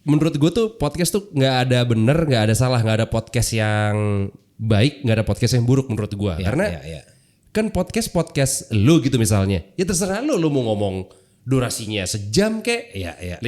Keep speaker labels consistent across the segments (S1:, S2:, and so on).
S1: menurut gue tuh podcast tuh nggak ada bener, nggak ada salah, nggak ada podcast yang baik, nggak ada podcast yang buruk menurut gue. Karena kan podcast lu gitu misalnya, ya terserah lu mau ngomong durasinya sejam kek, 15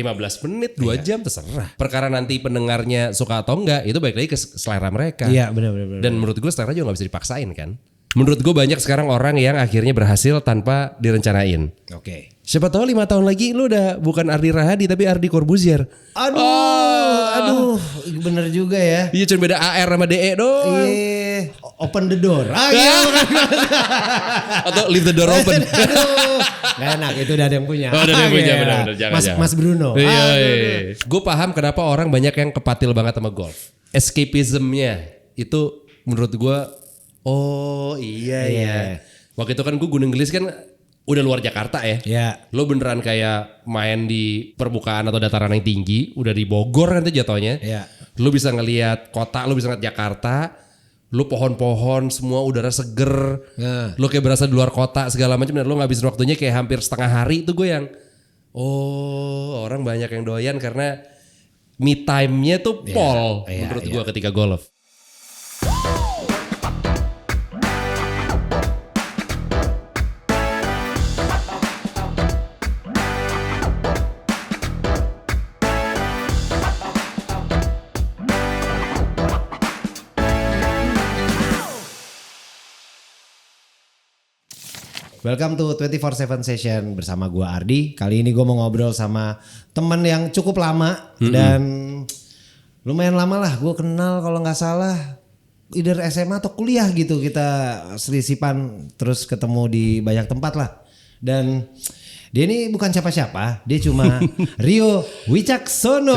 S1: menit, 2 jam terserah. Perkara nanti pendengarnya suka atau enggak, itu balik lagi ke selera mereka.
S2: Iya benar.
S1: Dan menurut gue selera juga nggak bisa dipaksain kan. Menurut gue banyak sekarang orang yang akhirnya berhasil tanpa direncanain.
S2: Oke.
S1: Siapa tahu 5 tahun lagi lu udah bukan Ardi Rahadi tapi Ardi Corbuzier.
S2: Aduh, bener juga ya.
S1: Iya cuma beda AR sama DE doang.
S2: Iya, open the door.
S1: Atau leave the door open.
S2: Aduh, gak enak, itu udah ada yang punya.
S1: Oh, udah ada yang punya, benar-benar. Jangan.
S2: Mas Bruno.
S1: Iya. Gue paham kenapa orang banyak yang kepatil banget sama golf. Escapismnya itu menurut gue, oh iya. Waktu itu kan gue Gunung Gelis kan udah luar Jakarta ya.
S2: Iya.
S1: Lo beneran kayak main di permukaan atau dataran yang tinggi, udah di Bogor nanti jatuhnya.
S2: Iya.
S1: Lo bisa ngelihat kota, lo bisa ngeliat Jakarta. Lo pohon-pohon semua udara seger. Lo kayak berasa di luar kota segala macam dan lo ngabisin waktunya kayak hampir setengah hari. Itu gue yang orang banyak yang doyan karena me time-nya tuh pol menurut gue ketika golf.
S2: Welcome to 24/7 Session bersama gua Ardi. Kali ini gua mau ngobrol sama teman yang cukup lama dan lumayan lama lah. Gua kenal kalau nggak salah either SMA atau kuliah gitu, kita selisipan terus ketemu di banyak tempat lah. Dan dia ini bukan siapa-siapa, dia cuma Rio Wicaksono.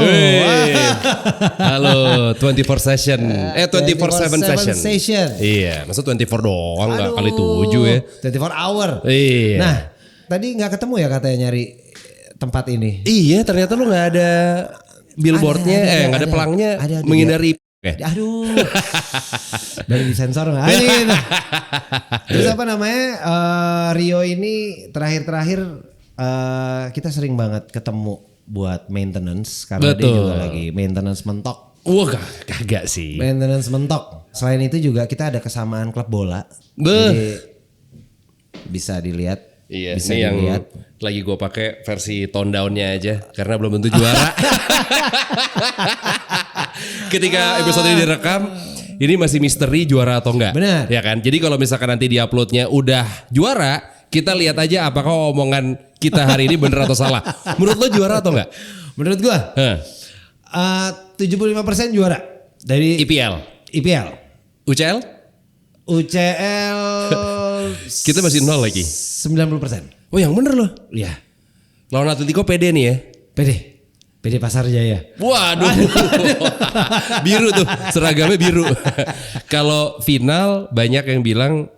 S1: Halo 24 session. 24/7
S2: session.
S1: Iya, maksud 24 doang enggak kali 7 ya.
S2: 24 hour.
S1: Iya.
S2: Nah, tadi nggak ketemu ya katanya nyari tempat ini.
S1: Iya, ternyata lu nggak ada billboardnya, nggak ada pelangnya menghindari.
S2: Aduh, dari disensor nggak? Terus apa namanya, Rio ini terakhir kita sering banget ketemu buat maintenance karena dia juga lagi maintenance mentok.
S1: Wah kagak sih.
S2: Maintenance mentok. Selain itu juga kita ada kesamaan klub bola. Jadi bisa dilihat.
S1: Iya,
S2: bisa
S1: ini
S2: dilihat.
S1: yang lagi gue pakai versi tone down-nya aja karena belum tentu juara. Ketika episode ini direkam, ini masih misteri juara atau enggak.
S2: Benar.
S1: Ya kan? Jadi kalau misalkan nanti di uploadnya udah juara, kita lihat aja apakah omongan kita hari ini bener atau salah. Menurut lo juara atau enggak?
S2: Menurut gua 75% juara dari
S1: IPL. UCL?
S2: UCL
S1: Kita masih 0 lagi.
S2: 90%.
S1: Oh yang bener loh.
S2: Iya.
S1: Lawan Atletico PD nih ya.
S2: PD Pasar Jaya.
S1: Waduh. Biru tuh, seragamnya biru. Kalau final banyak yang bilang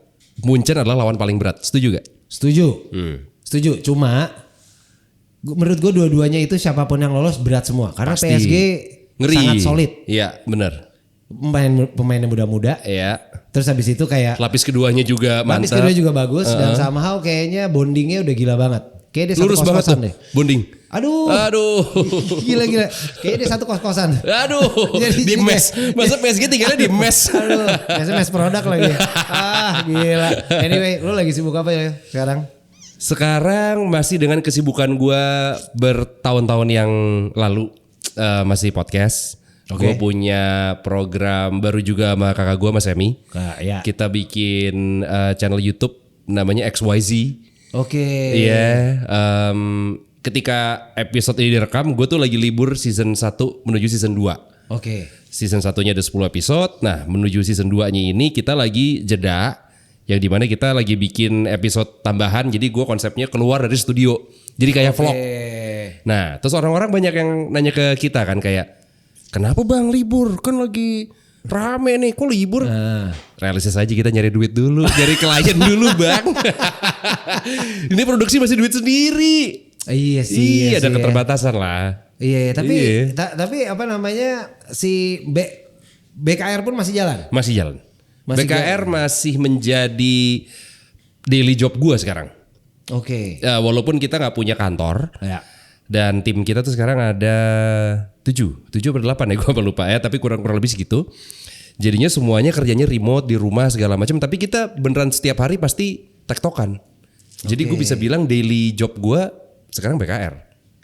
S1: Munchen adalah lawan paling berat. Setuju gak?
S2: Setuju. Setuju. Cuma menurut gue dua-duanya itu siapapun yang lolos berat semua. Karena
S1: Pasti.
S2: PSG
S1: ngeri.
S2: sangat solid.
S1: Iya benar.
S2: Pemainnya muda-muda.
S1: Iya.
S2: Terus habis itu kayak
S1: lapis keduanya juga mantap.
S2: lapis kedua juga bagus. Dan somehow kayaknya bondingnya udah gila banget. Kayak dia
S1: lurus
S2: satu
S1: banget
S2: kos-kosan
S1: tuh
S2: deh.
S1: bonding.
S2: Aduh. Gila. Kayaknya dia satu kos-kosan.
S1: Aduh. Di mes. Masa PSG tinggalnya di mes.
S2: Aduh. Biasanya mes produk lagi. Gila. Anyway, lu lagi sibuk apa ya sekarang?
S1: Sekarang masih dengan kesibukan gue bertahun-tahun yang lalu masih podcast. Gue punya program baru juga sama kakak gue Mas Emi.
S2: Ya.
S1: Kita bikin channel YouTube namanya XYZ.
S2: Oke.
S1: Iya. Ketika episode ini direkam, gue tuh lagi libur season 1 menuju season 2.
S2: Oke.
S1: Season 1-nya ada 10 episode. Nah, menuju season 2-nya ini kita lagi jeda. Yang dimana kita lagi bikin episode tambahan. Jadi gue konsepnya keluar dari studio. Jadi kayak vlog. Nah, terus orang-orang banyak yang nanya ke kita kan kayak, kenapa bang libur? Kan lagi rame nih, kok libur? Realistis aja kita nyari duit dulu, nyari klien dulu bang. Ini produksi masih duit sendiri.
S2: Iya sih.
S1: Iya, ada keterbatasan lah.
S2: Iya, tapi apa namanya si BKR pun masih jalan.
S1: Masih jalan. BKR masih menjadi daily job gue sekarang.
S2: Oke.
S1: Walaupun kita nggak punya kantor.
S2: Ya.
S1: Dan tim kita tuh sekarang ada 7 atau 8 ya gue lupa ya, tapi kurang lebih segitu. Jadinya semuanya kerjanya remote di rumah segala macam, tapi kita beneran setiap hari pasti tektokan. Jadi gue bisa bilang daily job gue sekarang BKR.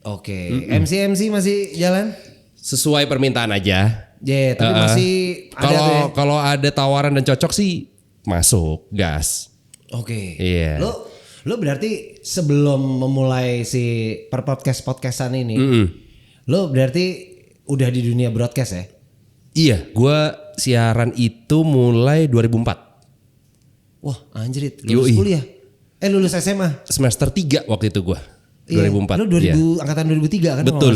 S2: Oke. MC masih jalan?
S1: Sesuai permintaan aja.
S2: Tapi masih ada
S1: kalau ada tawaran dan cocok sih masuk gas.
S2: Oke.
S1: Iya.
S2: Lo berarti sebelum memulai si podcastan ini, lo berarti udah di dunia broadcast ya?
S1: Iya, gue siaran itu mulai 2004.
S2: Wah anjrit, lulus kuliah. Lulus SMA.
S1: Semester 3 waktu itu gue. 2004.
S2: Lo angkatan 2003 kan?
S1: Betul.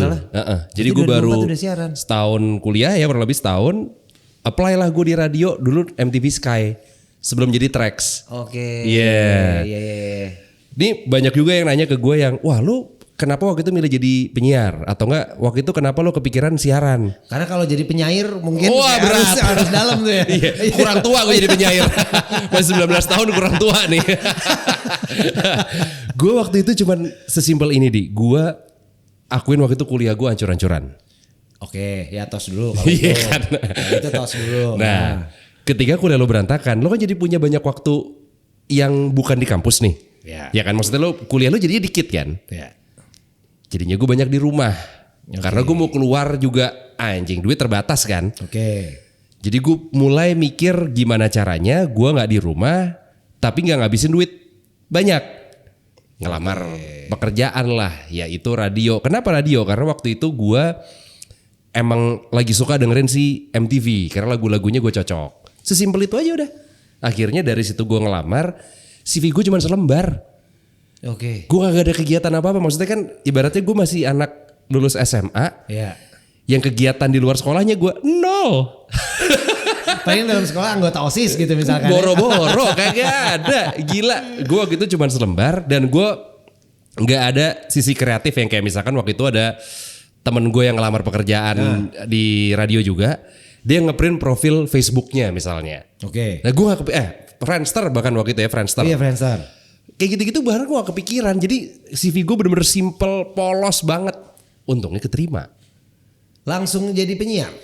S1: Jadi gue baru setahun kuliah ya, kurang lebih setahun. Apply lah gue di radio dulu MTV Sky sebelum jadi Trax.
S2: Oke.
S1: Iya. Ini banyak juga yang nanya ke gue yang, wah lu kenapa waktu itu milih jadi penyiar? Atau enggak waktu itu kenapa lu kepikiran siaran?
S2: Karena kalau jadi penyair mungkin
S1: harus
S2: dalam tuh ya.
S1: Iya. Kurang tua gue jadi penyair. Masih 19 tahun kurang tua nih. Gue waktu itu cuman sesimpel ini di. Gue akuin waktu itu kuliah gue hancur-hancuran.
S2: Oke, ya tos dulu kalau
S1: itu.
S2: Kan. Itu tos dulu.
S1: Nah, ketika kuliah lo berantakan, lo kan jadi punya banyak waktu yang bukan di kampus nih. Ya kan, maksudnya lo kuliah lo jadinya dikit kan.
S2: Ya.
S1: Jadinya gue banyak di rumah. Karena gue mau keluar juga anjing, duit terbatas kan.
S2: Oke.
S1: Jadi gue mulai mikir gimana caranya gue gak di rumah tapi gak ngabisin duit banyak. Ngelamar pekerjaan lah, yaitu radio. Kenapa radio? Karena waktu itu gue emang lagi suka dengerin si MTV. Karena lagu-lagunya gue cocok. Sesimpel itu aja udah. Akhirnya dari situ gue ngelamar, CV gue cuma selembar.
S2: Oke.
S1: Gue gak ada kegiatan apa-apa. Maksudnya kan ibaratnya gue masih anak lulus SMA.
S2: Iya.
S1: Yang kegiatan di luar sekolahnya gue nol.
S2: Paling dalam sekolah anggota OSIS gitu misalkan.
S1: Boro-boro kagak ada. Gila. Gue waktu itu cuma selembar. Dan gue gak ada sisi kreatif yang kayak misalkan waktu itu ada temen gue yang ngelamar pekerjaan di radio juga. Dia ngeprint profil Facebooknya misalnya.
S2: Oke.
S1: Nah gue gak Friendster bahkan waktu itu ya, Friendster.
S2: Iya, Friendster.
S1: Kayak gitu-gitu bahkan gue gak kepikiran. Jadi CV gue bener-bener simple, polos banget. Untungnya keterima.
S2: Langsung jadi penyiar?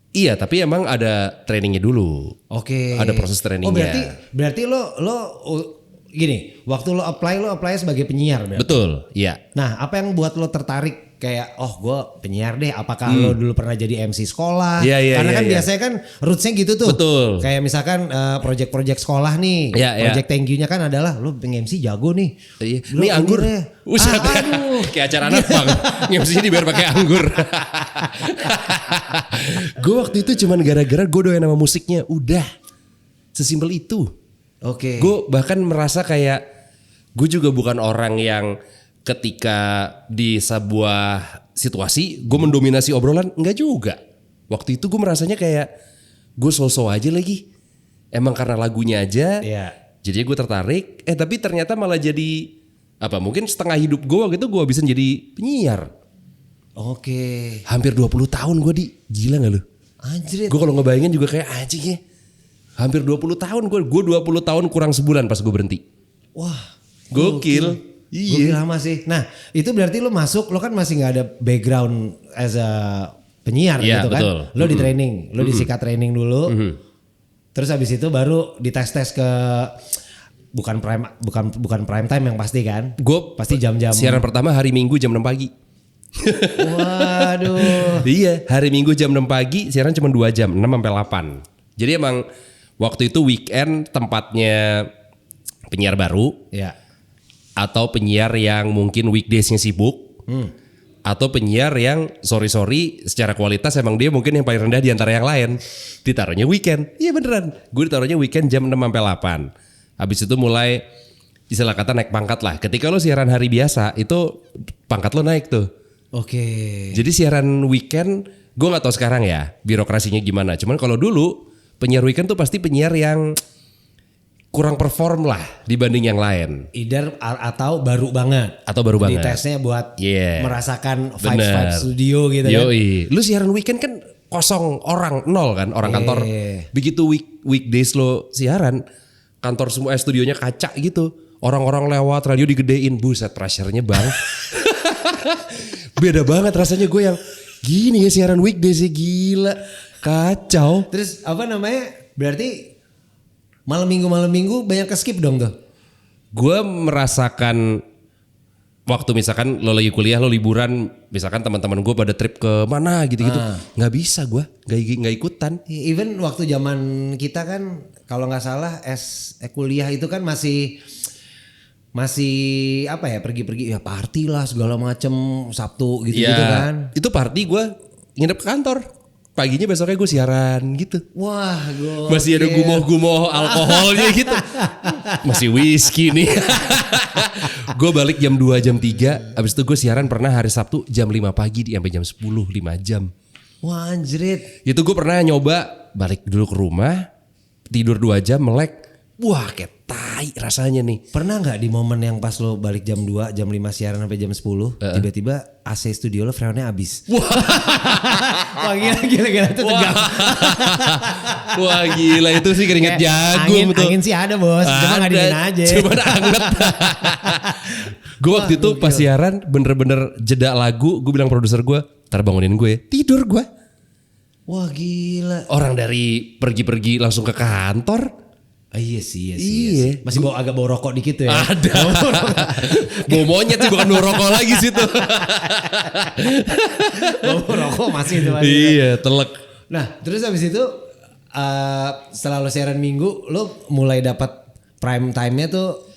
S1: Iya, tapi emang ada trainingnya dulu.
S2: Oke.
S1: Ada proses trainingnya.
S2: Berarti lo gini, waktu lo apply sebagai penyiar berarti?
S1: Betul, iya.
S2: Nah, apa yang buat lo tertarik kayak gue penyiar deh? Apakah lo dulu pernah jadi MC sekolah?
S1: Iya,
S2: Karena kan biasanya kan rootsnya gitu tuh.
S1: Betul.
S2: Kayak misalkan project-project sekolah nih. Project thank you-nya kan adalah lo MC jago nih.
S1: Iya. Ini anggur. Usah kayak acara anak bang. MC dibayar pakai anggur. Gue waktu itu cuman gara-gara gue doyan sama musiknya. Udah. Sesimpel itu.
S2: Oke.
S1: Gue bahkan merasa kayak gue juga bukan orang yang ketika di sebuah situasi gue mendominasi obrolan, enggak juga. Waktu itu gue merasanya kayak gue so-so aja lagi. Emang karena lagunya aja.
S2: Iya.
S1: Jadi gue tertarik. Tapi ternyata malah jadi mungkin setengah hidup gue waktu itu gue bisa jadi penyiar.
S2: Oke.
S1: Hampir 20 tahun gue gila gak lu?
S2: Anjir.
S1: Gue kalau ngebayangin juga kayak anjing ya. Hampir 20 tahun gue 20 tahun kurang sebulan pas gue berhenti.
S2: Wah,
S1: gokil.
S2: Iya. Gokil lama sih. Nah, itu berarti lo masuk, lo kan masih nggak ada background as a penyiar gitu kan?
S1: Betul.
S2: Lo di training, lo disikat training dulu. Terus habis itu baru dites ke bukan prime time yang pasti kan?
S1: Gue
S2: pasti jam-jam.
S1: Siaran pertama hari Minggu jam 6 pagi.
S2: Waduh.
S1: Iya, hari Minggu jam 6 pagi, siaran cuma 2 jam, 6 sampai 8. Jadi emang waktu itu weekend tempatnya penyiar baru.
S2: Ya.
S1: Atau penyiar yang mungkin weekdaysnya sibuk. Atau penyiar yang sorry secara kualitas emang dia mungkin yang paling rendah di antara yang lain. Ditaruhnya weekend. Iya beneran. Gue ditaruhnya weekend jam 6 sampai 8. Habis itu mulai istilah kata naik pangkat lah. Ketika lo siaran hari biasa itu pangkat lo naik tuh.
S2: Oke.
S1: Jadi siaran weekend gue gak tahu sekarang ya birokrasinya gimana. Cuman kalau dulu penyiar weekend tuh pasti penyiar yang kurang perform lah dibanding yang lain.
S2: Either atau baru banget.
S1: Atau baru banget.
S2: Di tesnya buat merasakan vibe studio gitu kan.
S1: Yoi. Lu siaran weekend kan kosong orang, nol kan orang kantor. Begitu weekdays lo siaran, kantor semua studionya kaca gitu. Orang-orang lewat, radio digedein. Buset, pressure-nya bang. Beda banget rasanya gue yang Gini ya siaran weekdays sih gila. Kacau.
S2: Terus apa namanya? Berarti malam minggu banyak ke skip dong tuh.
S1: Gue merasakan waktu misalkan lo lagi kuliah, lo liburan, misalkan teman-teman gue pada trip ke mana gitu-gitu, nggak bisa gue, nggak ikutan.
S2: Even waktu zaman kita kan, kalau nggak salah kuliah itu kan masih apa ya, pergi-pergi ya party lah segala macem Sabtu gitu-gitu kan.
S1: Itu party gue nginep ke kantor. Paginya besoknya gue siaran gitu.
S2: Wah,
S1: masih ada gumoh-gumoh alkoholnya gitu. Masih whisky nih. Gue balik jam 2 jam 3. Abis itu gue siaran pernah hari Sabtu jam 5 pagi sampai jam 10, 5 jam.
S2: Wah anjrit.
S1: Itu gue pernah nyoba balik dulu ke rumah, tidur 2 jam melek. Wah kayak tai rasanya nih.
S2: Pernah gak di momen yang pas lo balik jam 2, jam 5 siaran sampai jam 10, tiba-tiba AC studio lo freonnya habis. Wah gila itu tegang.
S1: Wah gila itu sih keringet jagung tuh.
S2: Angin sih ada bos, cuma gak dingin aja.
S1: Cuma anget. Gue waktu itu pas siaran bener-bener jeda lagu, gue bilang produser gue, ntar bangunin gue, tidur gue.
S2: Wah gila.
S1: Orang dari pergi-pergi langsung ke kantor.
S2: Iya sih. Masih agak bawa rokok dikit ya.
S1: Ada. Bawa monyet sih, bukan bawa rokok lagi situ.
S2: Bawa rokok masih itu.
S1: Iya, telek.
S2: Nah, terus habis itu setelah lo siaran minggu, lo mulai dapat prime time-nya tuh.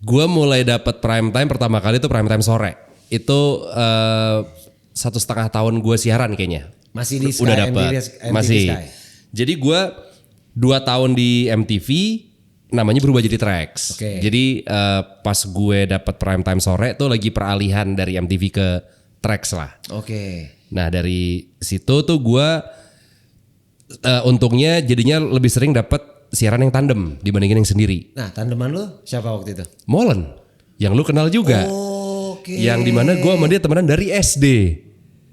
S1: Gue mulai dapat prime time pertama kali tuh prime time sore. Itu 1,5 tahun gue siaran kayaknya.
S2: Masih di Sky,
S1: udah dapat. Masih.
S2: Sky.
S1: Jadi gue 2 tahun di MTV, namanya berubah jadi Trax.
S2: Okay.
S1: Jadi pas gue dapat prime time sore tuh lagi peralihan dari MTV ke Trax lah.
S2: Oke.
S1: Nah dari situ tuh gue untungnya jadinya lebih sering dapat siaran yang tandem dibandingin yang sendiri.
S2: Nah tandeman lo siapa waktu itu?
S1: Molen, yang lu kenal juga.
S2: Oke.
S1: Yang dimana gue sama dia temenan dari SD.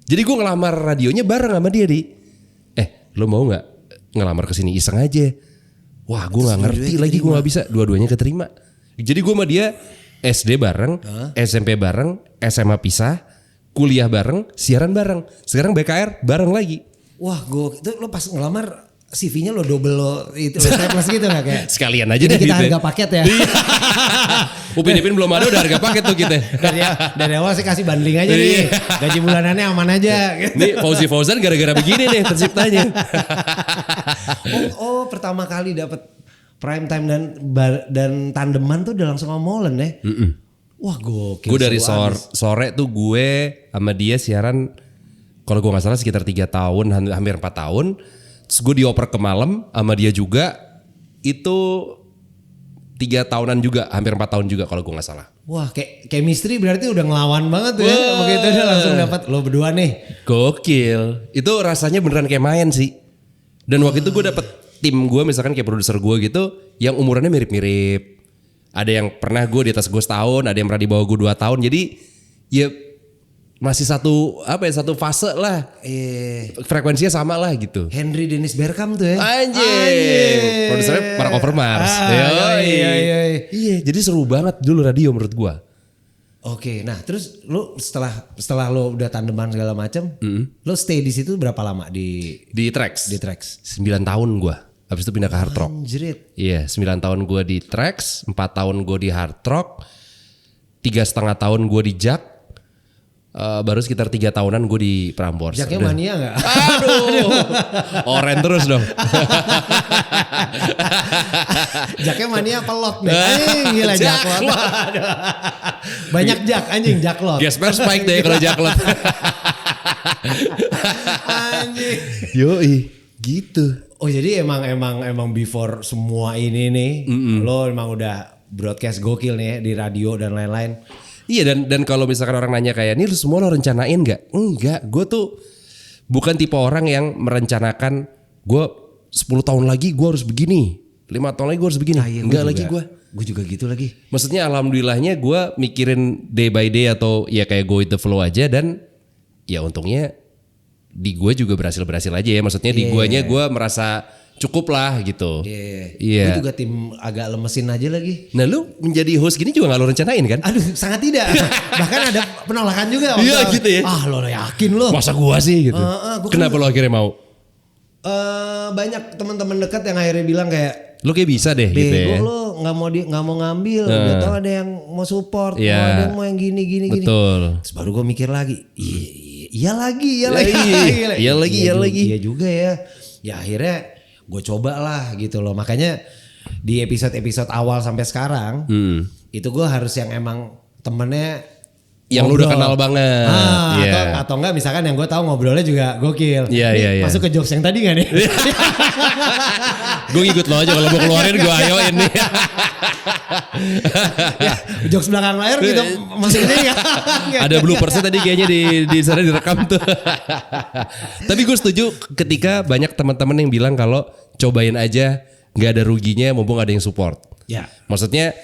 S1: Jadi gue ngelamar radionya bareng sama dia lu mau nggak ngelamar kesini iseng aja. Wah gue gak ngerti lagi, gue gak bisa. Dua-duanya keterima. Jadi gue sama dia SD bareng, SMP bareng, SMA pisah, kuliah bareng, siaran bareng. Sekarang BKR bareng lagi.
S2: Wah itu lo pas ngelamar CV-nya lo double lo itu plus gitu gak kayak?
S1: Sekalian aja
S2: deh
S1: kita
S2: gitu. Harga paket ya.
S1: Upin Ipin belum ada udah harga paket tuh kita.
S2: Dari awal sih kasih bundling aja nih. Gaji bulanannya aman aja.
S1: Nih Fauzi Fauzan gara-gara begini nih terciptanya.
S2: Pertama kali dapat prime time dan tandeman tuh udah langsung sama Molen ya. Wah gokil.
S1: Gue dari sore tuh gue sama dia siaran, kalau gue gak salah sekitar 3 tahun, hampir 4 tahun. Terus gue dioper ke malam sama dia juga, itu 3 tahunan juga, hampir 4 tahun juga kalau gue gak salah.
S2: Wah kayak chemistry berarti udah ngelawan banget tuh ya. Begitu udah langsung dapat lo berdua nih.
S1: Gokil. Itu rasanya beneran kayak main sih. Dan waktu itu gue dapet tim gue misalkan kayak produser gue gitu, yang umurannya mirip-mirip. Ada yang pernah gue di atas gue setahun, ada yang pernah di bawah gue 2 tahun. Jadi ya masih satu fase lah. Frekuensinya sama lah gitu.
S2: Henry Dennis Bergkamp tuh ya.
S1: Anjing. Produsernya para cover Mars. Iya, jadi seru banget dulu radio menurut gue.
S2: Oke, nah terus lu setelah lu udah tandeman segala macam, lu stay di situ berapa lama di
S1: Trax?
S2: Di Trax.
S1: 9 tahun gue. Habis itu pindah ke Hard Rock.
S2: Anjrit.
S1: Iya, 9 tahun gue di Trax, 4 tahun gue di Hard Rock, 3,5 tahun gue di Jack, baru sekitar 3 tahunan gue di Prambors.
S2: Jacknya mania gak?
S1: Aduh, oren terus dong.
S2: Jacknya mania apa lot nih? Gila Jack lot. Banyak Jack anjing, Jack lot.
S1: Gasper spike deh kalau Jack lot.
S2: Anjing.
S1: Yoi, gitu.
S2: Oh jadi emang before semua ini nih, lo emang udah broadcast gokil nih ya, di radio dan lain-lain.
S1: Iya dan kalau misalkan orang nanya kayak ini semua lo rencanain gak? Enggak, gue tuh bukan tipe orang yang merencanakan gue 10 tahun lagi gue harus begini, 5 tahun lagi gue harus begini. Enggak lagi gue.
S2: Gue juga gitu lagi.
S1: Maksudnya alhamdulillahnya gue mikirin day by day atau ya kayak go with the flow aja, dan ya untungnya di gue juga berhasil aja ya. Maksudnya di guanya gue merasa cukup lah gitu.
S2: Iya.
S1: Iya.
S2: Gue juga tim agak lemesin aja lagi.
S1: Nah lu menjadi host gini juga gak lo rencanain kan?
S2: Aduh, sangat tidak. Bahkan ada penolakan juga.
S1: Iya gitu ya.
S2: Lo yakin lo?
S1: Masa gua sih gitu.
S2: Gua
S1: Kenapa lo akhirnya mau?
S2: Banyak teman-teman dekat yang akhirnya bilang kayak,
S1: Lo kayak bisa deh gitu ya.
S2: lo nggak mau ngambil. Udah tau ada yang mau support, ada yang mau yang gini.
S1: Betul.
S2: Terus baru gue mikir lagi, iya lagi. Iya juga ya. Ya akhirnya gue coba lah gitu loh. Makanya di episode awal sampai sekarang itu gue harus yang emang temennya
S1: yang lu udah kenal banget.
S2: Atau enggak misalkan yang gue tahu ngobrolnya juga gokil.
S1: Iya.
S2: Masuk ke jokes yang tadi gak nih?
S1: Gue ngikut lo aja kalau mau keluarin gue ayoin nih.
S2: Jokes belakang layar gitu masukin aja.
S1: Ada bloopersnya tadi kayaknya di sana direkam tuh. Tapi gue setuju ketika banyak teman-teman yang bilang kalau cobain aja, nggak ada ruginya mumpung ada yang support.
S2: Ya.
S1: Maksudnya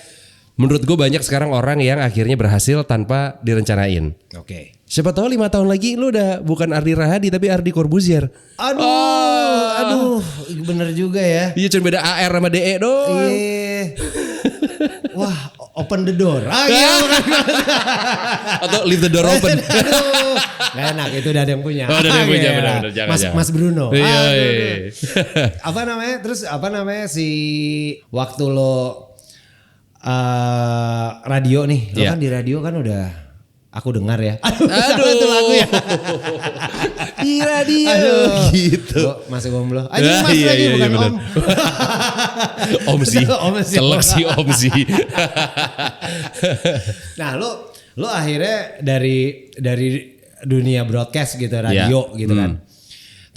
S1: menurut gue banyak sekarang orang yang akhirnya berhasil tanpa direncanain.
S2: Oke.
S1: Siapa tahu 5 tahun lagi lu udah bukan Ardi Rahadi tapi Ardi Corbuzier.
S2: Aduh, bener juga ya.
S1: Iya cuma beda AR sama DE doang.
S2: Iya. Wah, open the door.
S1: Atau leave the door open.
S2: Aduh, gak enak itu udah ada yang punya.
S1: Oh, ada yang punya benar-benar jangan.
S2: Mas Bruno.
S1: Iya.
S2: Apa namanya? Terus apa namanya si waktu lo radio nih, lo kan di radio kan udah aku dengar ya. Aduh. Itu lagu ya. Di radio.
S1: Gitu.
S2: Masih gomblo. Mas lagi bukan om.
S1: Om sih. Celek sih om sih.
S2: Nah, lo akhirnya dari dunia broadcast gitu, radio gitu kan.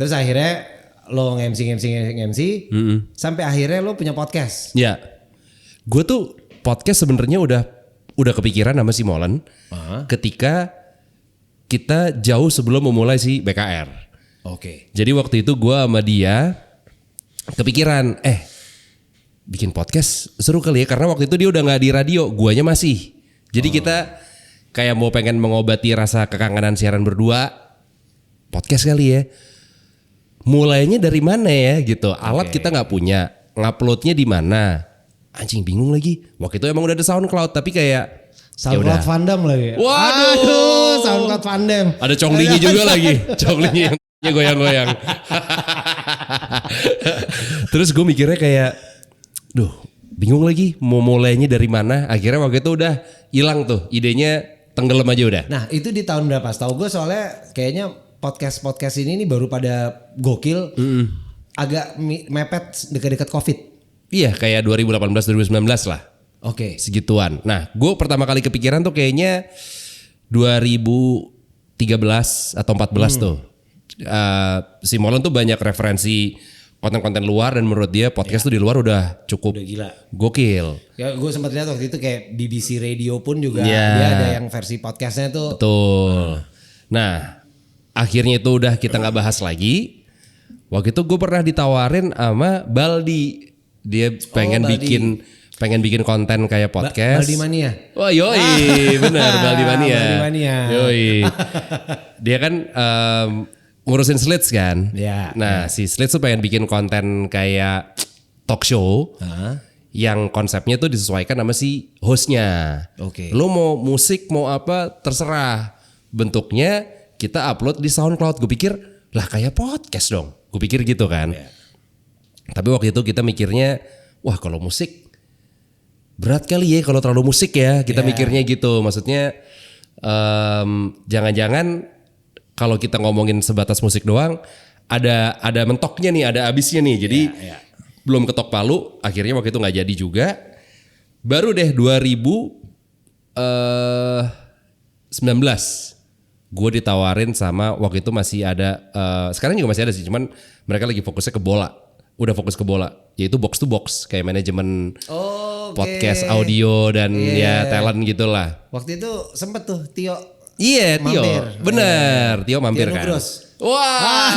S2: Terus akhirnya lo nge-MC sampai akhirnya lo punya podcast.
S1: Ya. Gue tuh podcast sebenarnya udah kepikiran sama si Molen ketika kita jauh sebelum memulai si BKR.
S2: Oke.
S1: Jadi waktu itu gue sama dia kepikiran, bikin podcast seru kali ya, karena waktu itu dia udah nggak di radio, guanya masih. Jadi kita kayak mau pengen mengobati rasa kekangenan siaran berdua, podcast kali ya. Mulainya dari mana ya gitu? Alat kita nggak punya, nguploadnya di mana? Anjing bingung lagi. Waktu itu emang udah ada SoundCloud tapi kayak
S2: SoundCloud Fandom lagi.
S1: Waduh,
S2: SoundCloud Fandom.
S1: Ada conglingi juga lagi. Conglingi yang goyang-goyang. Terus gue mikirnya kayak, bingung lagi mau mulainya dari mana. Akhirnya waktu itu udah hilang tuh idenya, tenggelam aja udah.
S2: Nah itu di tahun berapa? Setahu gue soalnya kayaknya podcast ini baru pada gokil. Agak mepet dekat-dekat COVID.
S1: Iya kayak 2018-2019 lah.
S2: Oke.
S1: Segituan. Nah gue pertama kali kepikiran tuh kayaknya 2013 atau 14 tuh. Si Molen tuh banyak referensi konten-konten luar dan menurut dia podcast tuh di luar udah cukup
S2: gila.
S1: Gokil.
S2: Ya gue sempat lihat waktu itu kayak BBC Radio pun juga dia ada yang versi podcastnya tuh.
S1: Betul. Nah akhirnya itu udah kita nggak bahas lagi. Waktu itu gue pernah ditawarin sama Baldi. Dia pengen bikin konten kayak podcast.
S2: Baldi Mania.
S1: Oh yoi, benar Baldi Mania.
S2: Baldi Mania.
S1: Yoi. Dia kan ngurusin Slits kan.
S2: Ya.
S1: Nah si Slits tuh pengen bikin konten kayak talk show. Yang konsepnya tuh disesuaikan sama si hostnya.
S2: Oke.
S1: Lo mau musik mau apa terserah. Bentuknya kita upload di SoundCloud. Gue pikir lah kayak podcast dong. Gue pikir gitu kan.
S2: Yeah.
S1: Tapi waktu itu kita mikirnya, wah kalau musik berat kali ya kalau terlalu musik ya. Kita mikirnya gitu. Maksudnya jangan-jangan kalau kita ngomongin sebatas musik doang, ada mentoknya nih, ada abisnya nih. Jadi belum ketok palu. Akhirnya waktu itu nggak jadi juga. Baru deh 2019 gue ditawarin sama waktu itu masih ada, sekarang juga masih ada sih, cuman mereka lagi fokusnya ke bola. Udah fokus ke bola, yaitu box to box kayak manajemen podcast audio dan ya talent gitulah.
S2: Waktu itu sempet tuh Tio.
S1: Iya Tio, bener Tio mampir
S2: Tio
S1: kan.
S2: Nugros.
S1: Wah,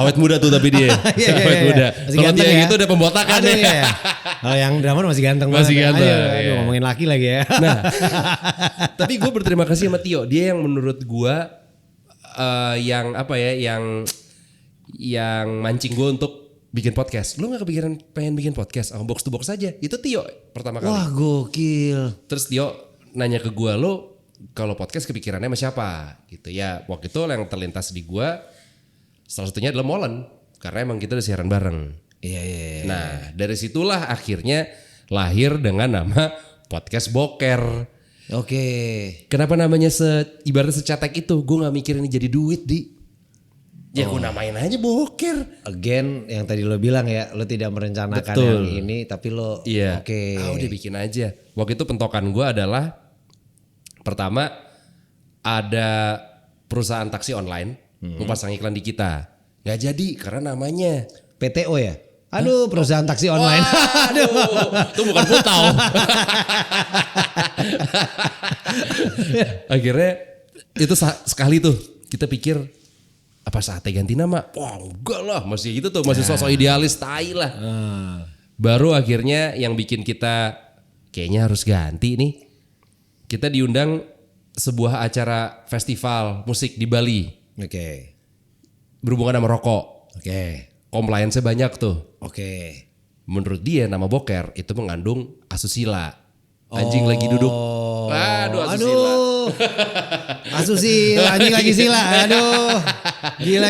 S1: awet muda tuh tapi dia, awet muda. Kalau dia gitu udah pembotakan ya.
S2: Kalau yang drama masih ganteng banget.
S1: Masih ganteng.
S2: Aduh, ngomongin laki lagi ya.
S1: Nah, tapi gue berterima kasih sama Tio. Dia yang menurut gue yang apa ya, yang mancing gue untuk bikin podcast. Lu gak kepikiran pengen bikin podcast sama Box to Box aja? Itu Tio pertama kali.
S2: Wah gokil.
S1: Terus Tio nanya ke gue, lo kalau podcast kepikirannya sama siapa? Gitu ya. Waktu itu yang terlintas di gue salah satunya adalah Molen. Karena emang kita udah siaran bareng.
S2: Iya.
S1: Nah dari situlah akhirnya lahir dengan nama Podcast Boker.
S2: Oke.
S1: Kenapa namanya ibaratnya secatek itu? Gue gak mikirin ini jadi duit di. Ya gue namain aja Boker.
S2: Again yang tadi lo bilang ya, lo tidak merencanakan
S1: Betul.
S2: yang ini tapi lo
S1: Iya.
S2: oke.
S1: Udah bikin aja. Waktu itu pentokan gue adalah pertama ada perusahaan taksi online memasang iklan di kita. Gak jadi karena namanya
S2: PTO ya? Aduh, perusahaan taksi online.
S1: Aduh, itu bukan putau. Akhirnya itu sekali tuh kita pikir apa saatnya ganti nama? Wah enggak lah, masih gitu tuh, masih sosok idealis tai lah. Baru akhirnya yang bikin kita kayaknya harus ganti nih. Kita diundang sebuah acara festival musik di Bali.
S2: Oke.
S1: Berhubungan sama rokok.
S2: Oke.
S1: Compliance-nya banyak tuh.
S2: Oke.
S1: Menurut dia nama Boker itu mengandung asusila. Anjing lagi duduk. Aduh asusila.
S2: Asusila, anjing lagi sila. Aduh. Gila.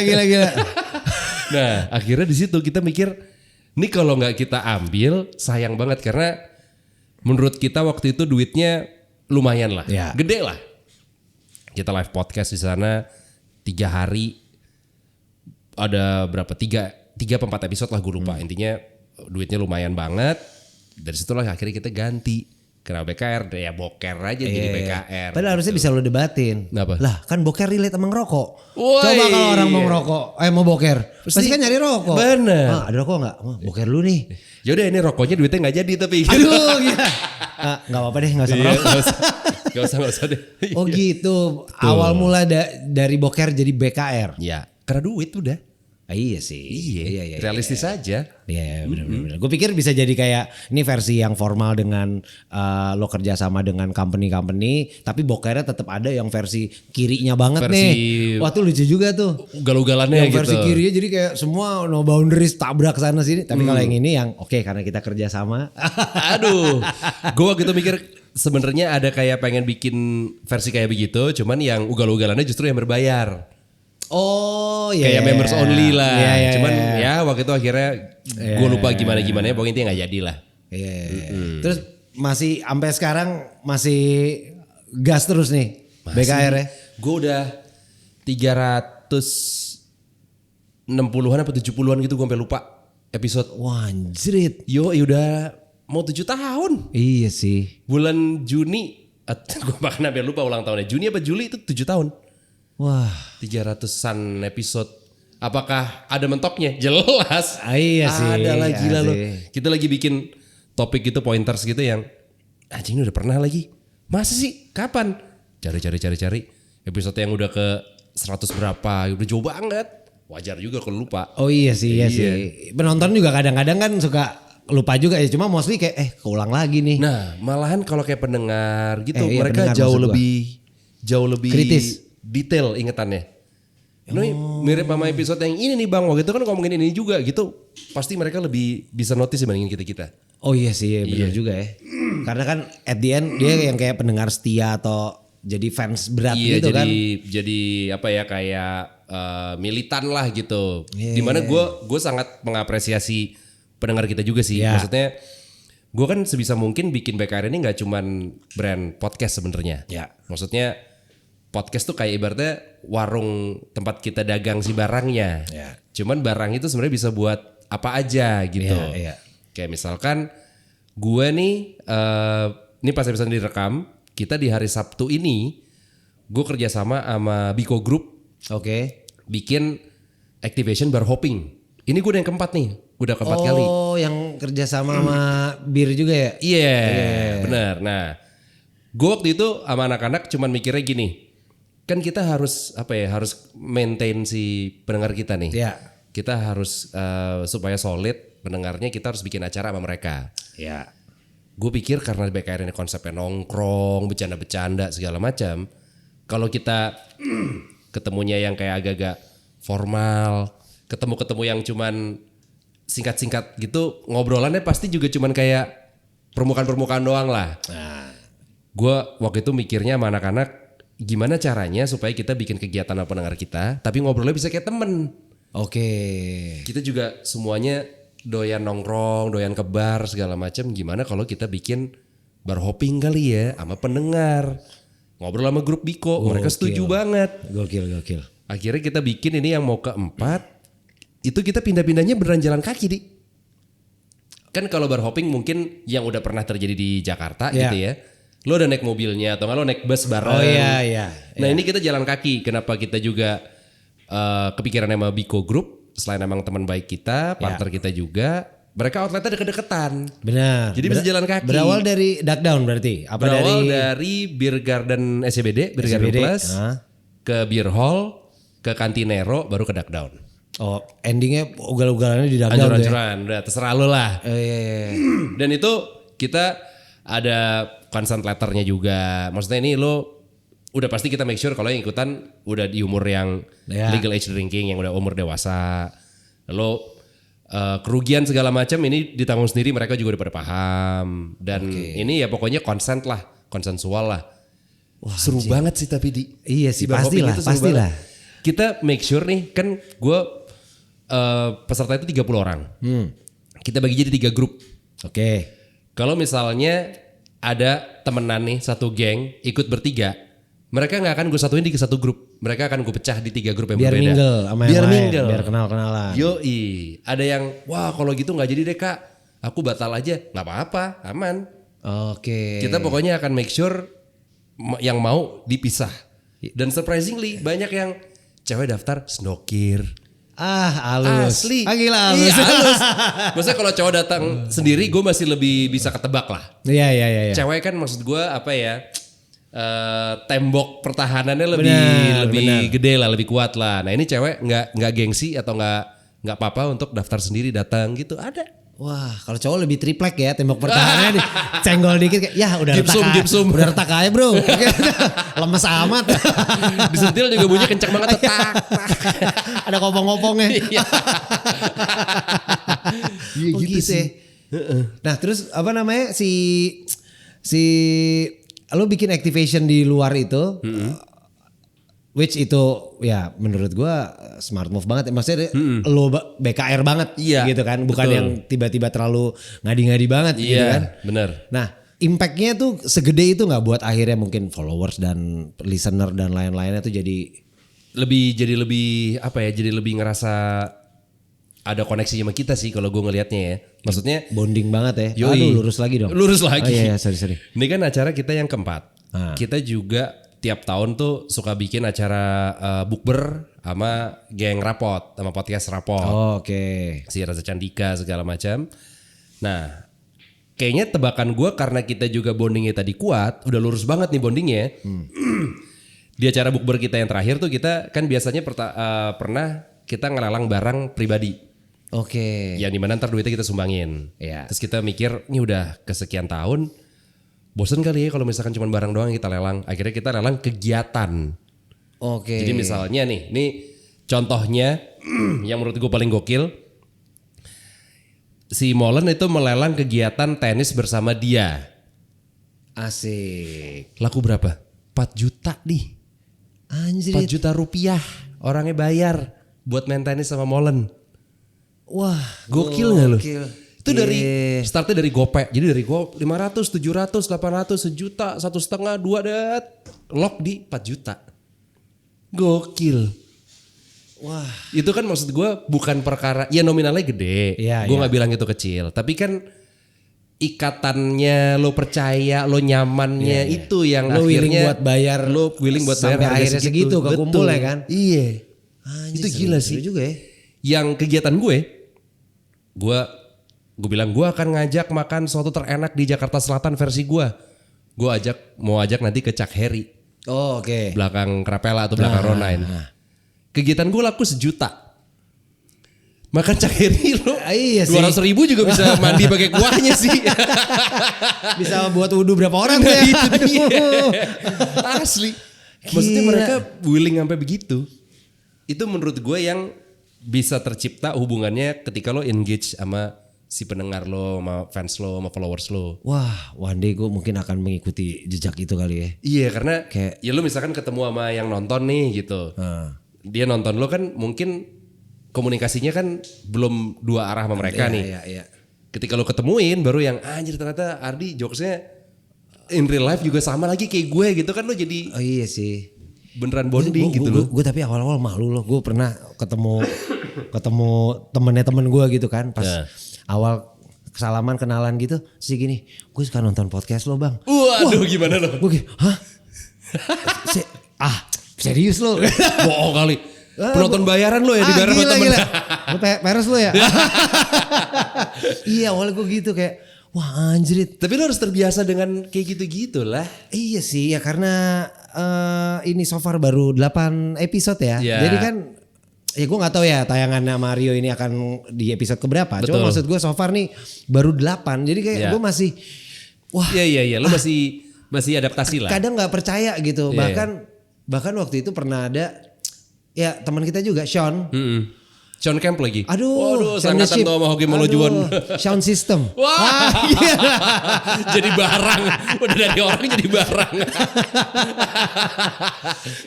S1: Nah akhirnya di situ kita mikir, ini kalau nggak kita ambil sayang banget karena menurut kita waktu itu duitnya lumayan lah,
S2: Ya.
S1: gede lah. Kita live podcast di sana 3 hari, ada berapa 3-4 episode lah gue lupa. Intinya duitnya lumayan banget. Dari situlah akhirnya kita ganti. Kenapa BKR? Ya Boker aja jadi BKR.
S2: Padahal harusnya bisa lo debatin.
S1: Kenapa?
S2: Lah kan boker relate sama ngerokok.
S1: Woi.
S2: Coba kalau orang mau ngerokok, mau boker. Pasti kan nyari rokok.
S1: Bener.
S2: Ah, ada rokok gak? Boker lu nih.
S1: Yaudah ini rokoknya duitnya nggak jadi tapi.
S2: Aduh gila. Gak apa-apa deh, gak usah ngerokok.
S1: Gak usah deh.
S2: Oh gitu. Awal mula dari boker jadi BKR.
S1: Ya karena duit udah.
S2: Iya sih.
S1: Iya. Realistis aja.
S2: Iya benar. Gue pikir bisa jadi kayak ini versi yang formal dengan lo kerja sama dengan company, tapi bokernya tetap ada yang versi kirinya banget
S1: Versi-
S2: nih. Wah tuh lucu juga tuh.
S1: Ugal-ugalannya
S2: Yang
S1: gitu.
S2: versi kirinya jadi kayak semua no boundaries tabrak sana sini. Tapi kalau yang ini yang oke, karena kita kerja sama.
S1: Aduh, gue waktu itu mikir sebenarnya ada kayak pengen bikin versi kayak begitu, cuman yang ugal-ugalannya justru yang berbayar.
S2: Oh iya.
S1: Kayak members only lah.
S2: Iya,
S1: Cuman
S2: iya.
S1: ya waktu itu akhirnya gue lupa gimana-gimana, pokoknya intinya gak jadi lah.
S2: Iya. Terus masih sampai sekarang masih gas terus nih BKR ya.
S1: Gue udah 360-an apa 70-an gitu, gue sampai lupa episode.
S2: Wah anjrit.
S1: Yo, udah mau 7 tahun.
S2: Iya sih.
S1: Bulan Juni, gue bahkan hampir lupa ulang tahunnya. Juni apa Juli itu 7 tahun.
S2: Wah.
S1: 300-an episode. Apakah ada mentoknya? Jelas.
S2: Iya sih.
S1: Ada lah,
S2: iya
S1: gila loh.
S2: sih.
S1: Kita lagi bikin topik gitu, pointers gitu yang anjing udah pernah lagi. Masa sih? Kapan? Cari. Episode yang udah ke 100 berapa, udah jauh banget. Wajar juga kalau lupa.
S2: Oh iya sih, iya
S1: Iya.
S2: sih. Penonton juga kadang-kadang kan suka lupa juga ya. Cuma mostly kayak keulang lagi nih.
S1: Nah, malahan kalau kayak pendengar gitu,
S2: Iya,
S1: mereka
S2: pendengar
S1: jauh
S2: maksud gua.
S1: lebih
S2: Kritis.
S1: detail ingetannya. Ini mirip sama episode yang ini nih Bang, waktu itu kan ngomongin ini juga gitu. Pasti mereka lebih bisa notice dibandingin kita-kita.
S2: Oh iya sih, iya benar juga ya. Karena kan at the end dia yang kayak pendengar setia atau jadi fans berat
S1: Iya,
S2: gitu kan.
S1: jadi apa ya, kayak militan lah gitu.
S2: Iya.
S1: Dimana gue sangat mengapresiasi pendengar kita juga sih.
S2: Iya.
S1: Maksudnya gue kan sebisa mungkin bikin BKR ini nggak cuman brand podcast sebenarnya.
S2: Ya.
S1: Maksudnya podcast tuh kayak ibaratnya warung tempat kita dagang si barangnya.
S2: Ya.
S1: Cuman barang itu sebenarnya bisa buat apa aja gitu.
S2: Iya.
S1: Kayak misalkan gue nih, ini pas episode direkam, kita di hari Sabtu ini, gue kerjasama sama Biko Group
S2: Oke.
S1: bikin activation bar hopping. Ini gue udah yang keempat nih, udah keempat kali.
S2: Oh yang kerja sama sama bir juga ya?
S1: Iya, benar. Nah, gue waktu itu sama anak-anak cuman mikirnya gini, kan kita harus harus maintain si pendengar kita nih.
S2: Iya.
S1: Kita harus supaya solid pendengarnya, kita harus bikin acara sama mereka.
S2: Iya.
S1: Gue pikir karena BKR ini konsepnya nongkrong, bercanda-bercanda segala macam. Kalau kita ketemunya yang kayak agak-agak formal, ketemu-ketemu yang cuman singkat-singkat gitu, ngobrolannya pasti juga cuman kayak permukaan-permukaan doang lah.
S2: Nah,
S1: Gue waktu itu mikirnya sama anak-anak, gimana caranya supaya kita bikin kegiatan sama pendengar kita, tapi ngobrolnya bisa kayak temen.
S2: oke.
S1: Kita juga semuanya doyan nongkrong, doyan ke bar segala macam. Gimana kalau kita bikin bar hopping kali ya sama pendengar. Ngobrol sama grup Biko, mereka setuju banget.
S2: Gokil.
S1: Akhirnya kita bikin ini yang mau keempat, itu kita pindah-pindahnya beneran jalan kaki, Di. Kan kalau bar hopping mungkin yang udah pernah terjadi di Jakarta
S2: Iya.
S1: gitu ya. Lo udah naik mobilnya atau nggak lo naik bus bareng.
S2: Oh iya.
S1: Nah ini kita jalan kaki. Kenapa kita juga kepikiran sama Biko Group. Selain emang teman baik kita, partner kita juga. Mereka outletnya deket-deketan.
S2: Benar.
S1: Jadi bisa jalan kaki.
S2: Berawal dari Duck Down berarti? Apa
S1: Berawal
S2: dari
S1: dari Beer Garden SCBD, Beer Garden
S2: SCBD,
S1: Plus, ke Beer Hall, ke Cantinero, baru ke Duck Down.
S2: Oh, endingnya ugal-ugalannya di Duck Down tuh ya?
S1: Ancur-ancuran, udah terserah lo lah.
S2: Iya.
S1: Dan itu kita ada consent letternya juga. Maksudnya ini lo udah pasti kita make sure kalau yang ikutan udah di umur yang legal age drinking, yang udah umur dewasa. Lo kerugian segala macam ini ditanggung sendiri, mereka juga udah pada paham. Dan ini ya pokoknya consent lah, konsensual lah. Wah, seru banget sih tapi di.
S2: Iya sih,
S1: di bar hopping itu seru
S2: pastilah.
S1: banget. Kita make sure nih, kan gue peserta itu 30 orang. Kita bagi jadi 3 grup.
S2: Oke.
S1: Kalau misalnya ada temenan nih satu geng ikut bertiga, mereka nggak akan gue satuin di satu grup. Mereka akan gue pecah di 3 grup yang
S2: Biar
S1: berbeda.
S2: mingle sama
S1: Biar
S2: yang lain,
S1: mingle.
S2: biar kenal-kenalan.
S1: Yoi. Ada yang wah kalau gitu nggak jadi deh kak, aku batal aja. Nggak apa-apa, aman.
S2: Oke.
S1: Kita pokoknya akan make sure yang mau dipisah. Dan surprisingly banyak yang cewek daftar snokir.
S2: Halus.
S1: Asli.
S2: Gila halus.
S1: Iya, halus. Maksudnya kalau cowok datang sendiri gue masih lebih bisa ketebak lah.
S2: Iya.
S1: Cewek kan maksud gue apa ya, tembok pertahanannya lebih
S2: Benar.
S1: gede lah, lebih kuat lah. Nah ini cewek nggak gengsi atau nggak apa-apa untuk daftar sendiri datang gitu, ada.
S2: Wah, kalau cowok lebih triplek ya, tembok pertahanannya cenggol dikit kayak ya udah
S1: Gipsum.
S2: Udah retak aja, Bro. Lemes amat.
S1: Disentil juga bunyi kencang banget, tak.
S2: Ada kopong-kopongnya.
S1: Iya. Iya
S2: Oh,
S1: gitu sih.
S2: Nah, terus apa namanya si lo bikin activation di luar itu, which itu ya menurut gua smart move banget. Maksudnya lo BKR banget
S1: Iya,
S2: gitu kan, bukan
S1: betul.
S2: yang tiba-tiba terlalu ngadi-ngadi banget gitu
S1: Iya,
S2: kan.
S1: bener.
S2: Nah, impactnya tuh segede itu nggak buat akhirnya mungkin followers dan listener dan lain-lainnya tuh jadi
S1: lebih apa ya, jadi lebih ngerasa ada koneksi sama kita sih kalau gue ngelihatnya ya. Maksudnya
S2: bonding banget ya.
S1: Yoi.
S2: Aduh, lurus lagi dong.
S1: Lurus lagi.
S2: Oh iya, sorry.
S1: Ini kan acara kita yang keempat. Kita juga tiap tahun tuh suka bikin acara bukber sama geng rapot, sama podcast rapot.
S2: Oh, oke.
S1: Si Reza Candika segala macam. Nah, kayaknya tebakan gue karena kita juga bondingnya tadi kuat, udah lurus banget nih bondingnya. Di acara bukber kita yang terakhir tuh kita kan biasanya pernah kita ngelelang barang pribadi.
S2: Oke.
S1: Yang dimana ntar duitnya kita sumbangin.
S2: Iya.
S1: Terus kita mikir, ini udah kesekian tahun, bosen kali ya kalau misalkan cuma barang doang yang kita lelang. Akhirnya kita lelang kegiatan.
S2: Oke.
S1: Jadi misalnya nih, ini contohnya yang menurut gue paling gokil. Si Molen itu melelang kegiatan tenis bersama dia.
S2: Asik.
S1: Laku berapa? 4 juta nih.
S2: Anjir.
S1: 4 juta rupiah. Orangnya bayar buat main tenis sama Molen.
S2: Wah,
S1: Gokil gak lu?
S2: gokil.
S1: Itu dari startnya dari GoPay. Jadi dari 500, 700, 800, sejuta, 1,5, 2 dat. Lock di 4 juta. Gokil.
S2: Wah.
S1: Itu kan maksud gue bukan perkara, ya nominalnya gede.
S2: Iya,
S1: Gue
S2: iya.
S1: gak bilang itu kecil. Tapi kan ikatannya, lo percaya, lo nyamannya itu yang
S2: Lo
S1: akhirnya.
S2: willing buat bayar.
S1: Lo willing buat bayar
S2: sampai
S1: harga
S2: akhirnya segitu kekumpul
S1: Betul.
S2: ya kan.
S1: Iya.
S2: Anjir,
S1: Itu gila
S2: seru
S1: sih.
S2: juga ya.
S1: Yang kegiatan gue bilang gue akan ngajak makan soto terenak di Jakarta Selatan versi gue. Gue mau ajak nanti ke Cak Heri,
S2: Oh, oke.
S1: belakang Krapela atau belakang Ronain. Kegiatan gue laku 1 juta. Makan Cak Heri lo
S2: Iya sih.
S1: 200.000 juga bisa mandi pakai kuahnya sih.
S2: Bisa buat wudhu berapa orang tuh
S1: Nah,
S2: ya.
S1: itu dia.
S2: Aduh.
S1: Asli. Maksudnya
S2: Gila.
S1: mereka willing sampai begitu. Itu menurut gue yang bisa tercipta hubungannya ketika lo engage sama si pendengar lo, sama fans lo, sama followers lo.
S2: Wah, one day gue mungkin akan mengikuti jejak itu kali ya.
S1: Iya, karena
S2: Kayak-
S1: ya lo misalkan ketemu sama yang nonton nih gitu. Dia nonton lo kan mungkin komunikasinya kan belum dua arah sama mereka nih.
S2: Iya.
S1: Ketika lo ketemuin baru yang anjir ternyata Ardi jokesnya in real life juga sama lagi kayak gue gitu kan, lo jadi
S2: Oh iya sih.
S1: beneran bonding gitu loh.
S2: Gue tapi awal-awal malu loh. Gue pernah ketemu temennya temen gue gitu kan. Pas awal kesalaman kenalan gitu. Terus gini, gue suka nonton podcast lo bang.
S1: Waduh gimana lo?
S2: Gue kayak, hah? Serius lo?
S1: Bohong kali. Penonton bayaran lo ya di daerah
S2: gila,
S1: temen.
S2: gila. Lo peres lo ya? Iya awalnya gue gitu kayak, wah anjrit.
S1: Tapi lo harus terbiasa dengan kayak gitu-gitu lah.
S2: Iya sih ya karena ini so far baru 8 episode ya.
S1: Ya.
S2: Jadi kan ya gue gak tahu ya tayangannya Mario ini akan di episode keberapa.
S1: Betul.
S2: Cuma maksud gue so far nih baru 8. Jadi kayak
S1: Ya.
S2: gue masih wah
S1: Iya. Lo masih adaptasi lah.
S2: kadang gak percaya gitu.
S1: Iya.
S2: Bahkan waktu itu pernah ada ya teman kita juga Sean.
S1: Sean Camp lagi.
S2: Aduh,
S1: Waduh, sangkatan tuh sama Hoki Molojuan.
S2: Sound system.
S1: Wah, jadi barang. Udah dari orang jadi barang.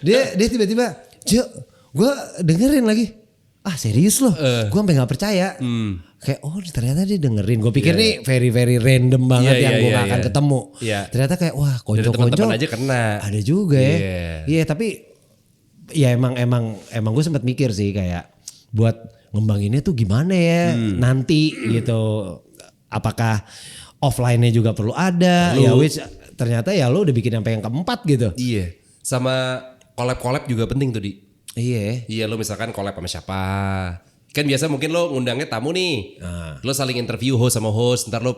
S2: dia tiba-tiba, Jo, gue dengerin lagi. Ah serius loh, gue sampai nggak percaya. Kayak oh ternyata dia dengerin. Gue pikir nih very very random banget
S1: Iya,
S2: yang
S1: iya,
S2: gue
S1: iya,
S2: gak akan
S1: iya.
S2: ketemu.
S1: Iya.
S2: Ternyata kayak wah
S1: Dari
S2: konco-konco
S1: teman-teman aja kena.
S2: ada juga ya.
S1: Iya.
S2: Iya tapi ya emang gue sempat mikir sih kayak buat ngembanginnya tuh gimana ya nanti gitu. Apakah offline-nya juga perlu ada? Ya which ternyata ya lo udah bikin sampai yang keempat gitu.
S1: Iya. Sama collab-collab juga penting tuh, Di.
S2: Iya.
S1: Iya, lo misalkan collab sama siapa. Kan biasa mungkin lo ngundangnya tamu nih. Lo saling interview host sama host, ntar lo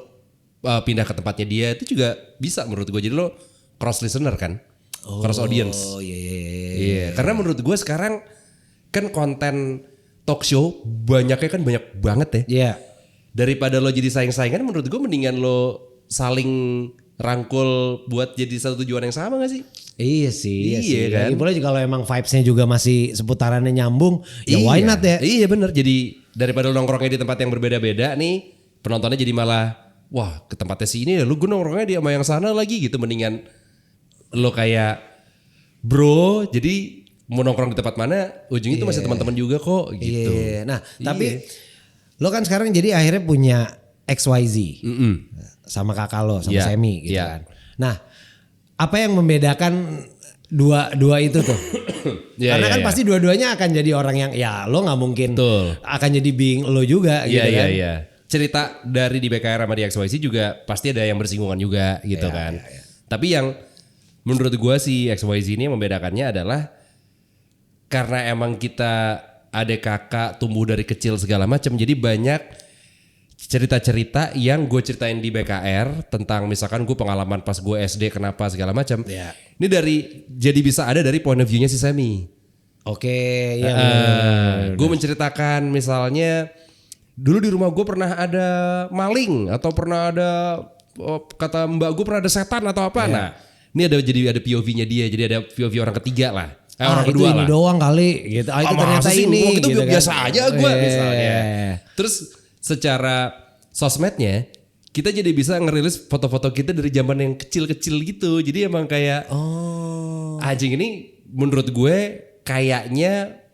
S1: pindah ke tempatnya dia. Itu juga bisa menurut gue. Jadi lo cross listener kan. Cross audience.
S2: Oh iya.
S1: Iya, karena menurut gue sekarang kan konten talk show banyaknya kan banyak banget ya.
S2: Iya.
S1: Daripada lo jadi saing-saingan, menurut gue mendingan lo saling rangkul buat jadi satu tujuan yang sama gak sih?
S2: Iya sih.
S1: Iya kan?
S2: Lagi pula kalau emang vibes-nya juga masih seputarannya nyambung, ya why not ya?
S1: Iya bener, jadi daripada lo nongkrongnya di tempat yang berbeda-beda nih, penontonnya jadi malah, wah ke tempatnya si ini ya, lu gue nongkrongnya di sama yang sana lagi gitu. Mendingan lo kayak bro, jadi mau nongkrong di tempat mana, ujungnya itu masih teman-teman juga kok gitu.
S2: Iya. Nah, tapi lo kan sekarang jadi akhirnya punya XYZ sama kakak lo, sama
S1: Iya,
S2: Semi gitu
S1: iya.
S2: kan. Nah, apa yang membedakan dua itu tuh?
S1: Iya,
S2: Karena
S1: iya,
S2: kan
S1: iya.
S2: pasti dua-duanya akan jadi orang yang ya lo nggak mungkin
S1: Betul.
S2: akan jadi being lo juga gitu kan.
S1: Iya. Cerita dari di BKR sama di XYZ juga pasti ada yang bersinggungan juga gitu
S2: Iya,
S1: kan. Tapi yang menurut gua si XYZ ini yang membedakannya adalah karena emang kita adik kakak tumbuh dari kecil segala macam, jadi banyak cerita-cerita yang gue ceritain di BKR tentang misalkan gue pengalaman pas gue SD kenapa segala macam.
S2: Iya.
S1: Ini jadi bisa ada dari point of view-nya si Semi.
S2: Oke, iya. bener.
S1: Gue menceritakan misalnya dulu di rumah gue pernah ada maling atau pernah ada kata mbak gue pernah ada setan atau apa. Nah, ini ada POV-nya dia, jadi ada POV orang ketiga lah. Orang
S2: itu
S1: kedua
S2: ini
S1: lah.
S2: doang kali gitu. Ah, itu ternyata
S1: Masa sih?
S2: ini.
S1: Waktu itu
S2: gitu kan.
S1: biasa aja gue
S2: Iya.
S1: misalnya. Terus secara sosmednya kita jadi bisa ngerilis foto-foto kita dari zaman yang kecil-kecil gitu. Jadi emang kayak anjing ini menurut gue kayaknya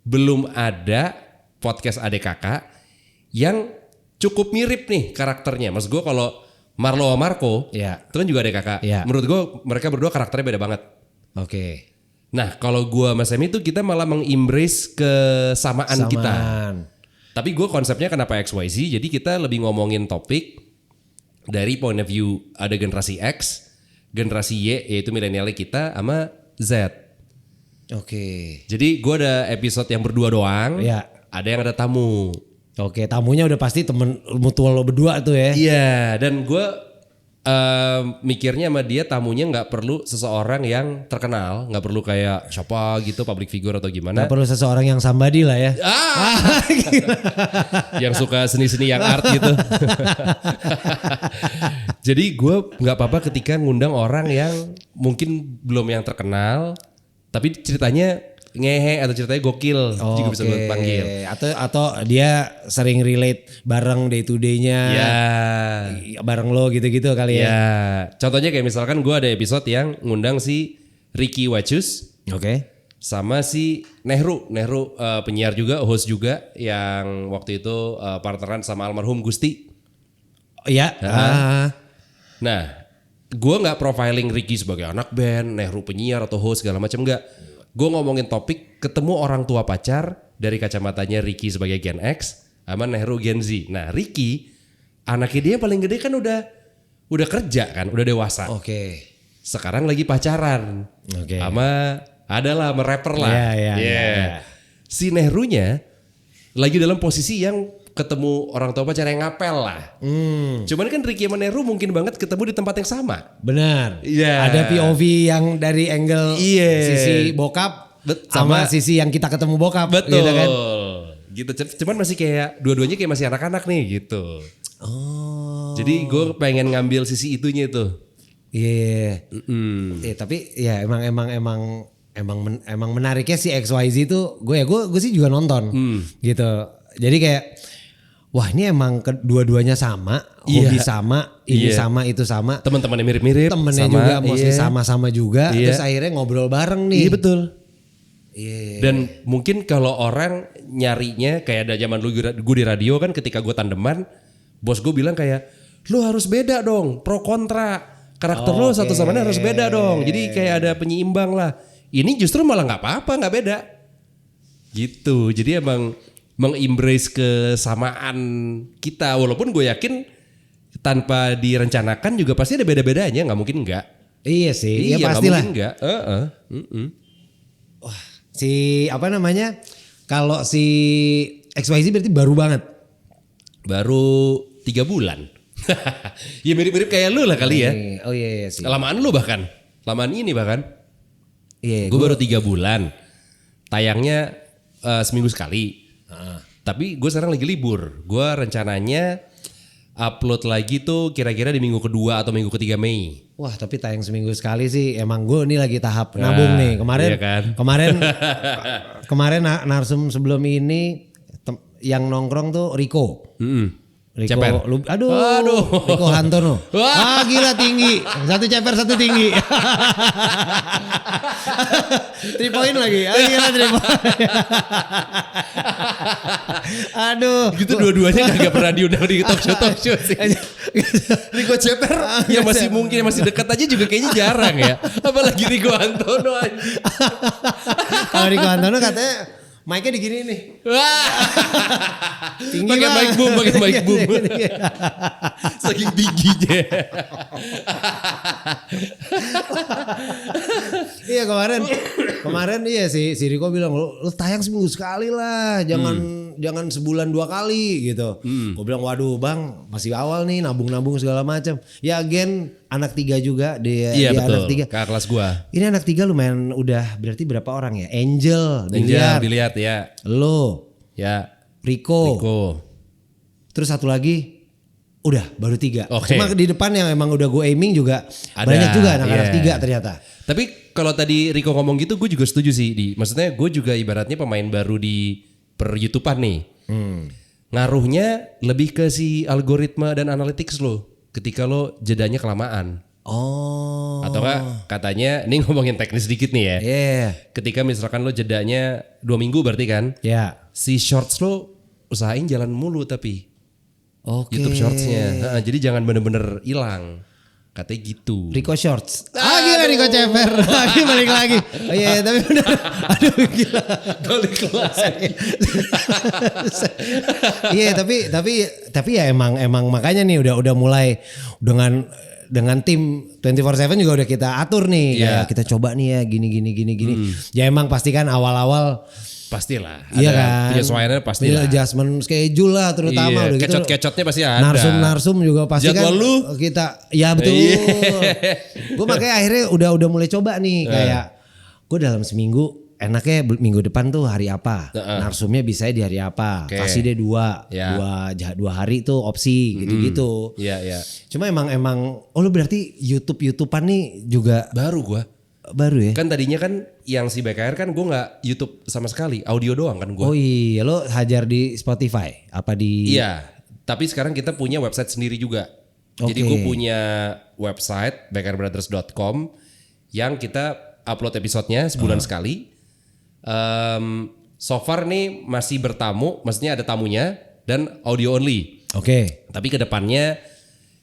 S1: belum ada podcast adik kakak yang cukup mirip nih karakternya. Maksud gue kalau Marlo sama Marco
S2: Iya.
S1: itu kan juga adik kakak.
S2: Iya.
S1: Menurut gue mereka berdua karakternya beda banget.
S2: Oke.
S1: Nah kalau gue sama Semi itu kita malah mengembrace kesamaan kita. Tapi gue konsepnya kenapa XYZ, jadi kita lebih ngomongin topik dari point of view ada generasi X, generasi Y yaitu milenialnya kita sama Z.
S2: Oke.
S1: Jadi gue ada episode yang berdua doang,
S2: Iya.
S1: ada yang ada tamu.
S2: Oke, tamunya udah pasti temen mutual lo berdua tuh ya.
S1: Iya, dan gue mikirnya sama dia tamunya nggak perlu seseorang yang terkenal, nggak perlu kayak siapa gitu public figure atau gimana.
S2: Gak perlu seseorang yang somebody lah ya.
S1: Yang suka seni-seni yang art gitu. Jadi gue nggak apa-apa ketika ngundang orang yang mungkin belum yang terkenal, tapi ceritanya ngehe atau ceritanya gokil juga bisa gue panggil.
S2: Atau dia sering relate bareng day to day-nya.
S1: Ya.
S2: Bareng lo gitu-gitu kali ya.
S1: Ya. Contohnya kayak misalkan gue ada episode yang ngundang si Ricky Wachus.
S2: Oke.
S1: Sama si Nehru penyiar juga, host juga yang waktu itu partneran sama almarhum Gusti.
S2: Iya.
S1: Nah, gue nggak profiling Ricky sebagai anak band, Nehru penyiar atau host segala macam nggak. Gue ngomongin topik ketemu orang tua pacar dari kacamatanya Ricky sebagai Gen X sama Nehru Gen Z. Nah, Ricky anaknya dia yang paling gede kan udah kerja kan, udah dewasa.
S2: Oke.
S1: Sekarang lagi pacaran sama adalah merapper lah.
S2: Iya.
S1: Si Nehrunya lagi dalam posisi yang ketemu orang tua pacar yang ngapel lah. Cuman kan Ricky sama Nehru mungkin banget ketemu di tempat yang sama.
S2: Benar.
S1: Iya.
S2: Ada POV yang dari angle sisi bokap sama sisi yang kita ketemu bokap.
S1: Betul.
S2: Gitu kan?
S1: Gitu. Cuman masih kayak dua-duanya kayak masih anak-anak nih gitu.
S2: Oh.
S1: Jadi gue pengen ngambil sisi itunya itu.
S2: Iya. Tapi ya emang menariknya si XYZ itu gue sih juga nonton gitu. Jadi kayak wah ini emang kedua-duanya sama, hobi sama, ini sama itu sama.
S1: Teman-temannya mirip-mirip.
S2: Temennya
S1: sama,
S2: juga mesti sama-sama juga. Terus akhirnya ngobrol bareng nih.
S1: Iya betul.
S2: Iya.
S1: Dan mungkin kalau orang nyarinya kayak ada zaman lu gue di radio kan ketika gue tandeman, bos gue bilang kayak lu harus beda dong, pro kontra. Karakter lu satu sama lain harus beda dong. Jadi kayak ada penyeimbang lah. Ini justru malah nggak apa-apa, nggak beda. Gitu. Jadi emang mengembrace kesamaan kita. Walaupun gue yakin tanpa direncanakan juga pasti ada beda-bedanya. Nggak mungkin nggak.
S2: Iya sih.
S1: Iya
S2: Ya pastilah.
S1: Nggak mungkin nggak.
S2: Wah, si apa namanya? Kalau si XYZ berarti baru banget.
S1: Baru 3 bulan. Ya mirip-mirip kayak lu lah kali ya.
S2: Oh iya sih.
S1: Lamaan lu bahkan. Lamaan ini bahkan.
S2: Iya.
S1: Gue baru 3 bulan. Tayangnya seminggu sekali. Tapi gue sekarang lagi libur. Gue rencananya upload lagi tuh kira-kira di minggu kedua atau minggu ketiga Mei.
S2: Wah tapi tayang seminggu sekali sih. Emang gue ini lagi tahap nabung nih. Kemarin
S1: iya kan?
S2: kemarin narsum sebelum ini yang nongkrong tuh Rico.
S1: Ceper.
S2: Aduh. Rico Hantono. Wah gila tinggi. Satu ceper satu tinggi. 3 point lagi. Gila 3 point. Aduh.
S1: Gitu dua-duanya gak pernah diundang di talk show sih. Rico Ceper yang masih mungkin masih dekat aja juga kayaknya jarang ya. Apalagi Rico Hantono aja.
S2: Kalau Rico Hantono katanya mic-nya digini nih. Tinggi
S1: pakai mic boom. Saking tingginya.
S2: Iya kemarin iya si Rico bilang lu tayang seminggu sekali lah, jangan sebulan 2 kali gitu. Gue bilang waduh bang masih awal nih nabung segala macam. Ya Gen anak 3 juga dia
S1: betul,
S2: anak 3.
S1: Kakak kelas gua.
S2: Ini anak 3 lumayan udah berarti berapa orang ya? Angel
S1: dilihat ya.
S2: Lo.
S1: Ya.
S2: Rico. Terus satu lagi udah baru 3.
S1: Okay.
S2: Cuma di depan yang emang udah gue aiming juga ada, banyak juga anak-anak 3 ternyata.
S1: Tapi kalau tadi Rico ngomong gitu gue juga setuju sih. Maksudnya gue juga ibaratnya pemain baru di per YouTubean nih. Ngaruhnya lebih ke si algoritma dan analytics lo. Ketika lo jedanya kelamaan.
S2: Oh.
S1: Atau enggak katanya, ini ngomongin teknis dikit nih ya. Ketika misalkan lo jedanya 2 minggu berarti kan. Si shorts lo usahain jalan mulu tapi. YouTube shortsnya. Jadi jangan bener-bener hilang. Katanya gitu.
S2: Rico Shorts. Gila Rico Ceper. Lagi balik lagi. Oh iya tapi bener. Aduh gila.
S1: Balik kelas.
S2: Iya tapi ya emang makanya nih udah mulai dengan tim 24/7 juga udah kita atur nih. Kayak kita coba nih ya gini. Ya emang pasti kan awal-awal
S1: pastilah.
S2: Iya kan.
S1: Penyesuaiannya pastilah.
S2: Adjustment schedule lah terutama.
S1: Iya, kecot-kecotnya pasti ada.
S2: Narsum juga pasti
S1: jadwal
S2: kan.
S1: Lu?
S2: Kita ya betul. Gue makanya akhirnya udah mulai coba nih kayak gue dalam seminggu enaknya minggu depan tuh hari apa. Narsumnya bisa di hari apa. Kasih deh 2 hari tuh opsi gitu-gitu.
S1: Iya.
S2: Cuma emang lu berarti YouTubean nih juga
S1: baru gua.
S2: baru ya?
S1: Kan tadinya kan yang si BKR kan gue nggak YouTube sama sekali, audio doang kan gue.
S2: Oh iya, lo hajar di Spotify apa di?
S1: Iya, tapi sekarang kita punya website sendiri juga. Jadi gue punya website bkrbrothers.com yang kita upload episodenya sebulan sekali. So far nih masih bertamu, maksudnya ada tamunya dan audio only.
S2: Oke.
S1: Tapi kedepannya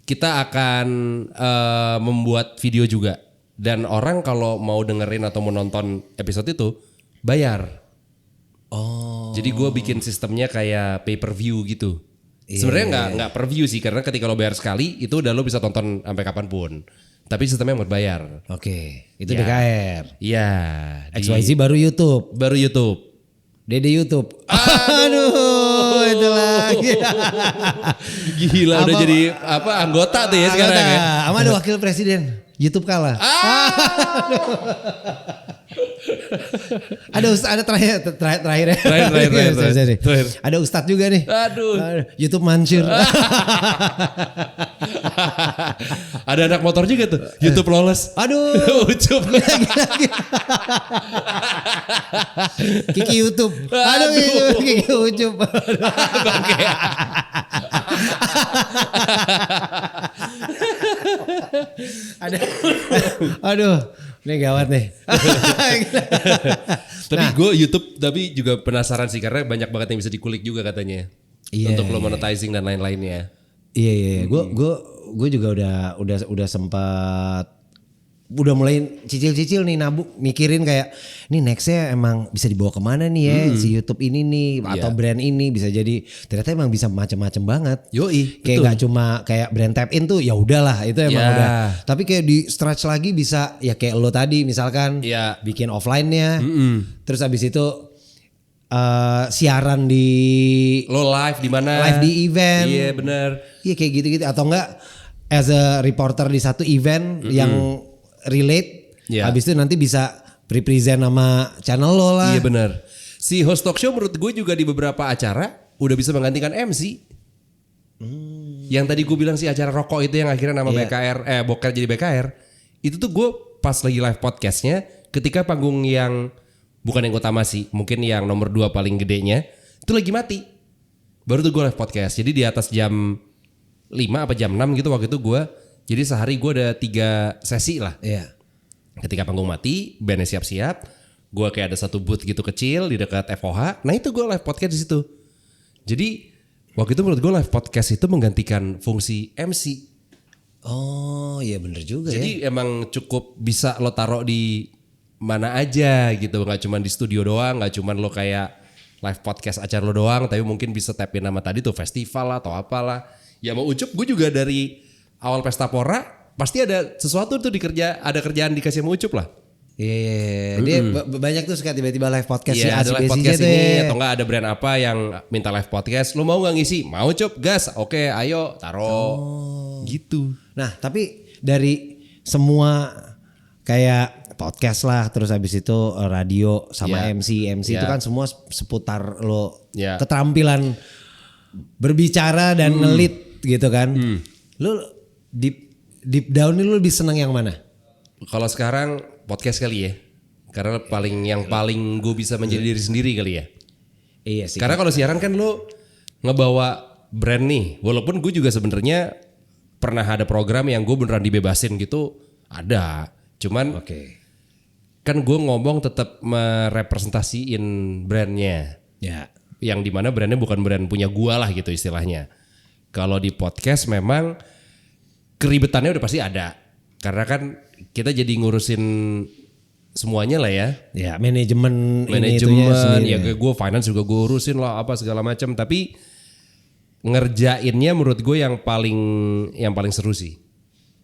S1: kita akan membuat video juga. Dan orang kalau mau dengerin atau mau nonton episode itu bayar.
S2: Oh.
S1: Jadi gue bikin sistemnya kayak pay per view gitu. Sebenarnya nggak per view sih, karena ketika lo bayar sekali itu udah lo bisa tonton sampai kapanpun. Tapi sistemnya buat bayar.
S2: Oke, itu
S1: Ya.
S2: BKR.
S1: Iya.
S2: XYZ baru YouTube.
S1: Baru YouTube.
S2: Dede YouTube. Aduh, itu lagi.
S1: Gila udah jadi anggota tuh ya sekarang ya.
S2: Sama ada wakil presiden. YouTube kalah. Ada terakhir ya.
S1: Terakhir.
S2: Ada Ustadz juga nih.
S1: Aduh.
S2: YouTube mansur.
S1: Ada anak motor juga tuh. YouTube lolos.
S2: Aduh.
S1: Ucup.
S2: Kiki YouTube. Aduh. Kiki YouTube. Aduh, ini gawat nih.
S1: Tapi gue YouTube tapi juga penasaran sih karena banyak banget yang bisa dikulik juga katanya.
S2: Iya,
S1: untuk lo monetizing dan lain-lainnya.
S2: Iya. Gue juga udah sempat udah mulai cicil-cicil nih nabuk mikirin kayak nih nextnya emang bisa dibawa kemana nih ya si YouTube ini nih atau brand ini bisa jadi ternyata emang bisa macam-macam banget.
S1: Yoi,
S2: kayak nggak cuma kayak brand tap in tuh ya udahlah itu emang udah. Tapi kayak di stretch lagi bisa ya kayak lo tadi misalkan bikin offline-nya, terus abis itu siaran di
S1: lo live di mana?
S2: Live di event.
S1: Iya benar.
S2: Iya kayak gitu-gitu atau enggak as a reporter di satu event yang relate, habis itu nanti bisa represent nama channel lo lah.
S1: Iya benar. Si host talk show menurut gue juga di beberapa acara udah bisa menggantikan MC. Yang tadi gue bilang sih acara rokok itu yang akhirnya nama BKR, Boker jadi BKR. Itu tuh gue pas lagi live podcastnya ketika panggung yang bukan yang utama sih, mungkin yang nomor 2 paling gedenya itu lagi mati. Baru tuh gue live podcast. Jadi di atas jam 5 apa jam 6 gitu waktu itu gue. Jadi sehari gue ada 3 sesi lah.
S2: Iya.
S1: Ketika panggung mati, bandnya siap-siap, gue kayak ada satu booth gitu kecil di dekat FOH. Nah itu gue live podcast di situ. Jadi waktu itu menurut gue live podcast itu menggantikan fungsi MC.
S2: Oh iya bener juga
S1: Jadi emang cukup bisa lo taruh di mana aja gitu. Gak cuma di studio doang, gak cuma lo kayak live podcast acara lo doang. Tapi mungkin bisa tapin nama tadi tuh festival lah atau apalah. Ya mau Ucup gue juga dari awal Pesta Pora pasti ada sesuatu tuh ada kerjaan dikasih sama Ucup lah.
S2: Iya. Dia banyak tuh suka tiba-tiba live podcast
S1: Iya, ada live
S2: asik-asik
S1: podcast
S2: gitu
S1: ini
S2: ya.
S1: atau enggak ada brand apa yang minta live podcast. Lu mau gak ngisi? Mau Cup, gas. Oke, ayo taruh. Gitu.
S2: Nah tapi dari semua kayak podcast lah terus habis itu radio sama MC itu kan semua seputar lo keterampilan berbicara dan ngelit gitu kan. Lu deep down ini lu lebih senang yang mana?
S1: Kalau sekarang podcast kali ya. Karena yang paling gue bisa menjadi diri sendiri kali ya.
S2: Iya sih.
S1: Karena kalau siaran kan lu ngebawa brand nih. Walaupun gue juga sebenarnya pernah ada program yang gue beneran dibebasin gitu. Ada. Cuman kan gue ngomong tetap merepresentasiin brandnya.
S2: Ya.
S1: Yang dimana brandnya bukan brand punya gue lah gitu istilahnya. Kalau di podcast memang keribetannya udah pasti ada. Karena kan kita jadi ngurusin semuanya lah ya.
S2: Ya manajemen
S1: ya gue finance juga gue urusin lah apa segala macam. Tapi ngerjainnya menurut gue yang paling seru sih.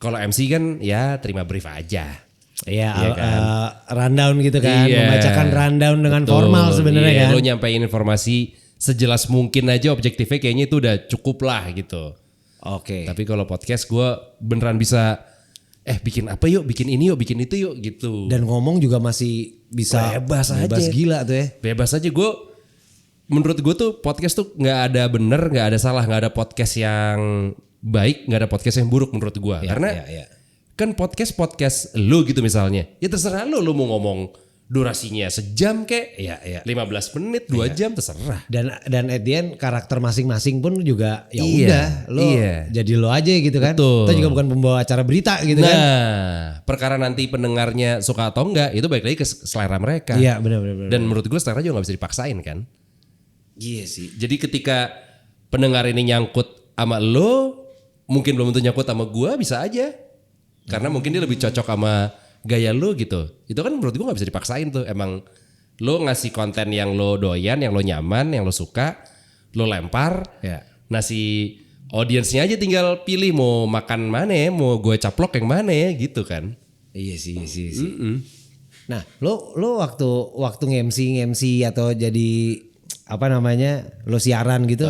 S1: Kalau MC kan ya terima brief aja.
S2: Iya
S1: kan?
S2: Rundown gitu kan. Membacakan rundown dengan formal sebenarnya kan.
S1: Lo nyampein informasi sejelas mungkin aja objektifnya kayaknya itu udah cukup lah gitu. Tapi kalau podcast gue beneran bisa bikin apa yuk, bikin ini yuk, bikin itu yuk gitu.
S2: Dan ngomong juga masih bisa bebas gila tuh ya.
S1: Bebas aja menurut gue tuh podcast tuh nggak ada bener, nggak ada salah, nggak ada podcast yang baik, nggak ada podcast yang buruk menurut gue. Karena Kan podcast lu gitu misalnya. Ya terserah lu mau ngomong durasinya sejam kek,
S2: Iya.
S1: 15 menit, 2 jam terserah.
S2: Dan at the end karakter masing-masing pun juga ya
S1: Iya,
S2: udah lo
S1: iya.
S2: jadi lo aja gitu kan.
S1: Betul.
S2: Kita juga bukan pembawa acara berita gitu kan.
S1: Nah, perkara nanti pendengarnya suka atau enggak itu balik lagi ke selera mereka.
S2: Iya benar.
S1: Dan menurut gue selera juga gak bisa dipaksain kan.
S2: Iya sih.
S1: Jadi ketika pendengar ini nyangkut sama lo, mungkin belum tentu nyangkut sama gue, bisa aja. Karena mungkin dia lebih cocok sama gaya lo gitu. Itu kan menurut gue gak bisa dipaksain tuh. Emang lo ngasih konten yang lo doyan, yang lo nyaman, yang lo suka, lo lempar.
S2: Ya.
S1: Nah si audiensnya aja tinggal pilih mau makan mana, mau gue caplok yang mana gitu kan.
S2: Iya sih. Nah, lo waktu nge-MC atau jadi apa namanya? Lo siaran gitu.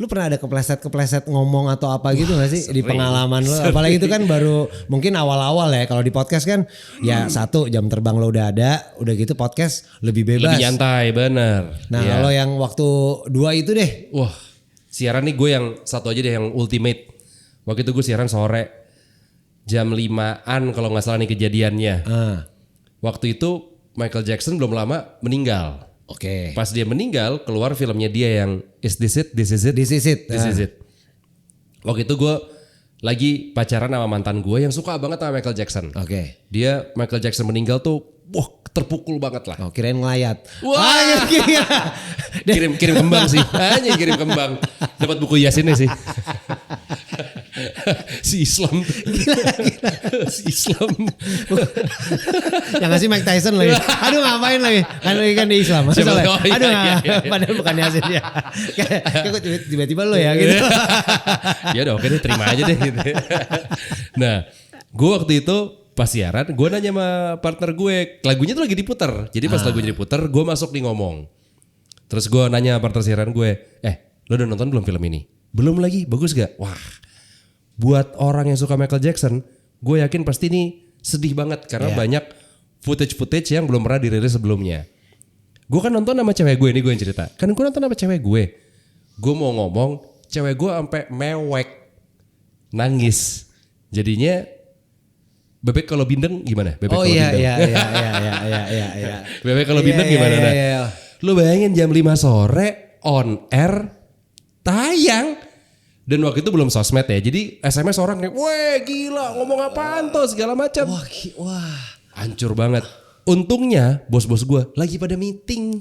S2: Lu pernah ada kepleset ngomong atau apa gitu gak sih di pengalaman lo? Apalagi itu kan baru mungkin awal-awal ya. Kalau di podcast kan ya 1 jam terbang lo udah ada, udah gitu podcast lebih bebas.
S1: Lebih nyantai bener.
S2: Nah
S1: Iya.
S2: kalau yang waktu 2 itu deh.
S1: Wah siaran nih gue yang satu aja deh yang ultimate. Waktu itu gue siaran sore jam 5-an kalau gak salah nih kejadiannya. Waktu itu Michael Jackson belum lama meninggal.
S2: Oke.
S1: Pas dia meninggal keluar filmnya dia yang Is This It? This Is It?
S2: This is it.
S1: This Is It. Waktu itu gue lagi pacaran sama mantan gue yang suka banget sama Michael Jackson.
S2: Oke.
S1: Dia Michael Jackson meninggal tuh wah terpukul banget lah.
S2: Oh kirain ngelayat.
S1: Wah, kirim kembang sih. Hanya kirim kembang. Dapat buku Yasinnya sih. Si Islam. Si Islam.
S2: Yang ngasih Mike Tyson lagi. Aduh ngapain lagi? Kan di Islam. Masa
S1: Siapa
S2: lah?
S1: tahu, iya,
S2: Aduh
S1: iya.
S2: padahal bukan Yasin ya. Kayak tiba-tiba lo ya gitu.
S1: Ya udah oke deh terima aja deh gitu. Nah, gue waktu itu pas siaran, gue nanya sama partner gue, lagunya tuh lagi diputer. Jadi pas lagunya diputer, gue masuk nih ngomong. Terus gue nanya sama partner siaran gue, lo udah nonton belum film ini? Belum lagi, bagus gak? Wah, buat orang yang suka Michael Jackson, gue yakin pasti ini sedih banget karena banyak footage yang belum pernah dirilis sebelumnya. Gue kan nonton sama cewek gue, ini gue yang cerita. Kan gue nonton sama cewek gue. Gue mau ngomong, cewek gue sampai mewek, nangis. Jadinya bebek kalau bindeng gimana? Bebek
S2: Oh
S1: kalau
S2: iya
S1: bindeng.
S2: iya.
S1: Bebek kalau bindeng gimana? Nah, lu bayangin jam 5 sore on air tayang. Dan waktu itu belum sosmed ya. Jadi SMS orang kayak, "Weh, gila, ngomong apaan tuh?" segala macam.
S2: Wah.
S1: Hancur banget. Untungnya bos-bos gue lagi pada meeting.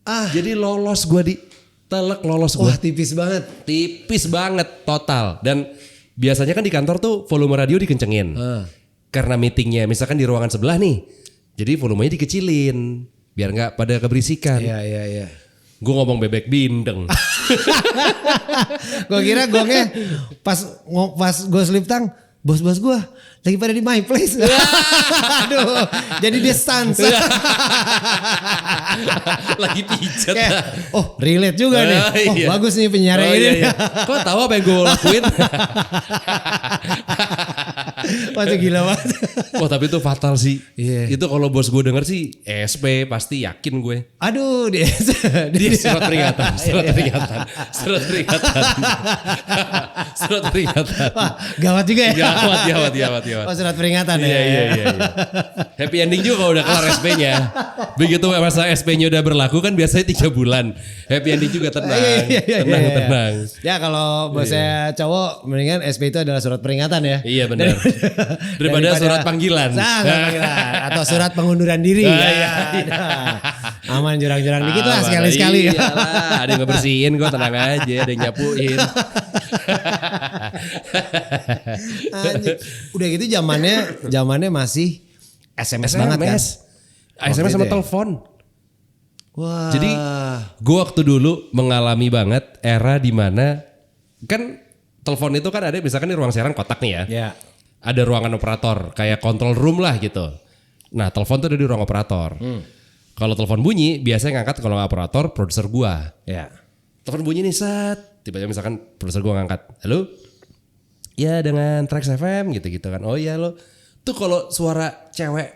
S1: Jadi lolos gue lolos gue.
S2: Wah tipis banget.
S1: Tipis banget total. Dan biasanya kan di kantor tuh volume radio dikencengin. Karena meetingnya misalkan di ruangan sebelah nih. Jadi volumenya dikecilin. Biar gak pada keberisikan.
S2: Iya.
S1: Gue ngomong bebek bindeng.
S2: Gue kira gongnya pas gue slip tang, bos-bos gue lagi pada di my place. Aduh, jadi dia stance.
S1: Lagi pijat.
S2: Kayak, relate juga nih.
S1: Iya.
S2: Bagus nih penyiarnya ini.
S1: Iya. Kok tahu apa yang gue lakuin?
S2: Wah itu gila banget.
S1: Wah tapi itu fatal sih.
S2: Iya.
S1: Itu kalau bos gue denger sih SP pasti yakin gue.
S2: Aduh dia
S1: Surat peringatan. Surat peringatan.
S2: Wah gawat juga ya.
S1: Gawat.
S2: Oh surat peringatan ya.
S1: Iya. Happy ending juga kalau udah kelar SP-nya. Begitu masa SP-nya udah berlaku kan biasanya 3 bulan. Happy ending juga tenang. Tenang.
S2: Ya kalau bosnya cowok mendingan SP itu adalah surat peringatan ya.
S1: Iya benar. Daripada surat panggilan.
S2: Atau surat pengunduran diri. Aman jurang-jurang dikit lah sekali-sekali.
S1: Iyalah, ada yang ngebersihin kok tenang aja, ada yang nyapuin.
S2: Udah gitu zamannya masih SMS banget kan.
S1: SMS sama telepon.
S2: Wah.
S1: Jadi gue waktu dulu mengalami banget era dimana kan telepon itu kan ada misalkan di ruang siaran kotak nih ya.
S2: Ya.
S1: Ada ruangan operator kayak control room lah gitu. Nah telepon tuh ada di ruang operator. Kalau telepon bunyi biasanya ngangkat kalau nggak operator produser gua.
S2: Ya.
S1: Telepon bunyi nih set. Tiba-tiba misalkan produser gua ngangkat. Halo? Ya dengan Trax FM gitu-gitu kan. Oh iya lo. Tuh kalau suara cewek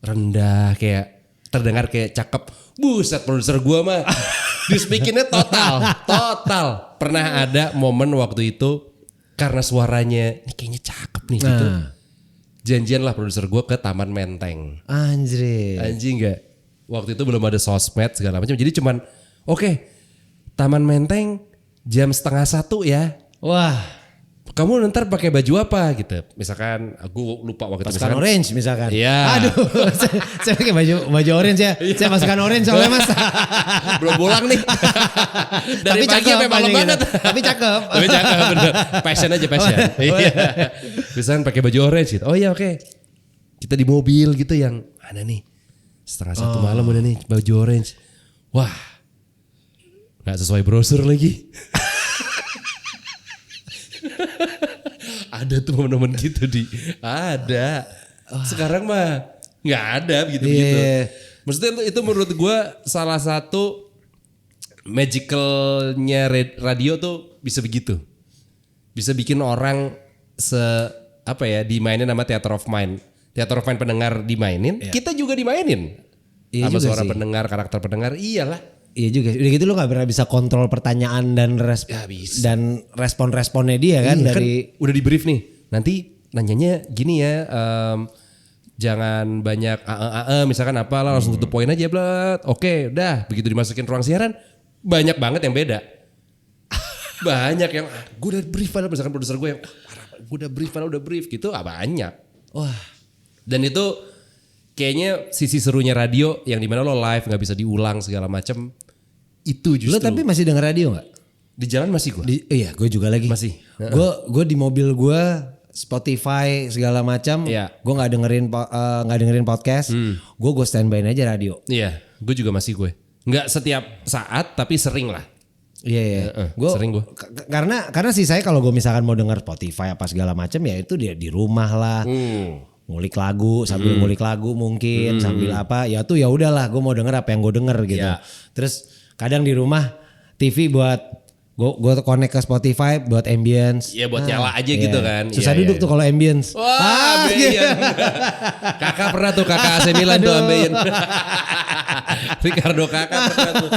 S1: rendah kayak terdengar kayak cakep. Buset produser gua mah. Di-speakinnya total. Pernah ada momen waktu itu karena suaranya ini kayaknya cakep nih gitu. Janjian lah produser gue ke Taman Menteng.
S2: Anjir.
S1: Anjing gak? Waktu itu belum ada sosmed segala macam. Jadi cuman oke, Taman Menteng jam 12:30 ya.
S2: Wah.
S1: Kamu ntar pakai baju apa gitu. Misalkan aku lupa waktu itu.
S2: Pasukan orange misalkan.
S1: Iya.
S2: Aduh, saya pakai baju orange ya. Saya pasukan orange soalnya Mas.
S1: Belum pulang nih. Dari
S2: Tapi
S1: pagi
S2: cakep
S1: sampai malam
S2: gitu.
S1: banget.
S2: Tapi cakep.
S1: Tapi cakep bener. Passion aja passion. Iya. Misalkan pakai baju orange gitu. Oh iya oke. Kita di mobil gitu yang mana nih? 12:30 malam udah nih baju orange. Wah. Gak sesuai brosur lagi. Ada tuh momen-momen gitu ada. Sekarang mah nggak ada gitu-gitu. Maksudnya itu menurut gue salah satu magicalnya radio tuh bisa begitu. Bisa bikin orang dimainin sama theater of mind. Theater of mind pendengar dimainin, kita juga dimainin.
S2: Iya
S1: sama
S2: juga
S1: suara
S2: sih.
S1: pendengar, karakter pendengar, iyalah.
S2: Iya juga. Udah gitu lo gak pernah bisa kontrol pertanyaan dan dan respon-responnya dia kan dari.
S1: Kan udah di brief nih. Nanti nanyanya gini ya. Jangan banyak misalkan apalah langsung tutup poin aja blat. Oke, udah begitu dimasukin ruang siaran banyak banget yang beda. Banyak yang gue udah brief padahal misalkan produser gue yang gue udah brief gitu banyak. Wah. Dan itu kayaknya sisi serunya radio yang dimana lo live nggak bisa diulang segala macam. Itu justru.
S2: Lo tapi masih denger radio nggak?
S1: Di jalan masih gue.
S2: Iya, gue juga lagi.
S1: Masih.
S2: Gue di mobil gue Spotify segala macam.
S1: Iya.
S2: Gue nggak dengerin podcast. Gue standby aja radio.
S1: Iya, gue juga masih gue. Nggak setiap saat tapi sering lah.
S2: Iya.
S1: Sering gue.
S2: Karena sih saya kalau gue misalkan mau denger Spotify apa segala macam ya itu dia di rumah lah. Ngulik lagu sambil ngulik lagu mungkin sambil apa ya tuh ya udahlah gue mau denger apa yang gue denger gitu.
S1: Yeah.
S2: Terus kadang di rumah TV buat gue connect ke Spotify buat ambience.
S1: Iya buat nyala aja gitu kan.
S2: Susah
S1: Iya,
S2: duduk tuh kalau ambience.
S1: Wah, ambience. Kakak pernah tuh kakak AC Milan tuh ambience. Ricardo kakak pernah tuh.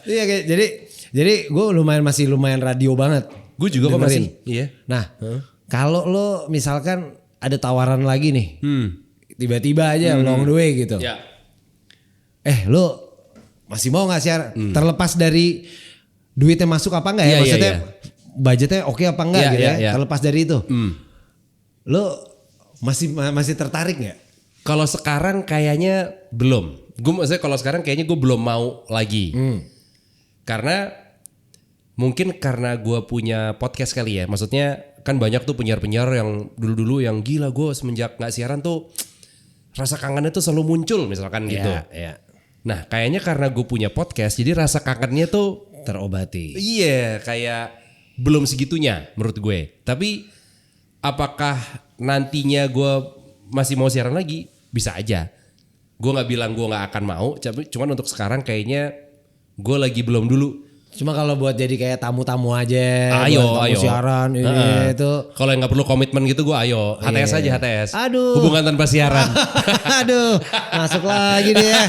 S2: Iya jadi gue masih lumayan radio banget.
S1: Gue juga kok masih. Iya.
S2: Nah, kalau lo misalkan ada tawaran lagi nih. Tiba-tiba aja long the way gitu.
S1: Ya.
S2: Lo masih mau gak siaran? Terlepas dari duitnya masuk apa enggak ya?
S1: Iya,
S2: Maksudnya
S1: iya.
S2: budgetnya oke apa enggak
S1: Iya,
S2: gitu
S1: iya,
S2: ya?
S1: iya.
S2: Terlepas dari itu. Lo masih tertarik gak?
S1: Kalau sekarang kayaknya belum. Gue maksudnya kalau sekarang kayaknya gue belum mau lagi. Karena mungkin karena gue punya podcast kali ya. Maksudnya kan banyak tuh penyiar-penyiar yang dulu-dulu yang gila gue semenjak gak siaran tuh rasa kangennya tuh selalu muncul misalkan gitu.
S2: Iya.
S1: Nah kayaknya karena gue punya podcast jadi rasa kangennya tuh
S2: Terobati.
S1: iya kayak belum segitunya menurut gue. Tapi apakah nantinya gue masih mau siaran lagi? Bisa aja. Gue gak bilang gue gak akan mau. Cuman untuk sekarang kayaknya gue lagi belum dulu.
S2: Cuma kalau buat jadi kayak tamu-tamu aja,
S1: Ayo.
S2: siaran ini itu.
S1: Kalau yang nggak perlu komitmen gitu gue ayo. HTS aja HTS.
S2: Aduh.
S1: Hubungan tanpa siaran.
S2: Aduh, masuk lagi dia.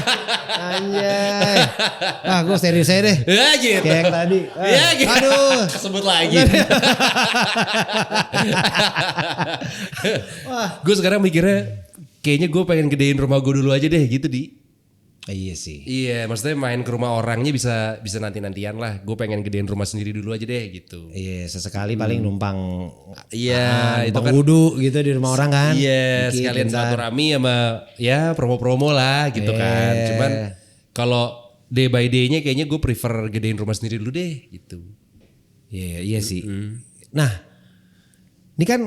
S2: Anjay. Gue serius aja deh.
S1: Ya gitu.
S2: Kayak yang tadi.
S1: Ya gitu.
S2: Aduh.
S1: Sebut lagi. Gue sekarang mikirnya kayaknya gue pengen gedein rumah gue dulu aja deh gitu
S2: Iya sih.
S1: Iya, maksudnya main ke rumah orangnya bisa nanti-nantian lah. Gue pengen gedein rumah sendiri dulu aja deh gitu.
S2: Iya, sesekali paling numpang.
S1: Iya, itu kan
S2: wudhu gitu di rumah orang kan.
S1: iya,
S2: Dikit,
S1: sekalian
S2: bentar.
S1: silaturahmi sama ya promo-promo lah gitu kan. Cuman kalau day by day-nya kayaknya gue prefer gedein rumah sendiri dulu deh gitu.
S2: Iya sih. Nah, ini kan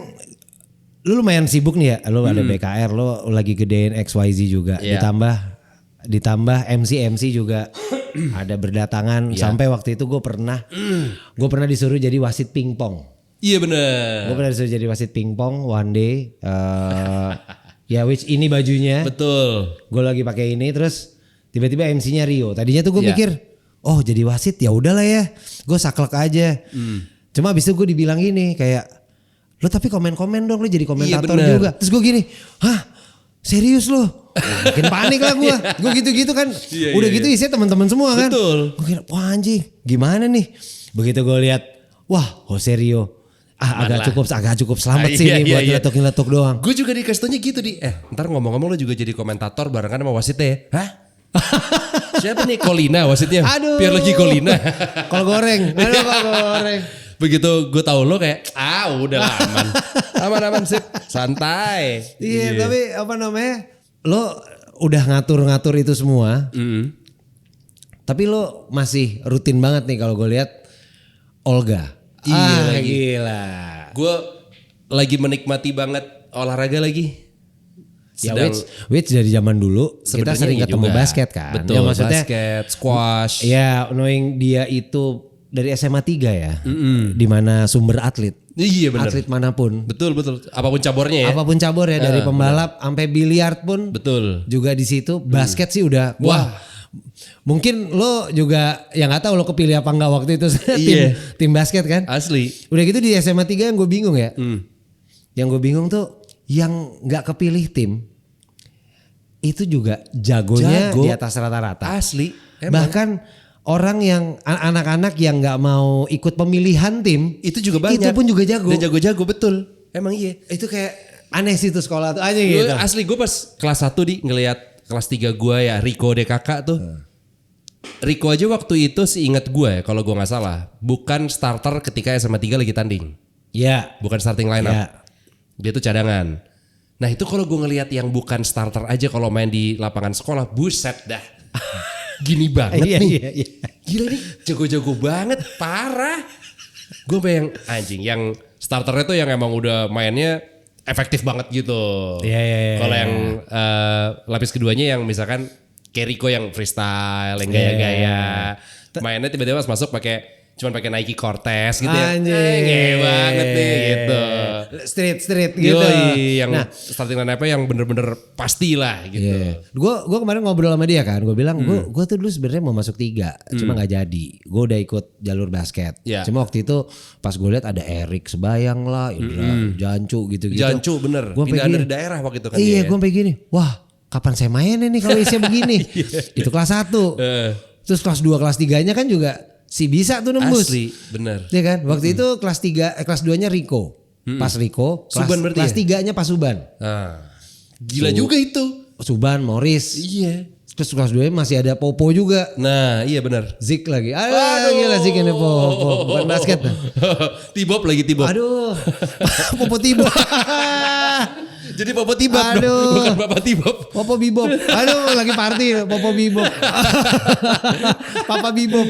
S2: lu lumayan sibuk nih ya. Lu ada BKR, lu lagi gedein XYZ juga.
S1: Iya.
S2: Ditambah MC juga ada berdatangan. Sampai waktu itu gue pernah disuruh jadi wasit pingpong.
S1: Iya bener.
S2: Gue pernah disuruh jadi wasit pingpong one day. Ya which ini bajunya.
S1: Betul.
S2: Gue lagi pakai ini terus tiba-tiba MC-nya Rio. Tadinya tuh gue
S1: Iya.
S2: mikir, oh jadi wasit ya udahlah ya. Gue saklek aja. Cuma abis itu gue dibilang gini kayak, lo tapi komen-komen dong, lo jadi komentator
S1: bener.
S2: juga. Terus gue gini, hah serius lo? Makin panik lah gue. Gue gitu-gitu kan.
S1: Iya,
S2: Udah
S1: iya,
S2: gitu
S1: iya.
S2: isinya teman-teman semua kan.
S1: Betul.
S2: Gue kira, wah anjing gimana nih. Begitu gue lihat, wah Jose Rio. agak cukup selamat sih
S1: Iya,
S2: nih buat
S1: iya.
S2: nyeletuk doang.
S1: Gue juga dikasih taunya gitu di. Ntar ngomong-ngomong lo juga jadi komentator barengan sama wasitnya ya. Hah? Siapa nih? Kolina wasitnya.
S2: Aduh.
S1: Biar lagi Kolina.
S2: Kol goreng. Aduh kol goreng.
S1: Begitu gue tahu lo kayak udah lah, aman. Aman sip. Santai.
S2: Iya, tapi apa namanya? Lo udah ngatur-ngatur itu semua. Tapi lo masih rutin banget nih kalau gue lihat Olga.
S1: Iya lagi.
S2: Gila.
S1: Gue lagi menikmati banget olahraga lagi.
S2: Ya which dari zaman dulu kita
S1: Sebenarnya
S2: sering
S1: iya
S2: ketemu
S1: juga.
S2: basket kan.
S1: Betul,
S2: Ya, maksudnya
S1: basket, squash.
S2: ya knowing dia itu dari SMA 3 ya. Di mana sumber atlet.
S1: Iya benar.
S2: Atlet manapun.
S1: Betul. Apapun cabornya ya.
S2: Apapun cabur ya dari pembalap sampai biliar pun
S1: Betul.
S2: juga di situ. Basket sih udah wah. Mungkin lo juga ya nggak tahu lo kepilih apa enggak waktu itu
S1: Iya.
S2: tim basket kan.
S1: Asli.
S2: Udah gitu di SMA 3 yang gue bingung ya. Yang gue bingung tuh yang nggak kepilih tim itu juga jagonya
S1: Jago.
S2: di atas rata-rata.
S1: Asli. Emang.
S2: Bahkan orang yang anak-anak yang nggak mau ikut pemilihan tim
S1: Itu juga banyak.
S2: Itu pun juga jago.
S1: Dan jago-jago betul. Emang iya.
S2: Itu kayak aneh sih tuh sekolah tuh aja
S1: Gue
S2: gitu.
S1: asli gue pas kelas 1 di ngelihat kelas 3 gue ya Rico DKK tuh. Rico aja waktu itu seingat gue ya kalau gue nggak salah bukan starter ketika SMA 3 lagi tanding.
S2: Ya.
S1: Bukan starting lineup.
S2: Ya.
S1: Dia tuh cadangan. Nah itu kalau gue ngelihat yang bukan starter aja kalau main di lapangan sekolah buset dah. Gini banget
S2: Iya,
S1: nih.
S2: iya.
S1: Gila nih jago-jago banget parah. Gue pengen anjing yang starternya tuh yang emang udah mainnya efektif banget gitu.
S2: Iya.
S1: Kalau yang lapis keduanya yang misalkan kayak Rico yang freestyle, yang gaya-gaya. Mainnya tiba-tiba pas masuk cuman pakai Nike Cortez gitu ya.
S2: Anjing.
S1: Gaya banget nih gitu.
S2: Street gitu.
S1: Yoi, yang
S2: Nah,
S1: starting line-up-nya yang bener-bener pasti lah gitu.
S2: iya. Gue kemarin ngobrol sama dia kan, gue bilang gue tuh dulu sebenarnya mau masuk 3, cuma nggak jadi. Gue udah ikut jalur basket.
S1: Iya.
S2: Cuma waktu itu pas gue lihat ada Erik Sebayang lah, Indra Jancu gitu-gitu.
S1: Jancu bener,
S2: Gua
S1: pindahan
S2: pengen-
S1: dari daerah waktu itu kan
S2: Iya,
S1: dia ya.
S2: gue sampai gini. Wah, kapan saya main ini kalau isinya begini? Itu kelas 1. Terus kelas 2, kelas 3-nya kan juga si bisa tuh nembus.
S1: Asli, bener.
S2: Iya kan? Waktu itu kelas 3 kelas 2-nya Rico. Pas Rico,
S1: Suban berarti
S2: kelas
S1: ya?
S2: 3-nya pas Suban.
S1: Gila juga itu.
S2: Suban, Morris.
S1: Iya.
S2: Terus kelas 2 masih ada Popo juga.
S1: Nah iya benar.
S2: Zik lagi. Aduh, gila Zik ini Popo. Bukan basket.
S1: Tibop lagi Tibop.
S2: Aduh. Popo Tibo.
S1: Jadi Popo Tibop
S2: Aduh.
S1: dong. Bukan Bapak Tibop.
S2: Popo Bibop. Aduh, lagi party Popo Bibop. Papa Bibop.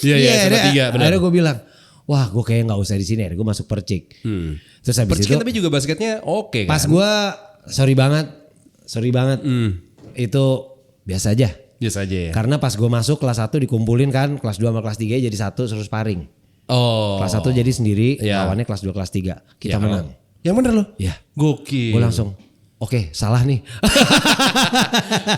S1: Iya sama tiga benar.
S2: Akhirnya gue bilang, wah gue kayaknya nggak usah di sini. Gue masuk Percik. Terus habis
S1: Percik
S2: itu
S1: tapi juga basketnya oke kan.
S2: pas gue sorry banget. Itu biasa aja.
S1: Biasa aja ya.
S2: Karena pas gue masuk kelas 1 dikumpulin kan, kelas 2 sama kelas 3 jadi satu terus sparring.
S1: Oh.
S2: Kelas 1 jadi sendiri,
S1: Iya.
S2: lawannya kelas 2 kelas 3. Kita
S1: Ya,
S2: menang.
S1: Yang bener loh.
S2: Ya.
S1: Gokil.
S2: Gue langsung, oke, salah nih.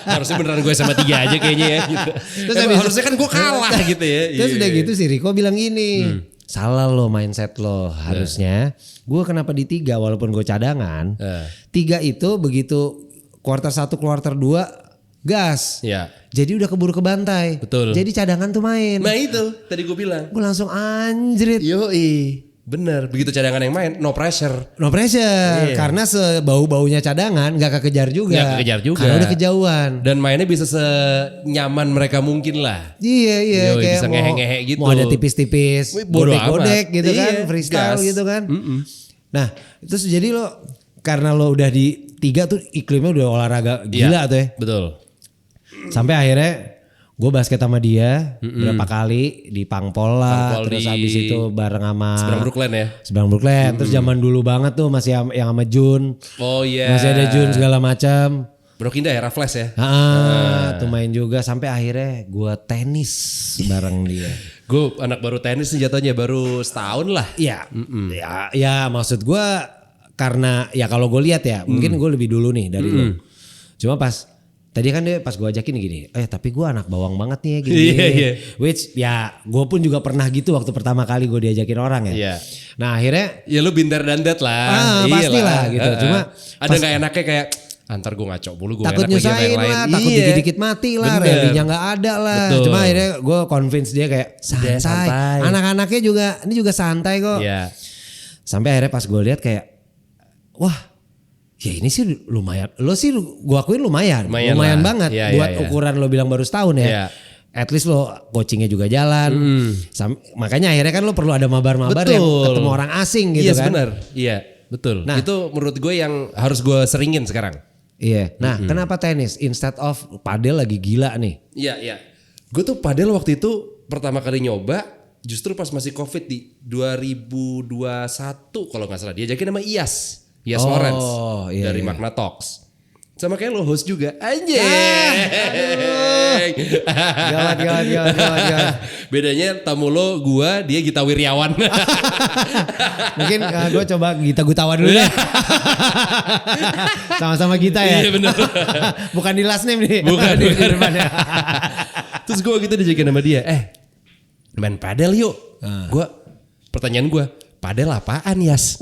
S1: Harusnya beneran gue sama 3 aja kayaknya ya. Gitu.
S2: Terus
S1: Emang
S2: habis-
S1: harusnya kan gue kalah gitu ya.
S2: Terus
S1: Iya.
S2: udah gitu si Rico bilang gini, salah lo mindset lo. Harusnya gue kenapa di 3 walaupun gue cadangan. 3 itu begitu kuarter 1 kuarter 2 gas.
S1: Ya.
S2: Jadi udah keburu kebantai.
S1: Betul.
S2: Jadi cadangan tuh main.
S1: Nah itu tadi gue bilang.
S2: Gue langsung anjrit.
S1: Yoi. Bener. Begitu cadangan yang main no pressure.
S2: No pressure.
S1: Iya.
S2: Karena sebau-baunya cadangan gak kekejar juga.
S1: Nggak kekejar juga.
S2: Karena udah kejauhan.
S1: Dan mainnya bisa senyaman mereka mungkin lah.
S2: Iya
S1: Yoi,
S2: kayak
S1: bisa ngehe-ngehe gitu.
S2: Mau ada tipis-tipis,
S1: Wih, bodo
S2: godek-godek
S1: amat.
S2: gitu kan,
S1: Iya,
S2: freestyle
S1: gas.
S2: gitu kan. Nah, terus jadi lo karena lo udah di 3 tuh iklimnya udah olahraga gila
S1: Iya,
S2: tuh ya.
S1: Betul.
S2: Sampai akhirnya gue basket sama dia berapa kali di Pangpol lah,
S1: Pangpol
S2: terus
S1: di
S2: habis itu bareng sama
S1: Seberang Brooklyn ya.
S2: Seberang Brooklyn. Terus zaman dulu banget tuh masih yang sama Jun.
S1: Oh iya.
S2: Masih ada Jun segala macam.
S1: Bro Kinda era flash ya.
S2: Tuh main juga sampai akhirnya gue tenis bareng dia.
S1: Gue anak baru tenis nih jatuhnya baru setahun lah.
S2: Iya, ya maksud gue karena ya kalau gue lihat ya mungkin gue lebih dulu nih dari lo. Cuma pas tadi kan dia pas gue ajakin gini, tapi gue anak bawang banget nih ya gini.
S1: Iya.
S2: Which ya gue pun juga pernah gitu waktu pertama kali gue diajakin orang ya.
S1: Iya.
S2: Nah akhirnya
S1: Ya lu binder dan dat lah.
S2: pastilah gitu. Cuma
S1: ada nggak enaknya kayak antar gue ngaco mulu, gue
S2: takut
S1: enak lagi sama
S2: nyusahin
S1: yang lain.
S2: lah, takut dikit-dikit mati lah,
S1: Bener.
S2: rally-nya gak ada lah.
S1: Betul.
S2: Cuma akhirnya gue convince dia kayak santai.
S1: santai.
S2: Anak-anaknya juga, ini juga santai kok.
S1: Iya.
S2: Sampai akhirnya pas gue lihat kayak, wah ya ini sih lumayan. Lo sih gue akuin lumayan
S1: Lumayan lah.
S2: banget.
S1: Iya,
S2: buat
S1: iya.
S2: ukuran lo bilang baru setahun ya.
S1: Iya.
S2: At least lo coachingnya juga jalan. Makanya akhirnya kan lo perlu ada mabar-mabar yang
S1: Betul.
S2: ketemu orang asing gitu
S1: Iya
S2: kan.
S1: benar. Iya betul.
S2: Nah.
S1: Itu menurut gue yang harus gue seringin sekarang.
S2: Iya. Nah kenapa tenis instead of padel lagi gila nih?
S1: Iya, iya. Gue tuh padel waktu itu pertama kali nyoba justru pas masih Covid di 2021 kalau nggak salah. Diajakin sama Iyas Lawrence
S2: iya,
S1: dari
S2: iya.
S1: Magna Talks. Sama kayak lo host juga. Anjing.
S2: Gawat.
S1: Bedanya tamu lo gua, dia Gita Wirjawan.
S2: Mungkin gue coba Gita Gutawa dulu deh. Sama-sama Gita ya.
S1: Iya benar.
S2: Bukan di last name nih.
S1: Bukan.
S2: di depannya.
S1: Terus gue gitu dijakin sama dia. Main padel yuk. Pertanyaan gue, padel apaan Yas?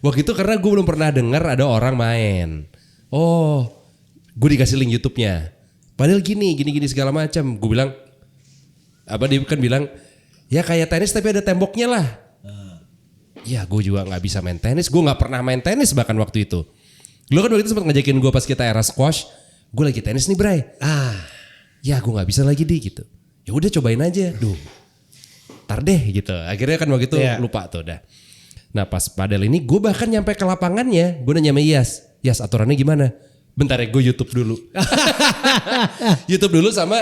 S1: Waktu itu karena gue belum pernah dengar ada orang main. Oh, gue dikasih link YouTube-nya. Padel gini segala macam. Gue bilang, dia kan bilang, ya kayak tenis tapi ada temboknya lah. Ya gue juga nggak bisa main tenis. Gue nggak pernah main tenis bahkan waktu itu. Lo kan waktu itu sempat ngajakin gue pas kita era squash. Gue lagi tenis nih Bray. Ya gue nggak bisa lagi gitu. Ya udah cobain aja. Ntar deh gitu. Akhirnya kan waktu itu lupa tuh dah. Nah pas padel ini gue bahkan nyampe ke lapangannya. Gue nanya sama Yas aturannya gimana? Bentar ya gue YouTube dulu. YouTube dulu sama.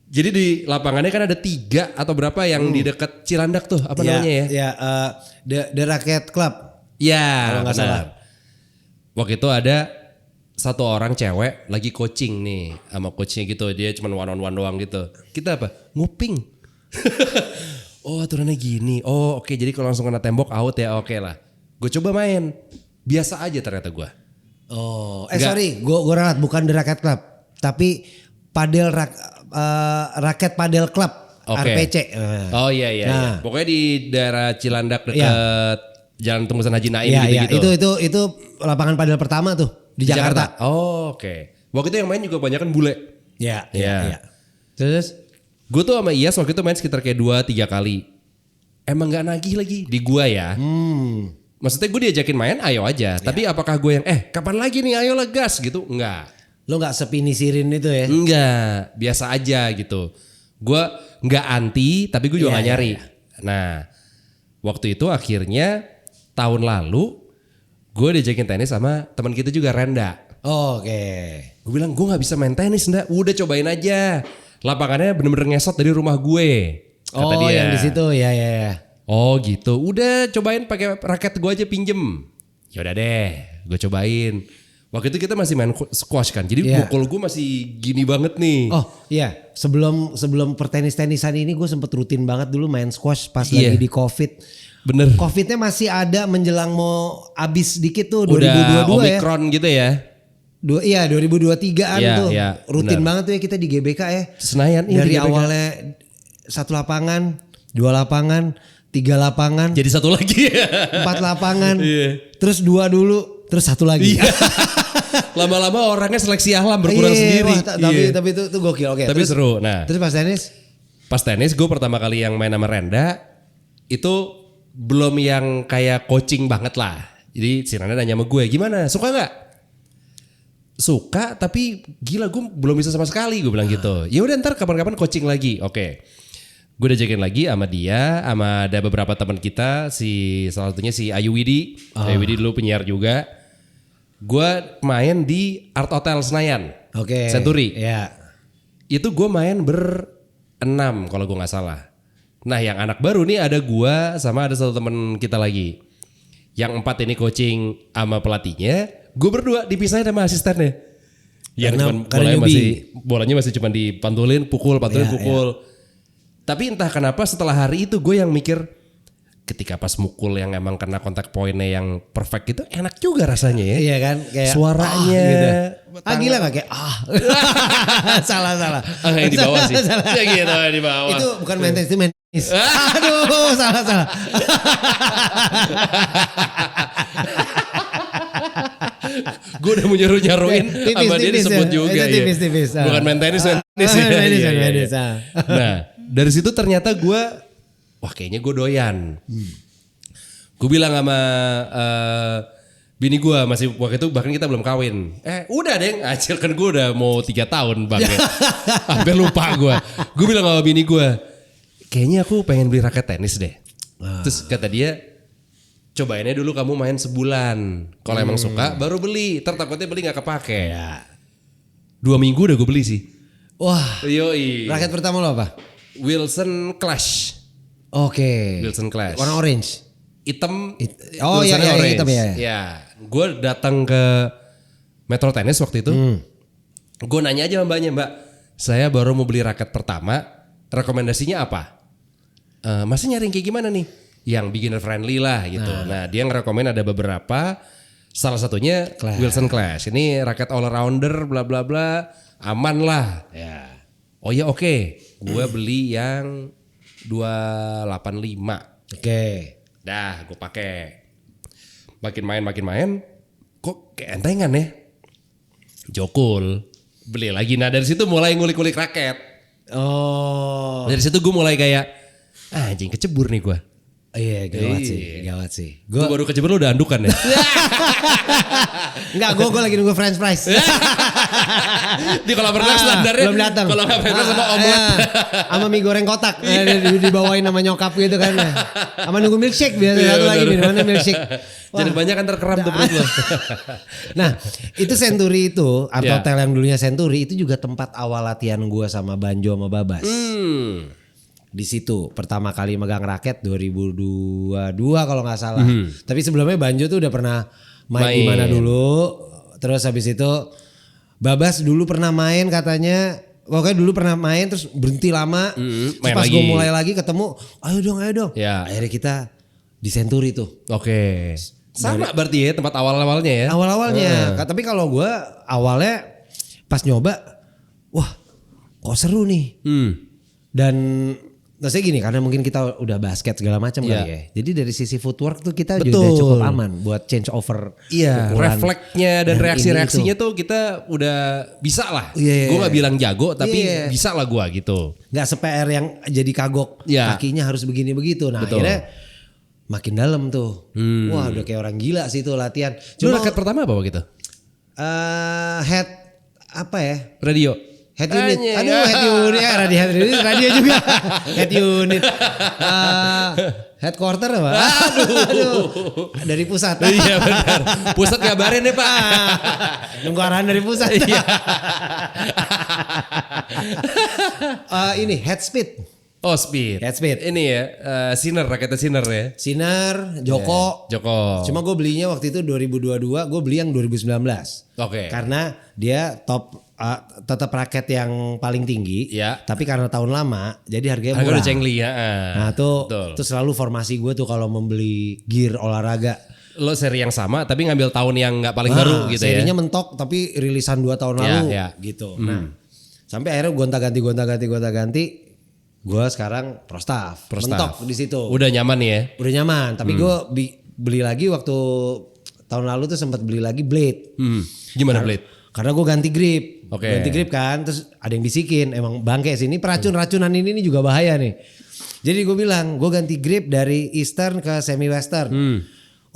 S1: Jadi di lapangannya kan ada 3 atau berapa yang di dekat Cilandak tuh. Apa namanya ya?
S2: Ya, The Racket Club.
S1: Ya
S2: Kalau nggak salah.
S1: Waktu itu ada satu orang cewek lagi coaching nih sama coachnya gitu. Dia cuma one on one doang gitu. Kita apa? Nguping. Oh aturannya gini. Oh oke, jadi kalau langsung kena tembok out ya oke lah. Gue coba main. Biasa aja ternyata gue.
S2: Oh, sorry, gue ralat bukan The Racket Club, tapi Racket Padel Club, RPC.
S1: Oh iya.
S2: Nah.
S1: Pokoknya di daerah Cilandak dekat Jalan Tungusan Haji Naim gitu-gitu.
S2: Itu lapangan padel pertama tuh di Jakarta.
S1: Oh oke. Waktu itu yang main juga banyak kan bule.
S2: Iya.
S1: Terus gue tuh sama Iyas waktu itu main sekitar kayak 2-3 kali. Emang gak nagih lagi di gua ya. Maksudnya gue diajakin main ayo aja. Tapi apakah gue yang kapan lagi nih ayo lah gas gitu. Enggak.
S2: Lo gak sepinisirin itu ya?
S1: Enggak. Biasa aja gitu. Gue gak anti tapi gue juga gak nyari. Nah waktu itu akhirnya tahun lalu gue diajakin tenis sama teman kita juga Renda.
S2: Oke.
S1: Gue bilang gue gak bisa main tenis ndak. Udah cobain aja. Lapangannya bener-bener ngesot dari rumah gue. Kata dia.
S2: Yang di situ ya.
S1: Oh gitu. Udah cobain pakai raket gue aja pinjem. Ya udah deh, gue cobain. Waktu itu kita masih main squash kan. Jadi pukul gue masih gini banget nih.
S2: Oh iya, sebelum pertenis-tenisan ini gue sempet rutin banget dulu main squash pas lagi di Covid.
S1: Bener.
S2: Covidnya masih ada menjelang mau habis dikit tuh 2022
S1: Udah Omicron gitu ya.
S2: 2023an tuh.
S1: Iya,
S2: rutin
S1: bener.
S2: banget tuh ya kita di GBK ya.
S1: Senayan
S2: Dari
S1: di GBK.
S2: awalnya 1 lapangan, 2 lapangan, 3 lapangan,
S1: Jadi 1 lagi.
S2: 4 lapangan,
S1: Iya.
S2: terus 2 dulu, terus 1 lagi.
S1: Lama-lama orangnya seleksi alam berkurang sendiri.
S2: Tapi itu gokil. Oke.
S1: Tapi
S2: terus,
S1: seru. Nah,
S2: terus pas tenis?
S1: pas tenis gue pertama kali yang main sama Renda itu belum yang kayak coaching banget lah. Jadi si Renda nanya sama gue, gimana? Suka nggak? Suka, tapi gila gue belum bisa sama sekali, gue bilang gitu. Ya udah ntar kapan-kapan coaching lagi. Oke. Gue diajakin lagi sama dia, sama ada beberapa teman kita, salah satunya si Ayu Widi. Ayu Widi dulu penyiar juga. Gue main di Art Hotel Senayan.
S2: Oke.
S1: Century.
S2: Iya.
S1: Itu gue main 6 kalau gue nggak salah. Nah yang anak baru nih ada gue sama ada satu teman kita lagi. Yang 4 ini coaching sama pelatihnya. Gue berdua dipisahin sama asistennya. Yang bolanya masih cuma dipantulin, pukul. Tapi entah kenapa setelah hari itu gue yang mikir ketika pas mukul yang emang kena kontak poinnya yang perfect itu enak juga rasanya ya.
S2: Iya kan kayak
S1: suaranya
S2: gitu. Gila gak kayak salah.
S1: Yang di bawah sih. Ya gitu di bawah.
S2: Itu bukan main tenis, itu main tenis. Aduh salah.
S1: Gue udah mau nyaruin sama dia disebut
S2: ya.
S1: juga
S2: Itu
S1: ya.
S2: tipis.
S1: Bukan main tenis, main tenis ya. Iya. Nah dari situ ternyata gue, wah kayaknya gue doyan. Gue bilang sama bini gue, masih waktu itu bahkan kita belum kawin. Udah deh, acil kan gue udah mau 3 tahun bang. Hampir lupa gue. Gue bilang sama bini gue, kayaknya aku pengen beli raket tenis deh. Terus kata dia, cobainnya dulu kamu main sebulan. Kalau emang suka baru beli. Takutnya beli gak kepake.
S2: Ya.
S1: 2 minggu udah gue beli sih.
S2: Wah.
S1: Yoi.
S2: Raket pertama lo apa?
S1: Wilson Clash.
S2: Oke.
S1: Wilson Clash.
S2: Warna orange.
S1: Hitam.
S2: Oh iya,
S1: tulisannya orange.
S2: hitam ya.
S1: Ya. Gue datang ke Metro Tennis waktu itu. Gue nanya aja sama mbaknya, Mbak, saya baru mau beli raket pertama. Rekomendasinya apa? Masih nyari yang kayak gimana nih? Yang beginner friendly lah gitu. Nah dia ngerekomen ada beberapa. Salah satunya
S2: Clash.
S1: Wilson Clash. Ini raket all rounder bla bla bla. Aman lah.
S2: Ya.
S1: Oh ya oke. Gue beli yang 285.
S2: Oke.
S1: Dah gue pakai. Makin main. Kok kayak entengan ya? Jokul. Beli lagi. Nah dari situ mulai ngulik-ngulik raket.
S2: Oh.
S1: Dari situ gue mulai kayak anjing kecebur nih gue.
S2: Iya gawat sih.
S1: Gue baru kecebur lu udah andukan ya.
S2: Enggak, gue lagi nunggu French fries.
S1: Di kolam renang standarnya
S2: belum datang.
S1: Kalau nggak renang sama omelet.
S2: Sama mie goreng kotak. Dibawain sama nyokap gitu kan. Sama nunggu milkshake biasa satu lagi minumannya milkshake.
S1: Jangan banyak kan terkeram tuh perut lo.
S2: Nah itu Century itu Art Hotel yang dulunya Century itu juga tempat awal latihan gue sama Banjo sama Babas. Di situ pertama kali megang raket 2022 kalau nggak salah. Tapi sebelumnya Banjo tuh udah pernah main di mana dulu. Terus habis itu Babas dulu pernah main katanya. Pokoknya dulu pernah main terus berhenti lama. Terus pas gue mulai lagi ketemu, ayo dong.
S1: Ya.
S2: Akhirnya kita di Century tuh.
S1: Oke. Sama berarti ya tempat awal-awalnya ya.
S2: Awal-awalnya. Tapi kalau gue awalnya pas nyoba, wah kok seru nih. Dan maksudnya gini karena mungkin kita udah basket segala macam kali ya. Jadi dari sisi footwork tuh kita juga cukup aman buat change over.
S1: Iya,
S2: pukulan.
S1: Refleksnya dan reaksi-reaksinya tuh kita udah bisa lah. Gue gak bilang jago tapi bisa lah gue gitu.
S2: Gak se-PR yang jadi kagok kakinya harus begini begitu. Nah akhirnya makin dalam tuh. Wah udah kayak orang gila sih tuh latihan.
S1: Cuma raket pertama apa gitu?
S2: Head apa ya?
S1: Radio.
S2: Head unit. Aduh head unit ya radio juga. Head unit. Headquarter apa? Aduh. Dari pusat.
S1: Iya benar. Pusat ngabarin ya Pak.
S2: Nunggu arahan dari pusat.
S1: Iya.
S2: Ini head speed.
S1: Oh speed.
S2: Head speed.
S1: Ini ya Sinner, raketnya Sinner ya.
S2: Sinner, Joko.
S1: Joko.
S2: Cuma gue belinya waktu itu 2022, gue beli yang 2019.
S1: Oke.
S2: Karena dia top tetap raket yang paling tinggi.
S1: Ya.
S2: Tapi karena tahun lama jadi harganya
S1: Harga
S2: murah.
S1: udah cengli ya.
S2: Nah tuh selalu formasi gue tuh kalau membeli gear olahraga.
S1: Lo seri yang sama tapi ngambil tahun yang gak paling baru gitu ya.
S2: Serinya mentok tapi rilisan 2 tahun lalu gitu. Nah sampai akhirnya gonta-ganti. Gue sekarang Pro Staff. Mentok di situ.
S1: Udah nyaman nih ya.
S2: Udah nyaman. Tapi gue beli lagi waktu tahun lalu tuh sempat beli lagi blade.
S1: Gimana blade?
S2: Karena gue ganti grip.
S1: Oke.
S2: Ganti grip kan. Terus ada yang bisikin. Emang bangke sih. Ini racunan ini juga bahaya nih. Jadi gue bilang gue ganti grip dari Eastern ke semi Western.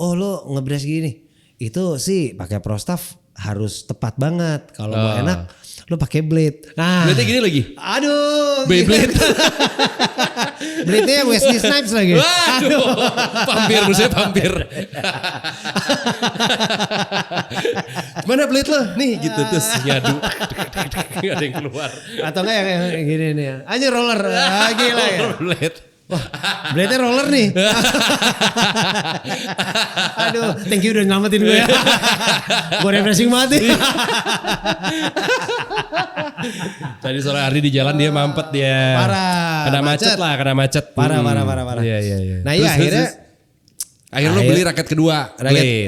S2: Oh lo ngebres gini. Itu sih pakai Pro Staff harus tepat banget. Kalau mau enak lo pakai blade. Nah,
S1: blade gini lagi.
S2: Aduh.
S1: Beyblade.
S2: Blade-nya Wesley Snipes lagi.
S1: Waduh. Pampir musuhnya pampir. Mana blade lo? Nih gitu terus nyadu. Gak ada yang keluar.
S2: Atau enggak yang gini nih. Aja roller. Gila ya.
S1: Blade.
S2: Wah, blade-nya roller nih. Aduh, thank you udah nyelamatin gue ya. Gue refreshing banget nih.
S1: Tadi sore hari di jalan dia mampet dia.
S2: Parah.
S1: Kena macet.
S2: Parah.
S1: Iya.
S2: Nah iya
S1: akhirnya lo beli raket kedua.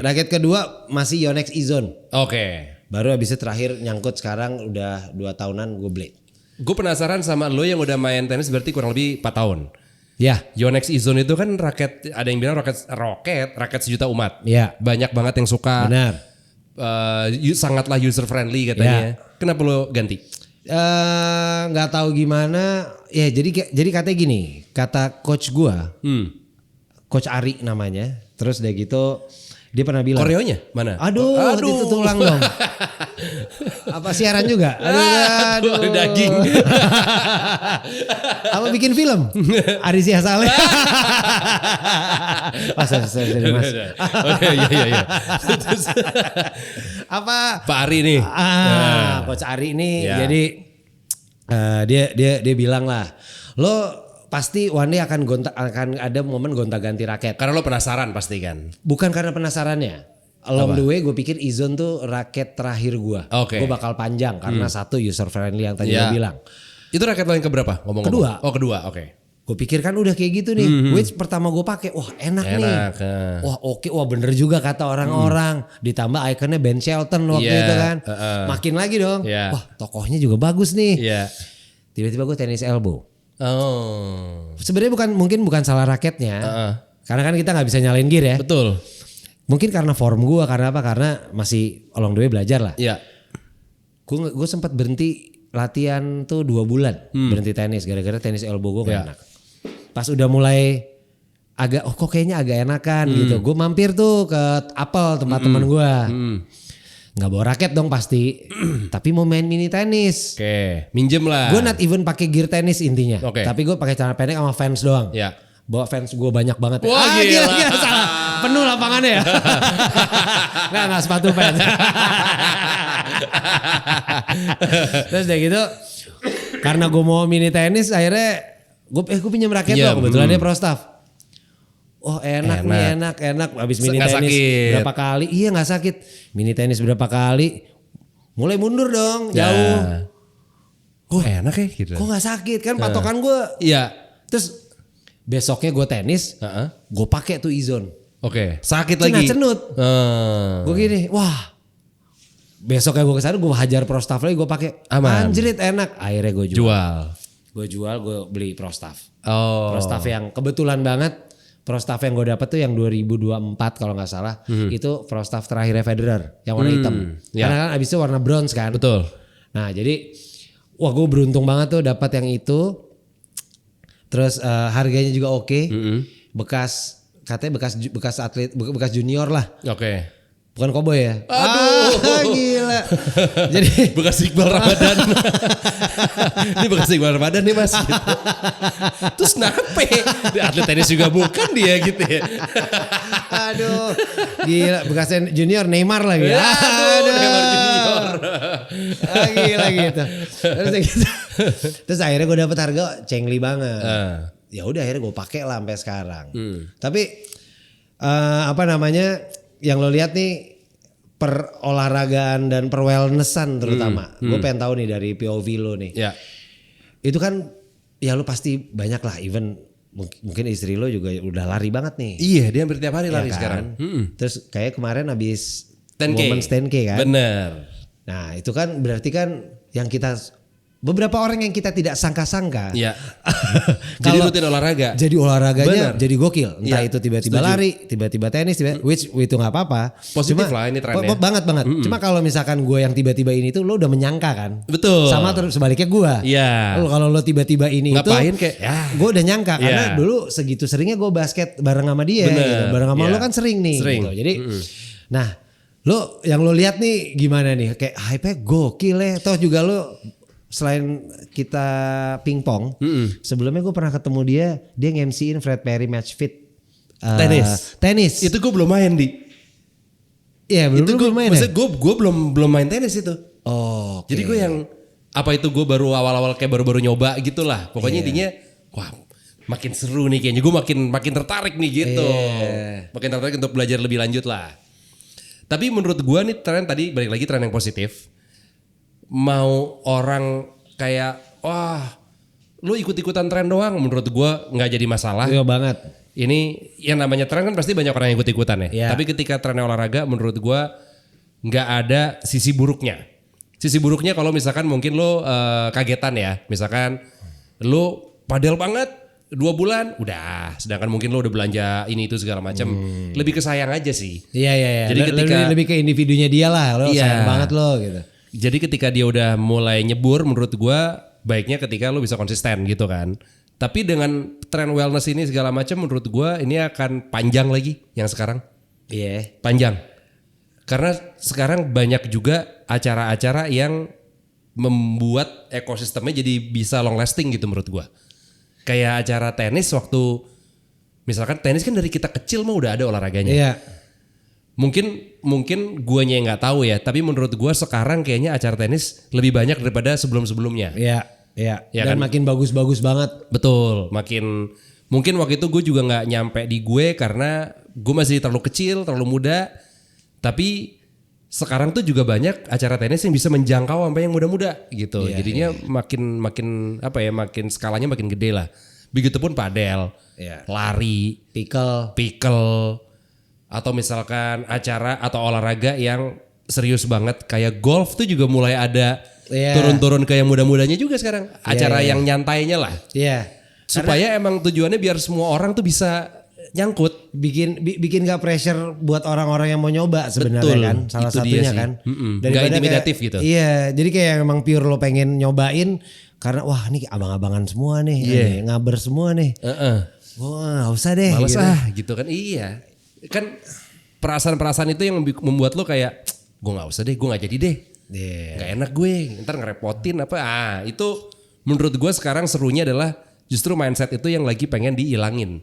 S2: Raket kedua masih Yonex E-Zone.
S1: Oke.
S2: Baru habis itu terakhir nyangkut sekarang udah 2 tahunan gue blade.
S1: Gue penasaran sama lo yang udah main tenis berarti kurang lebih 4 tahun.
S2: Ya.
S1: Yonex E-Zone itu kan raket, ada yang bilang raket sejuta umat.
S2: Ya.
S1: Banyak banget yang suka.
S2: Benar.
S1: sangatlah user friendly katanya. Kenapa lo ganti?
S2: Nggak tahu gimana. Ya jadi katanya gini, kata coach gua, Coach Ari namanya. Terus udah gitu dia pernah bilang.
S1: Koreonya mana?
S2: Aduh. Itu tulang dong. Apa siaran juga? Aduh.
S1: Daging.
S2: Apa bikin film? Ari Sihasale. Mas.
S1: Oke, iya.
S2: Apa?
S1: Pak Ari nih.
S2: Coach Ari ini
S1: Ya.
S2: jadi dia bilang lah, lo pasti one day akan ada momen gonta-ganti raket.
S1: Karena lo penasaran pasti kan.
S2: Bukan karena penasarannya. Along the way gue pikir Izone tuh raket terakhir gue.
S1: Oke.
S2: Gue bakal panjang karena satu user friendly yang tadi gue bilang.
S1: Itu raket lo yang keberapa? Ngomong-ngomong.
S2: Kedua.
S1: Oh kedua, oke.
S2: Gue pikir kan udah kayak gitu nih. Which pertama gue pakai, wah enak nih. Wah oke, wah bener juga kata orang-orang. Ditambah ikonnya Ben Shelton waktu itu kan. Makin lagi dong. Wah tokohnya juga bagus nih. Tiba-tiba gue tenis elbow.
S1: Oh.
S2: Sebenarnya mungkin bukan salah raketnya. Karena kan kita nggak bisa nyalain gear ya.
S1: Betul.
S2: Mungkin karena form gue, karena apa? Karena masih along the way belajar lah.
S1: Iya.
S2: Gue sempat berhenti latihan tuh 2 bulan. Berhenti tenis gara-gara tenis elbow gue gak enak. Pas udah mulai agak kok kayaknya agak enakan gitu. Gue mampir tuh ke Apple tempat teman gue. Nggak bawa raket dong pasti. Tapi mau main mini tenis.
S1: Oke, minjem lah.
S2: Gue not even pakai gear tenis intinya.
S1: Oke.
S2: Tapi gue pakai celana pendek sama fans doang.
S1: Ya.
S2: Bawa fans gue banyak banget.
S1: Wah, gila.
S2: Salah. Penuh lapangannya ya. Nggak sepatu fans. Terus udah gitu. Karena gue mau mini tenis akhirnya gue pinjam raket
S1: Iya,
S2: dong. Kebetulan dia pro staff. Oh enak nih enak. Abis mini
S1: Nggak
S2: tenis
S1: sakit.
S2: berapa kali. Iya gak sakit. Mini tenis berapa kali. Mulai mundur dong jauh.
S1: Kok enak ya gitu.
S2: Kok gak sakit kan patokan gue.
S1: Iya.
S2: Terus besoknya gue tenis. Gue pakai tuh Izone.
S1: Oke. Sakit lagi.
S2: Cenut. Gue gini wah. Besoknya gue kesana gue hajar pro staff lagi gue pakai.
S1: Aman.
S2: Anjrit enak. Akhirnya gue
S1: Jual.
S2: gue beli pro staff.
S1: Oh.
S2: Pro staff yang kebetulan banget. Pro staff yang gue dapet tuh yang 2024 kalau nggak salah. Itu pro staff terakhirnya Federer yang warna hitam. Karena kan abis itu warna bronze kan.
S1: Betul.
S2: Nah jadi wah gue beruntung banget tuh dapat yang itu. Terus harganya juga oke. Katanya bekas atlet bekas junior lah.
S1: Oke.
S2: Bukan koboi ya.
S1: Aduh.
S2: Gila. Jadi
S1: bekas Iqbal Ramadan. Ini bekas Iqbal Ramadan nih mas. Gitu. Terus kenapa? Atlet tenis juga bukan dia gitu ya.
S2: Aduh. Gila bekas junior Neymar lagi.
S1: Aduh. Neymar junior.
S2: Gila gitu. Terus akhirnya gue dapet harga cengli banget. Ya udah akhirnya gue pakai lah sampai sekarang. Tapi apa namanya yang lo lihat nih perolahragaan dan perwellnessan terutama. Gue pengen tahu nih dari POV lo nih.
S1: Ya.
S2: Itu kan ya lo pasti banyak lah even mungkin istri lo juga udah lari banget nih.
S1: Iya dia hampir tiap hari lari
S2: kan?
S1: sekarang.
S2: Terus kayak kemarin habis
S1: 10K.
S2: Women's 10K kan.
S1: Bener.
S2: Nah itu kan berarti kan yang kita beberapa orang yang kita tidak sangka-sangka.
S1: Iya. Jadi rutin olahraga.
S2: Jadi olahraganya
S1: Bener.
S2: jadi gokil. Entah
S1: Ya,
S2: itu tiba-tiba
S1: setuju.
S2: lari, tiba-tiba tenis, which itu nggak apa-apa.
S1: Positif lah ini trennya.
S2: Banget. Cuma kalau misalkan gue yang tiba-tiba ini tuh lo udah menyangka kan.
S1: Betul.
S2: Sama terus sebaliknya gue.
S1: Iya.
S2: Kalau lo tiba-tiba ini
S1: Ngapain
S2: itu.
S1: kayak, ya.
S2: Gue udah nyangka karena
S1: Iya.
S2: dulu segitu seringnya gue basket bareng sama dia.
S1: Bener.
S2: Gitu. Bareng sama
S1: Iya.
S2: lo kan sering nih.
S1: Sering.
S2: Gitu. Jadi, nah lo yang lo lihat nih gimana nih? Kayak hype-nya gokil ya. Toh juga lo selain kita pingpong, sebelumnya gue pernah ketemu dia nge-MC-in Fred Perry Match Fit tenis.
S1: Itu gue belum main di.
S2: Iya belum main ya?
S1: Maksudnya gue belum main tenis itu.
S2: Oh,
S1: Jadi gue yang apa itu gue baru awal-awal kayak baru nyoba gitulah. Pokoknya intinya wah makin seru nih kayaknya. Gue makin tertarik nih gitu. Makin tertarik untuk belajar lebih lanjut lah. Tapi menurut gue nih tren tadi balik lagi tren yang positif. Mau orang kayak wah lu ikut-ikutan tren doang menurut gue nggak jadi masalah.
S2: Iya banget.
S1: Ini yang namanya tren kan pasti banyak orang yang ikut-ikutan ya.
S2: Iya.
S1: Tapi ketika trennya olahraga menurut gue nggak ada sisi buruknya. Sisi buruknya kalau misalkan mungkin lo kagetan ya. Misalkan lo padel banget 2 bulan udah, sedangkan mungkin lo udah belanja ini itu segala macam. Lebih ke sayang aja sih.
S2: Iya.
S1: Jadi ketika
S2: lebih ke individunya dia lah, lo sayang banget lo gitu.
S1: Jadi ketika dia udah mulai nyebur, menurut gua baiknya ketika lo bisa konsisten gitu kan. Tapi dengan tren wellness ini segala macam, menurut gua ini akan panjang lagi yang sekarang.
S2: Iya.
S1: Panjang. Karena sekarang banyak juga acara-acara yang membuat ekosistemnya jadi bisa long lasting gitu menurut gua. Kayak acara tenis waktu misalkan tenis kan dari kita kecil mah udah ada olahraganya.
S2: Iya.
S1: Mungkin guanya yang nggak tahu ya, tapi menurut gua sekarang kayaknya acara tenis lebih banyak daripada sebelum-sebelumnya.
S2: Iya.
S1: Ya
S2: Dan
S1: kan?
S2: makin bagus-bagus banget.
S1: Betul, makin mungkin waktu itu gue juga nggak nyampe di gue karena gue masih terlalu kecil, terlalu muda. Tapi sekarang tuh juga banyak acara tenis yang bisa menjangkau sampai yang muda-muda gitu. Jadinya makin apa ya, makin skalanya makin gede lah. Begitupun padel, lari, pickle, atau misalkan acara atau olahraga yang serius banget kayak golf tuh juga mulai ada turun-turun ke yang muda-mudanya juga sekarang. Acara yang nyantainya lah.
S2: Iya.
S1: Supaya emang tujuannya biar semua orang tuh bisa nyangkut,
S2: bikin gak pressure buat orang-orang yang mau nyoba sebenarnya kan, salah
S1: itu
S2: satunya
S1: dia sih.
S2: kan.
S1: Gak intimidatif
S2: kayak,
S1: gitu.
S2: Iya, jadi kayak emang pure lo pengen nyobain karena wah ini abang-abangan semua nih, ngaber semua nih. Wah gak usah deh.
S1: Males
S2: gitu.
S1: gitu kan, iya. Kan perasaan-perasaan itu yang membuat lo kayak gue gak usah deh, gue gak jadi deh. Gak enak gue, ntar ngerepotin apa. Itu menurut gue sekarang serunya adalah justru mindset itu yang lagi pengen dihilangin.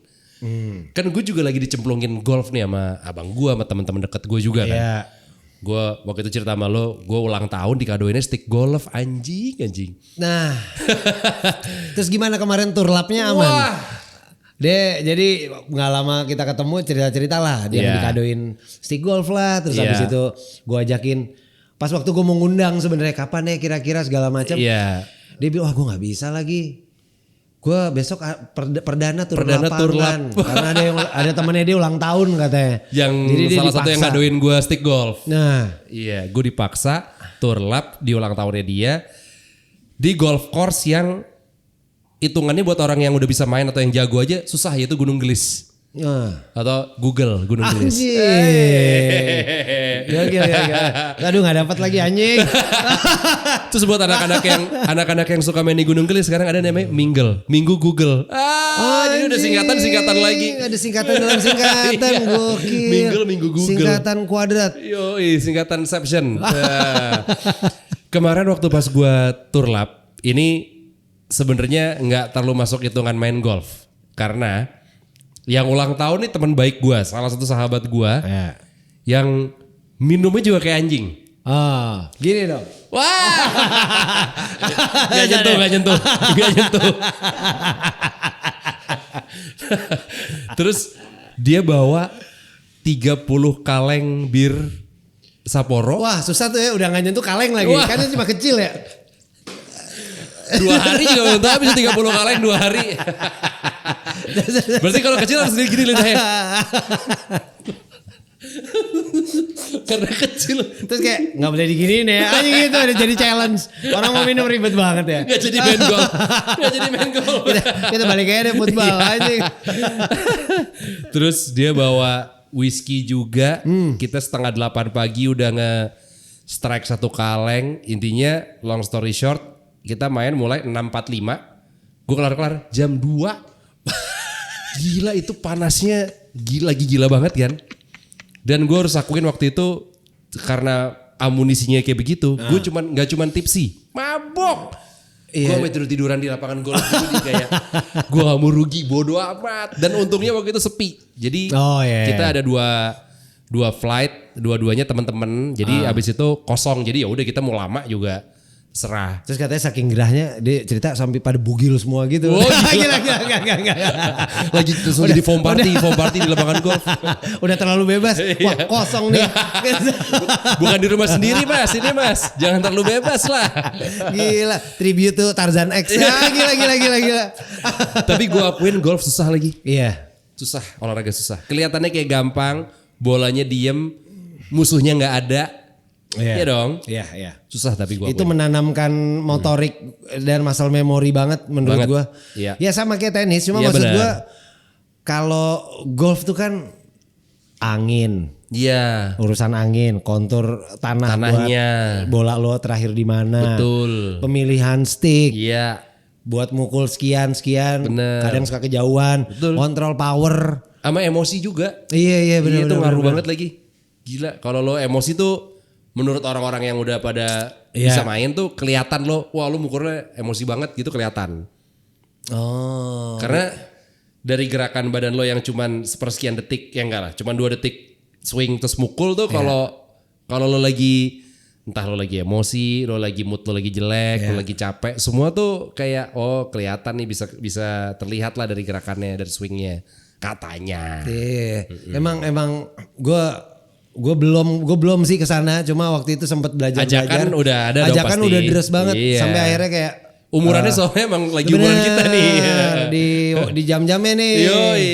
S1: Kan gue juga lagi dicemplungin golf nih sama abang gue, sama teman-teman deket gue juga kan. Gue waktu itu cerita sama lo, gue ulang tahun dikadoinnya stick golf, anjing.
S2: Nah, terus gimana kemarin tour lapnya aman?
S1: Wah.
S2: Jadi nggak lama kita ketemu cerita-cerita lah, dia dikadoin stick golf lah, terus habis itu gue ajakin, pas waktu gue mau ngundang sebenarnya kapan ya kira-kira segala macam. Dia bilang wah gue nggak bisa lagi. Gue besok perdana tur lapangan karena ada temannya dia ulang tahun katanya.
S1: Yang jadi salah satu yang ngadoin gue stick golf.
S2: Nah,
S1: iya, gue dipaksa tur lap di ulang tahunnya dia di golf course yang hitungannya buat orang yang udah bisa main atau yang jago aja susah, yaitu Gunung Gelis. Atau Google Gunung Gelis.
S2: Gila. Aduh gak dapat lagi anjing.
S1: Terus buat anak-anak yang suka main di Gunung Gelis sekarang ada namanya Minggu Google. Jadi udah singkatan lagi.
S2: Ada singkatan dalam singkatan. Gokil.
S1: Minggu Google.
S2: Singkatan kuadrat.
S1: Yoi, singkatan Inception. Kemarin waktu pas gua tour lap ini sebenarnya nggak terlalu masuk hitungan main golf karena yang ulang tahun nih teman baik gue, salah satu sahabat gue, yang minumnya juga kayak anjing.
S2: Gini dong.
S1: Wah, gak nyentuh. Terus dia bawa 30 kaleng bir Sapporo.
S2: Wah susah tuh ya, udah gak nyentuh kaleng lagi. Kan itu cuma kecil ya.
S1: 2 hari juga belum tahu habis 30 kaleng 2 hari. Berarti kalau kecil harus gini lidahnya. Karena kecil.
S2: Terus kayak gak boleh diginiin ya. Aja gitu udah jadi challenge. Orang mau minum ribet banget ya.
S1: Gak jadi main golf.
S2: Kita balik aja deh football aja.
S1: Terus dia bawa whisky juga. Kita 7:30 pagi udah nge-strike 1 kaleng. Intinya long story short, kita main mulai 6.45. Gue kelar jam 2. Gila itu panasnya gila banget kan. Dan gue harus akuin waktu itu karena amunisinya kayak begitu, gue gak cuman tipsy, mabok. Gue sampai tiduran di lapangan golf gitu kayak gue gak mau rugi, bodo amat. Dan untungnya waktu itu sepi. Jadi kita ada dua flight, dua-duanya teman-teman. Jadi abis itu kosong. Jadi ya udah kita mau lama juga serah.
S2: Terus katanya saking gerahnya dia cerita sampai pada bugil semua gitu.
S1: Oh,
S2: gila.
S1: Lagi terus jadi foam party di lapangan golf.
S2: Udah terlalu bebas. Wah kosong nih.
S1: Bukan di rumah sendiri mas, ini mas. Jangan terlalu bebas lah.
S2: Gila, tribute to Tarzan X. Gila.
S1: Tapi gue akuin golf susah lagi.
S2: Iya.
S1: Susah, olahraga susah. Kelihatannya kayak gampang, bolanya diem, musuhnya nggak ada. Iya dong.
S2: Iya.
S1: Susah tapi gue
S2: Itu menanamkan motorik dan muscle memory banget menurut gue.
S1: Iya.
S2: Ya sama kayak tenis, cuma
S1: Iya,
S2: maksud
S1: benar.
S2: gue kalau golf tuh kan angin,
S1: Iya.
S2: urusan angin, kontur
S1: Tanahnya.
S2: buat bola lo terakhir di mana,
S1: Betul.
S2: pemilihan stick,
S1: Iya.
S2: buat mukul sekian,
S1: Bener.
S2: kadang suka kejauhan,
S1: Betul.
S2: kontrol power.
S1: Sama emosi juga.
S2: Iya benar.
S1: Itu ngaruh banget lagi. Gila, kalau lo emosi tuh menurut orang-orang yang udah pada bisa main tuh kelihatan lo, wah lo mukulnya emosi banget gitu kelihatan.
S2: Oh.
S1: Karena dari gerakan badan lo yang cuman sepersekian detik, ya enggak lah, cuman 2 detik swing terus mukul tuh kalau lo lagi entah lo lagi emosi, lo lagi mood lo lagi jelek, lo lagi capek, semua tuh kayak kelihatan nih bisa terlihat lah dari gerakannya, dari swingnya katanya.
S2: Iya. Emang gue belum sih kesana, cuma waktu itu sempat belajar.
S1: Ajakan udah ada dong
S2: Ajakan
S1: pasti.
S2: udah deres banget
S1: Iya.
S2: sampai akhirnya kayak
S1: Umurannya soalnya emang lagi umuran kita nih.
S2: di jam-jamnya nih.
S1: Yoi.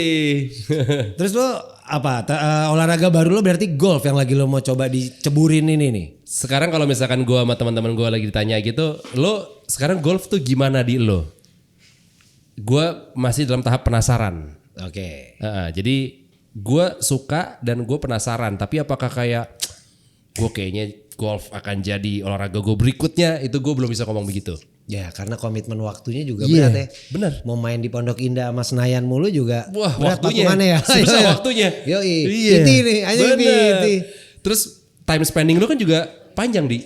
S2: Terus lo apa? Olahraga baru lo berarti golf yang lagi lo mau coba diceburin ini nih.
S1: Sekarang kalau misalkan gue sama teman-teman gue lagi ditanya gitu, lo sekarang golf tuh gimana di lo? Gue masih dalam tahap penasaran.
S2: Oke.
S1: Jadi gue suka dan gue penasaran. Tapi apakah kayak gue kayaknya golf akan jadi olahraga gue berikutnya? Itu gue belum bisa ngomong begitu.
S2: Ya karena komitmen waktunya juga
S1: Iya,
S2: berat ya.
S1: bener.
S2: Mau main di Pondok Indah sama Senayan mulu juga.
S1: Wah,
S2: berat
S1: waktunya.
S2: patungannya ya.
S1: Sebesar
S2: Iya.
S1: waktunya.
S2: Yoi.
S1: Iya.
S2: Iti nih, aja
S1: Bener.
S2: iti.
S1: Terus time spending lo kan juga panjang di.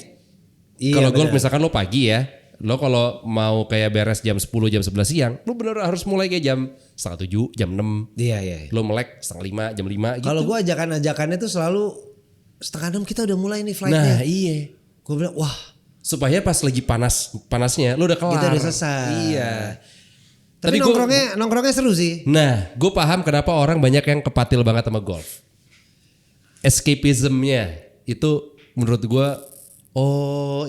S2: Iya,
S1: Kalau golf
S2: bener.
S1: misalkan lo pagi ya, lo kalau mau kayak beres jam 10 jam 11 siang, lo bener harus mulai kayak jam 6:30, jam 6.
S2: Iya.
S1: Lo melek 4:30, jam 5 gitu.
S2: Kalau gue ajakannya tuh selalu 5:30 kita udah mulai nih flightnya.
S1: Nah iya.
S2: Gue bilang wah
S1: Supaya pas lagi panasnya lo udah kelar.
S2: kita udah selesai.
S1: Iya.
S2: Tapi nongkrongnya seru sih.
S1: Nah gue paham kenapa orang banyak yang kepatil banget sama golf. Escapismnya itu menurut gue,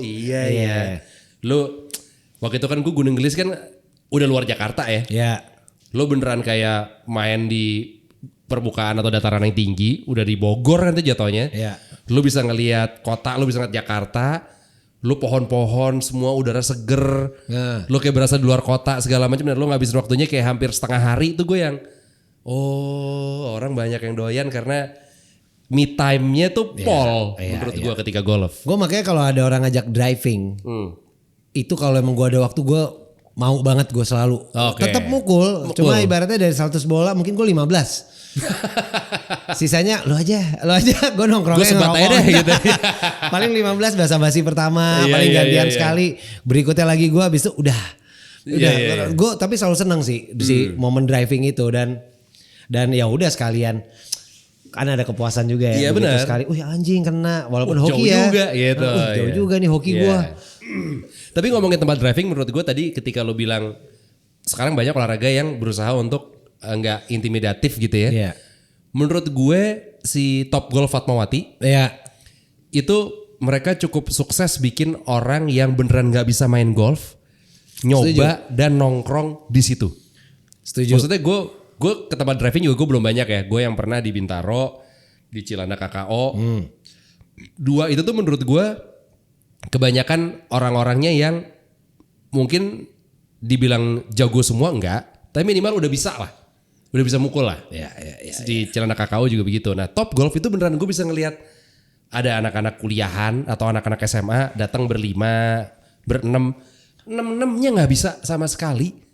S1: iya. Lo waktu itu kan gue Gunung Gelis kan udah luar Jakarta ya.
S2: Ya.
S1: Lo beneran kayak main di permukaan atau dataran yang tinggi, udah di Bogor nanti jatuhnya.
S2: Iya.
S1: Lo bisa ngelihat kota, lo bisa ngeliat Jakarta, lo pohon-pohon semua udara seger,
S2: Nah.
S1: lo kayak berasa di luar kota segala macam dan lo ngabisin waktunya kayak hampir setengah hari itu gue yang, orang banyak yang doyan karena me time-nya tuh pol menurut gue ketika golf.
S2: Gue makanya kalau ada orang ngajak driving, itu kalau emang gue ada waktu gue mau banget gue selalu.
S1: Oke.
S2: Tetap mukul, cuma ibaratnya dari 100 bola mungkin gue 15. Sisanya lo aja gue nongkrongnya
S1: Gue sebat aja deh gitu.
S2: Paling 15 basa-basi pertama,
S1: Iya,
S2: paling
S1: iya,
S2: gantian
S1: iya.
S2: sekali, berikutnya lagi gue habis itu udah.
S1: Iya.
S2: Gue tapi selalu seneng sih si momen driving itu dan ya udah sekalian kan ada kepuasan juga ya.
S1: Iya,
S2: begitu
S1: benar.
S2: sekali. Anjing kena walaupun
S1: Jauh
S2: hoki ya.
S1: juga gitu.
S2: Jauh
S1: Iya.
S2: juga nih hoki
S1: Iya.
S2: gue.
S1: Tapi ngomongin tempat driving menurut gue tadi ketika lo bilang sekarang banyak olahraga yang berusaha untuk nggak intimidatif gitu ya.
S2: Iya.
S1: Menurut gue si Top Golf Fatmawati
S2: Iya.
S1: itu mereka cukup sukses bikin orang yang beneran nggak bisa main golf nyoba dan nongkrong di situ.
S2: Setuju.
S1: Maksudnya gue ke tempat driving juga gue belum banyak ya. Gue yang pernah di Bintaro, di Cilandak KKO. Dua itu tuh menurut gue kebanyakan orang-orangnya yang mungkin dibilang jago semua enggak, tapi minimal udah bisa lah. Udah bisa mukul lah.
S2: Iya.
S1: Di Cilandak KKO juga begitu. Nah Top Golf itu beneran gue bisa ngelihat ada anak-anak kuliahan atau anak-anak SMA datang berlima, berenam. Enam-enamnya gak bisa sama sekali.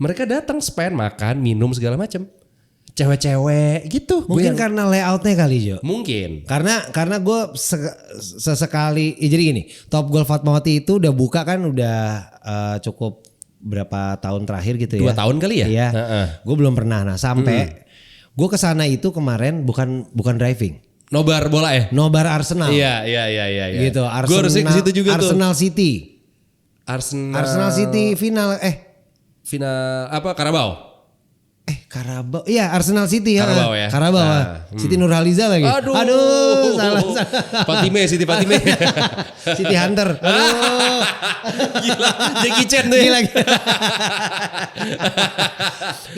S1: Mereka datang spend, makan, minum segala macam. Cewek-cewek gitu.
S2: Mungkin karena layoutnya kali Jo.
S1: Mungkin.
S2: Karena gue sesekali jadi gini, Top Golf Fatmawati itu udah buka kan udah cukup berapa tahun terakhir gitu ya.
S1: 2 tahun kali ya?
S2: Iya.
S1: Heeh.
S2: Gue belum pernah. Nah sampai gue kesana itu kemarin bukan driving,
S1: Nobar bola ya?
S2: nobar Arsenal.
S1: Iya.
S2: Gitu.
S1: Gue harusnya ke situ juga tuh.
S2: Arsenal City.
S1: Arsenal
S2: City final
S1: final apa Karabau?
S2: Karabau. Iya Arsenal City ya.
S1: Karabau ya.
S2: Karabau.
S1: Nah,
S2: Siti Nurhaliza lagi.
S1: Aduh,
S2: salah.
S1: Siti Fatime.
S2: City Hunter. Aduh.
S1: Gila, Jackie Chan tuh.
S2: Gila.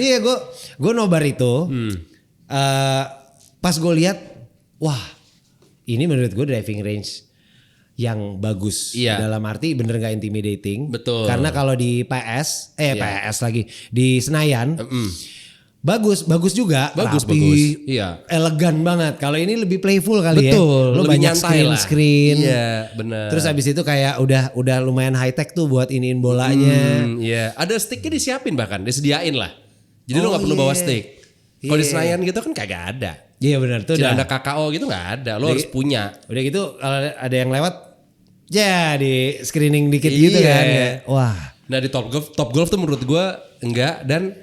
S2: Iya gue nobar itu. Pas gue lihat, wah ini menurut gue driving range yang bagus.
S1: Iya.
S2: Dalam arti bener gak intimidating.
S1: Betul.
S2: Karena kalau di PS lagi di Senayan bagus juga,
S1: Bagus,
S2: rapi,
S1: bagus. Iya.
S2: elegan banget. Kalau ini lebih playful kali ya.
S1: Betul,
S2: Lu
S1: lebih
S2: banyak
S1: nyantai lah.
S2: screen.
S1: Iya, benar.
S2: Terus abis itu kayak udah lumayan high tech tuh buat iniin bolanya.
S1: Iya, ada sticknya disiapin bahkan, disediain lah. Jadi lu nggak perlu bawa stick. Kalau di Senayan gitu kan kagak ada.
S2: Iya benar tuh.
S1: Tidak ada KKO gitu nggak ada. Lo harus punya.
S2: Udah gitu kalau ada yang lewat, di screening dikit gitu
S1: Iya.
S2: kan. Ya. Wah.
S1: Nah di Top Golf tuh menurut gue enggak, dan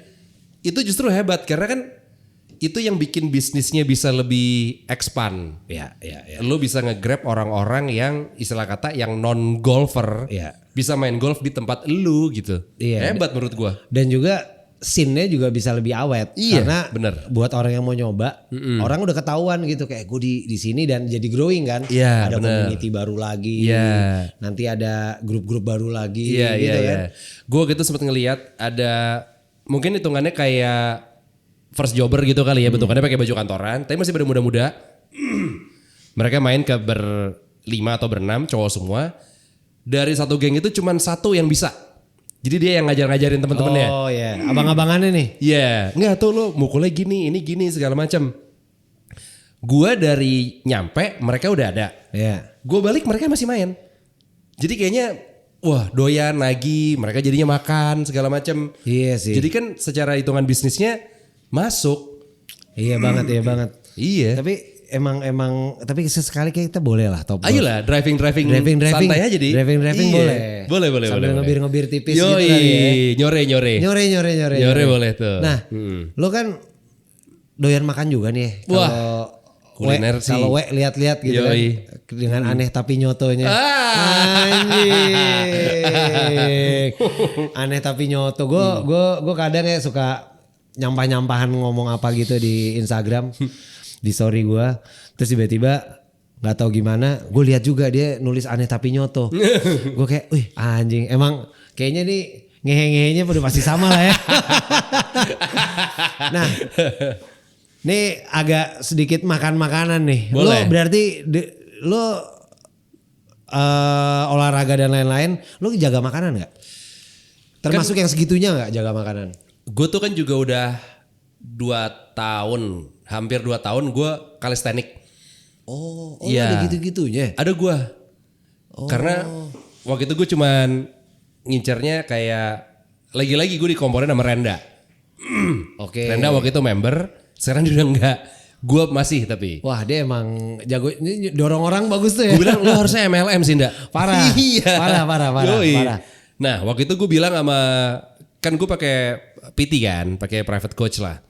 S1: itu justru hebat karena kan itu yang bikin bisnisnya bisa lebih expand.
S2: Iya.
S1: Lo bisa nge-grab orang-orang yang istilah kata yang non golfer
S2: Iya.
S1: bisa main golf di tempat lu gitu.
S2: Iya.
S1: Hebat menurut gue.
S2: Dan juga scene-nya juga bisa lebih awet.
S1: Iya,
S2: Karena
S1: bener.
S2: buat orang yang mau nyoba, orang udah ketahuan gitu kayak gue di sini dan jadi growing kan.
S1: Iya,
S2: ada
S1: bener.
S2: community baru lagi.
S1: Iya.
S2: Nanti ada grup-grup baru lagi
S1: Iya,
S2: gitu
S1: iya,
S2: kan.
S1: iya. Gue gitu sempat ngelihat ada mungkin hitungannya kayak first jobber gitu kali ya, bentukannya pakai baju kantoran, tapi masih pada muda-muda. Mereka main ke berlima atau berenam, cowok semua. Dari satu geng itu cuman satu yang bisa. Jadi dia yang ngajarin teman-temannya.
S2: Oh iya, abang-abangannya nih.
S1: Iya, nggak tuh lo mukulnya gini, ini gini segala macam. Gua dari nyampe mereka udah ada.
S2: Iya.
S1: Gue balik mereka masih main. Jadi kayaknya wah doyan lagi, mereka jadinya makan segala macam.
S2: Iya sih.
S1: Jadi kan secara hitungan bisnisnya masuk.
S2: Iya banget, iya banget.
S1: Iya.
S2: Tapi tapi sesekali kayak kita boleh lah top golf.
S1: Ayolah driving santai aja di.
S2: Driving
S1: Iya.
S2: boleh.
S1: Boleh.
S2: Sambil ngebir-ngebir tipis gitu
S1: Yoi,
S2: kali ya.
S1: nyore.
S2: Nyore
S1: Boleh tuh.
S2: Nah, lo kan doyan makan juga nih.
S1: Wah, kuliner sih.
S2: Kalau lihat-lihat gitu kan.
S1: Yoi.
S2: Dengan aneh tapi nyotonya.
S1: Ah.
S2: Anjing. Aneh tapi nyoto. Gue kadang ya suka nyampah-nyampahan ngomong apa gitu di Instagram. Di story gue. Terus tiba-tiba nggak tahu gimana, gue lihat juga dia nulis aneh tapi nyoto. Gue kayak, wih anjing, emang kayaknya nih ngehe-ngehenya udah pasti sama lah ya. Nah, nih agak sedikit makan makanan nih.
S1: Boleh.
S2: Lo berarti lo olahraga dan lain-lain, lo jaga makanan nggak? Termasuk yang segitunya nggak jaga makanan?
S1: Gue tuh kan juga udah 2 tahun, hampir 2 tahun gue calisthenics.
S2: Oh
S1: Iya.
S2: ada gitu-gitunya.
S1: Ada gue. Karena waktu itu gue cuman ngincernya kayak lagi-lagi gue dikomporin sama Renda.
S2: Oke.
S1: Renda waktu itu member, sekarang dia udah enggak. Gue masih tapi.
S2: Wah dia emang jago, ini dorong orang bagus tuh ya.
S1: Gue bilang lo harusnya MLM sih ndak.
S2: Parah.
S1: Iya.
S2: Parah.
S1: Yoi. Nah waktu itu gue bilang sama, kan gue pakai PT kan, pakai private coach lah.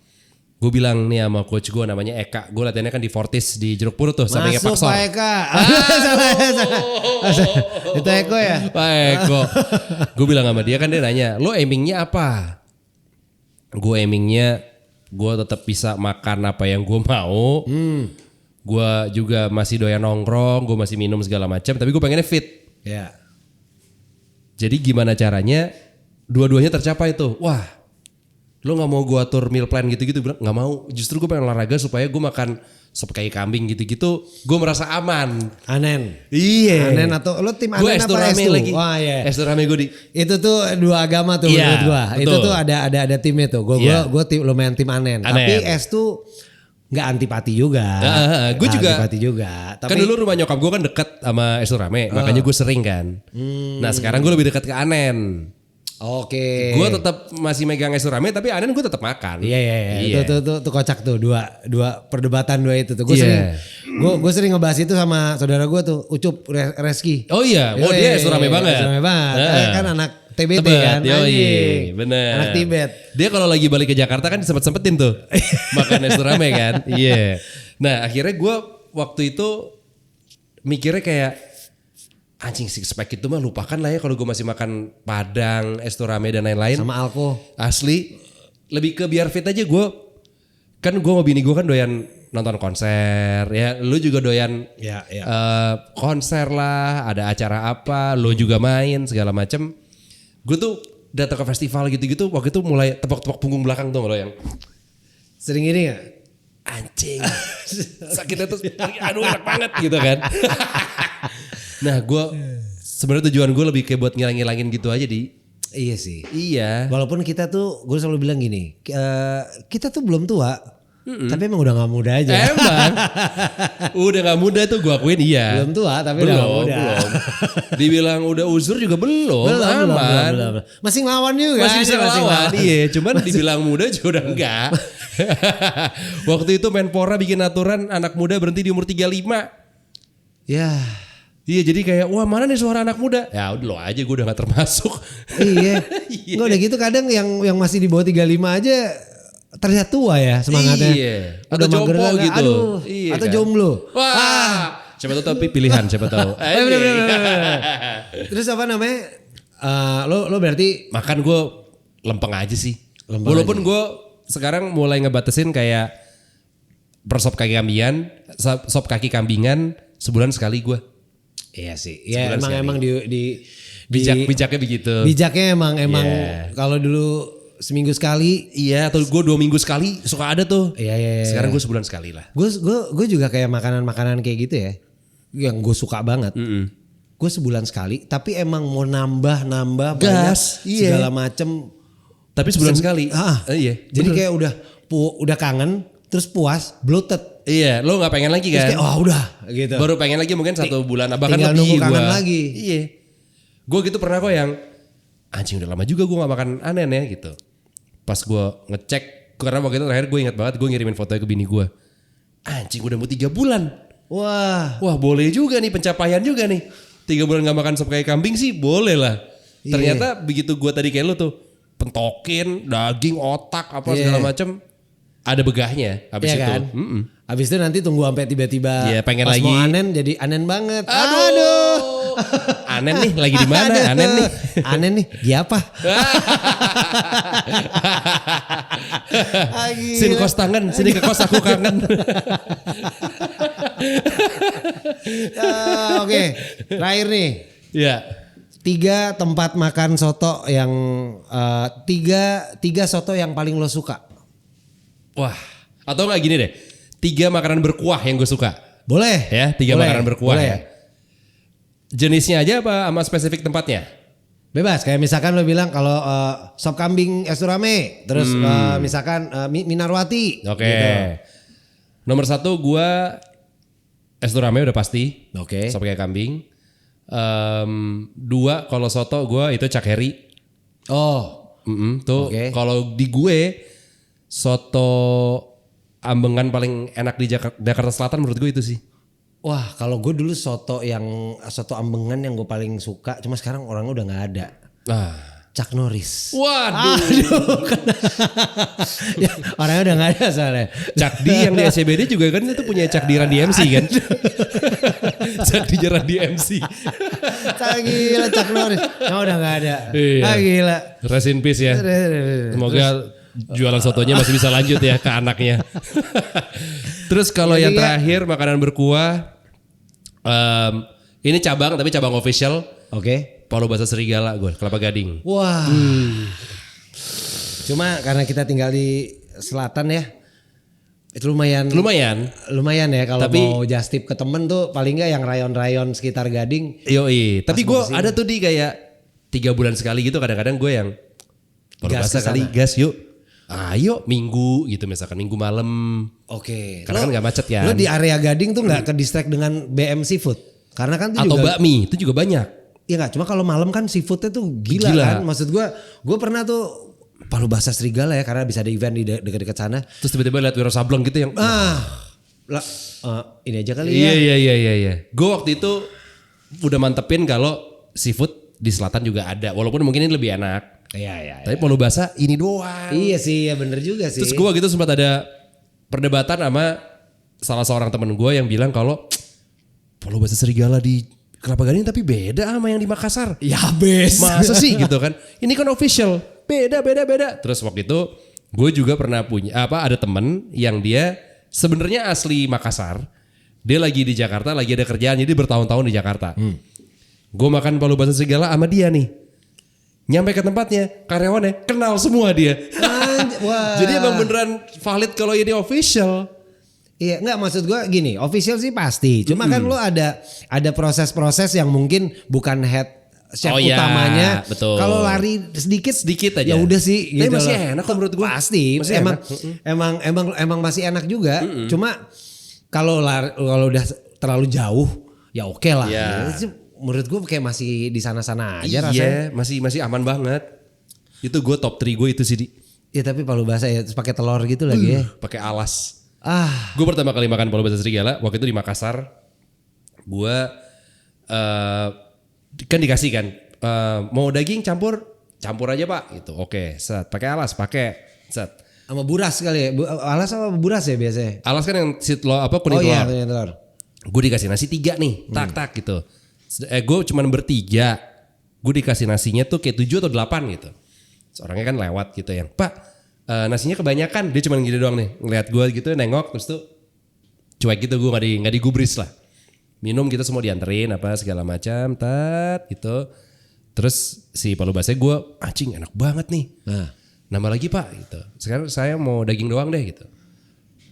S1: Gue bilang nih sama coach gue namanya Eka. Gue latihannya kan di Fortis di Jeruk Purut tuh. Sampingnya
S2: Masuk
S1: Paksor.
S2: Pak Eka. Itu Eko ya?
S1: Pak Eko. Gue bilang sama dia kan, dia nanya, lo aimingnya apa? Gue aimingnya gue tetap bisa makan apa yang gue mau. Gue juga masih doyan nongkrong, gue masih minum segala macam. Tapi gue pengennya fit.
S2: Ya.
S1: Jadi gimana caranya dua-duanya tercapai tuh? Wah, lo nggak mau gue atur meal plan gitu-gitu? Bilang nggak mau. Justru gue pengen olahraga supaya gue makan sop kayak kambing gitu-gitu. Gue merasa aman.
S2: Anen.
S1: Iya.
S2: Anen atau lo tim
S1: Gue
S2: Anen
S1: Estu
S2: apa
S1: Rame
S2: Estu?
S1: lagi.
S2: Wah iya.
S1: Estu Rame gue di.
S2: Itu tuh dua agama tuh
S1: Iya,
S2: menurut gua.
S1: betul.
S2: Itu tuh ada timnya tuh. Gua tim lumayan tim Anen.
S1: Anen.
S2: Tapi Estu nggak antipati juga.
S1: Gue
S2: Nggak
S1: juga.
S2: antipati juga. Tapi
S1: Kan dulu rumah nyokap gue kan deket sama Estu Rame. Makanya gue sering kan. Nah sekarang gue lebih dekat ke Anen.
S2: Oke.
S1: Gue tetap masih megang Estu Rame, tapi Anen gue tetap makan.
S2: Iya. Itu kocak tuh dua perdebatan dua itu tuh. Gue
S1: Iya.
S2: sering ngebahas itu sama saudara gue tuh Ucup Reski.
S1: Oh iya, oh dia Estu Rame banget.
S2: Estu Rame banget. Kan anak TBT
S1: Tebet,
S2: kan.
S1: yoi,
S2: Anjing.
S1: bener.
S2: Anak Tibet.
S1: Dia kalau lagi balik ke Jakarta kan sempet-sempetin tuh makan Estu Rame kan. Iya. Nah akhirnya gue waktu itu mikirnya kayak anjing six pack itu mah lupakan lah ya kalau gue masih makan Padang, Estu Rame dan lain-lain.
S2: Sama Alko.
S1: Asli lebih ke biar fit aja gue. Kan gue sama bini gue kan doyan nonton konser ya. Lu juga doyan
S2: Ya.
S1: konser lah, ada acara apa, lu juga main segala macem. Gue tuh datang ke festival gitu-gitu waktu itu mulai tepok-tepok punggung belakang tuh lo yang
S2: Sering ini gak?
S1: anjing sakitnya tuh aduh enak banget gitu kan. Nah gue sebenarnya tujuan gue lebih kayak buat ngilangin gitu aja di.
S2: Iya sih.
S1: Iya.
S2: Walaupun kita tuh, gue selalu bilang gini, kita tuh belum tua, tapi emang udah gak muda aja.
S1: Emang udah gak muda tuh gue akuin iya.
S2: Belum tua tapi udah gak muda.
S1: Belum. Dibilang udah uzur juga belum. Aman.
S2: Belum. Masih ngelawan juga.
S1: Masih bisa ngelawan. Iya, cuman dibilang muda juga udah enggak. Waktu itu Menpora bikin aturan anak muda berhenti di umur 35.
S2: Ya.
S1: Iya, jadi kayak wah mana nih suara anak muda? Ya udah lo aja, gue udah gak termasuk.
S2: Iya. Enggak udah gitu kadang yang masih di bawah 35 aja terlihat tua ya semangatnya.
S1: Iya.
S2: Udah
S1: Atau jompo gitu.
S2: Aduh,
S1: Iya,
S2: atau
S1: kan?
S2: jomblo.
S1: Wah. Siapa tahu tapi pilihan siapa tahu.
S2: Terus apa namanya? Lo berarti
S1: Makan gue lempeng aja sih.
S2: Lempeng
S1: Walaupun gue sekarang mulai ngebatasin kayak persop kaki kambingan, sop kaki kambingan sebulan sekali gue.
S2: iya sih. Ya
S1: Sebulan
S2: emang
S1: sekali. Bijaknya begitu.
S2: Bijaknya emang
S1: Yeah.
S2: kalau dulu seminggu sekali.
S1: Iya, atau gue 2 minggu sekali suka ada tuh.
S2: Iya.
S1: Sekarang gue sebulan sekali lah.
S2: Gue juga kayak makanan kayak gitu ya. Yang gue suka banget. Gue sebulan sekali. Tapi emang mau nambah
S1: Gas,
S2: banyak
S1: iya.
S2: segala macem.
S1: Tapi sebulan sekali. Iya.
S2: Jadi kayak udah kangen. Terus puas, bloated.
S1: Iya, lo nggak pengen lagi
S2: Terus
S1: kan?
S2: kayak udah gitu.
S1: Baru pengen lagi mungkin 1 bulan, bahkan
S2: tinggal
S1: lebih.
S2: nunggu kangen
S1: Gua.
S2: lagi.
S1: Iya. Gue gitu pernah kok yang anjing udah lama juga gue nggak makan anen ya gitu. Pas gue ngecek, karena waktu itu terakhir gue ingat banget gue ngirimin fotonya ke bini gue. Anjing udah mau 3 bulan. Wah boleh juga nih, pencapaian juga nih. 3 bulan gak makan sop kayak kambing sih boleh lah.
S2: Iya.
S1: Ternyata begitu gue tadi kayak lu tuh pentokin, daging, otak apa segala macem. Ada begahnya habis
S2: Iya
S1: itu.
S2: kan? Habis itu nanti tunggu sampai tiba-tiba
S1: Iya, pengen
S2: pas
S1: lagi.
S2: mau anen jadi anen banget.
S1: Aduh. Anen nih lagi di mana? Anen nih.
S2: Anen nih, apa?
S1: Sin kos tangan, sini ke kos aku kangen.
S2: Oke, terakhir nih.
S1: Iya.
S2: 3 tempat makan soto yang tiga soto yang paling lo suka.
S1: Wah, atau enggak gini deh. 3 makanan berkuah yang gue suka.
S2: Boleh.
S1: Ya, 3
S2: Boleh.
S1: makanan berkuah
S2: Boleh.
S1: ya. Jenisnya aja apa sama spesifik tempatnya?
S2: Bebas, kayak misalkan lo bilang kalau sop kambing Esturame, terus misalkan Minarwati.
S1: Oke.
S2: Gitu.
S1: Nomor 1 gue Esturame udah pasti.
S2: Oke.
S1: Sop kayak kambing. 2 kalau soto gue itu Cak Heri.
S2: Oh,
S1: Tuh
S2: Oke.
S1: kalau di gue soto Ambengan paling enak di Jakarta Selatan menurut gue itu sih.
S2: wah kalau gue dulu soto Ambengan yang gue paling suka, cuma sekarang orangnya udah nggak ada.
S1: Nah.
S2: Chuck Norris.
S1: Waduh.
S2: Ya, orangnya udah nggak ada soalnya.
S1: Cak Di yang di SCBD juga kan itu punya Cak Di Randi MC kan. Cak Di Randi MC.
S2: Gila Chuck Norris. Nah, udah nggak ada.
S1: Iya.
S2: Gila.
S1: Rest in peace ya. Semoga jualan sotonya masih bisa lanjut ya ke anaknya. Terus kalau yang terakhir makanan berkuah, ini cabang tapi cabang official.
S2: Oke.
S1: Palu Basah Serigala gue, Kelapa Gading.
S2: Wah. Cuma karena kita tinggal di selatan ya, itu lumayan ya kalau
S1: Tapi-
S2: mau just tip ke temen tuh paling nggak yang rayon-rayon sekitar Gading.
S1: Yoi, tapi gue
S2: mau kesini.
S1: ada tuh di kayak 3 bulan sekali gitu kadang-kadang gue yang Palu
S2: Gas
S1: Basah
S2: kesana.
S1: kali gas yuk. Ayo minggu gitu misalkan minggu malam.
S2: Oke.
S1: Karena kan nggak macet ya.
S2: Lo di area Gading tuh nggak ke distract dengan BM Seafood? Karena kan tuh
S1: Atau
S2: juga
S1: bakmi itu juga banyak.
S2: Iya nggak, cuma kalau malam kan seafoodnya tuh gila,
S1: Gila.
S2: kan. Maksud gue pernah tuh Palu Basah Serigala ya karena bisa ada event di dekat-dekat sana.
S1: Terus tiba-tiba lihat Wiro Sableng gitu yang
S2: Ini aja kali
S1: iya
S2: ya.
S1: iya. Gue waktu itu udah mantepin kalau seafood di selatan juga ada. Walaupun mungkin ini lebih enak.
S2: Iya.
S1: Tapi Palu Basah ini doang.
S2: Iya sih, ya bener juga sih.
S1: Terus gue gitu sempat ada perdebatan sama salah seorang temen gue yang bilang kalau Palu Basah Serigala di Kelapa Gading tapi beda sama yang di Makassar.
S2: ya habis.
S1: Masa sih gitu kan? Ini kan official. Beda. Terus waktu itu gue juga pernah punya ada temen yang dia sebenarnya asli Makassar. Dia lagi di Jakarta, lagi ada kerjaan jadi bertahun-tahun di Jakarta. Gue makan Palu Basah Serigala sama dia nih. Nyampe ke tempatnya, karyawannya kenal semua dia.
S2: Wah.
S1: Jadi emang beneran valid kalau ini official.
S2: Iya, enggak maksud gue gini, official sih pasti. Cuma kan lo ada proses-proses yang mungkin bukan head chef utamanya.
S1: Betul.
S2: Kalau lari sedikit
S1: aja.
S2: Ya udah sih.
S1: Tapi
S2: gitu
S1: masih
S2: loh.
S1: enak kok menurut gue.
S2: Pasti.
S1: Masih
S2: Emang masih enak juga. Cuma kalau udah terlalu jauh, ya oke lah.
S1: Iya.
S2: Ya, menurut gue kayak masih di sana-sana aja
S1: iya,
S2: rasanya.
S1: masih aman banget. Itu gue top 3 gue itu sih di.
S2: Ya tapi palu basah ya terus pakai telur gitu lagi ya.
S1: Pakai alas.
S2: Ah,
S1: Gue pertama kali makan palu basah serigala waktu itu di Makassar. Gue kan dikasih kan, mau daging campur aja pak gitu. Oke, set. Pakai alas, set.
S2: sama buras kali ya. Alas apa buras ya biasanya?
S1: Alas kan yang kuning telur.
S2: Iya, kuning telur.
S1: Gue dikasih nasi 3 nih, tak gitu. Gue cuman bertiga. Gue dikasih nasinya tuh kayak 7 atau 8 gitu. Terus orangnya kan lewat gitu ya. Pak, nasinya kebanyakan. Dia cuman gitu doang nih. Ngeliat gue gitu, nengok. Terus tuh cuek gitu, gue gak digubris lah. Minum kita semua dianterin apa segala macam. Gitu. Terus si palu basah gue, anjing enak banget nih. Nambah lagi pak gitu. Sekarang saya mau daging doang deh gitu.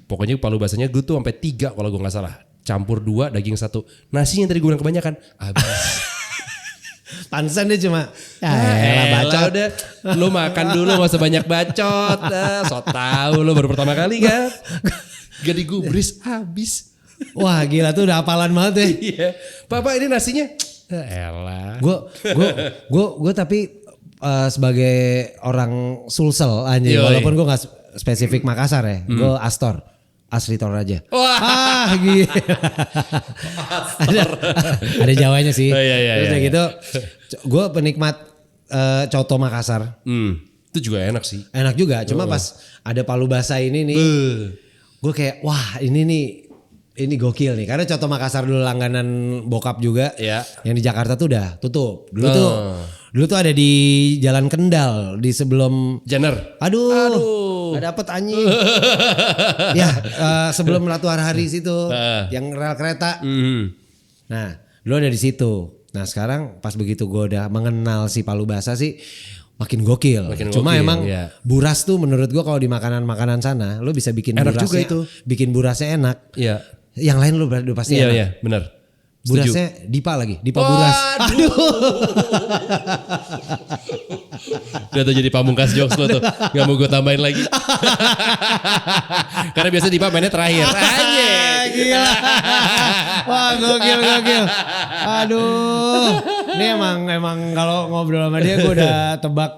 S1: Pokoknya palu basahnya gue tuh sampai 3 kalau gue gak salah. Campur 2, daging 1. Nasinya tadi gue bilang kebanyakan. Habis.
S2: Pantesan dia cuma bacot.
S1: Udah, lu makan dulu gak usah banyak bacot. So tau lu baru pertama kali kan. Gak digubris habis.
S2: Wah gila tuh udah hafalan banget ya.
S1: Iya. Papa ini nasinya. Elah.
S2: Gue tapi sebagai orang Sulsel anjing.
S1: Yoi.
S2: Walaupun gue gak spesifik Makassar ya. Gue Astor. Asli Toraja.
S1: Wah.
S2: Gila. ada Jawanya sih.
S1: Iya.
S2: Terus udah gitu. Gue penikmat coto Makassar.
S1: Itu juga enak sih.
S2: Enak juga. Cuma pas ada palu basah ini nih. Gue kayak wah ini gokil nih. Karena coto Makassar dulu langganan bokap juga.
S1: Iya.
S2: Yang di Jakarta tuh udah tutup. Dulu tuh ada di Jalan Kendal di sebelum
S1: Jenner.
S2: Aduh. Gak dapet anjing. Ya sebelum Ratu Harhari situ. Yang rel kereta. Nah dulu ada di situ. Nah sekarang pas begitu gue udah mengenal si palu basah sih. Makin gokil. Cuma emang buras tuh menurut gue kalau di makanan-makanan sana. Lo bisa bikin
S1: enak
S2: burasnya.
S1: juga itu.
S2: Bikin burasnya enak.
S1: Iya.
S2: Yang lain lo udah pasti enak.
S1: Iya benar.
S2: Burasnya Dipa lagi. Dipa buras. Aduh.
S1: Udah tuh jadi pamungkas jokes lo tuh. Gak mau gue tambahin lagi. Karena biasanya Dipa mainnya terakhir.
S2: Gila. Wah gokil. Aduh. Ini emang kalau ngobrol sama dia gue udah tebak.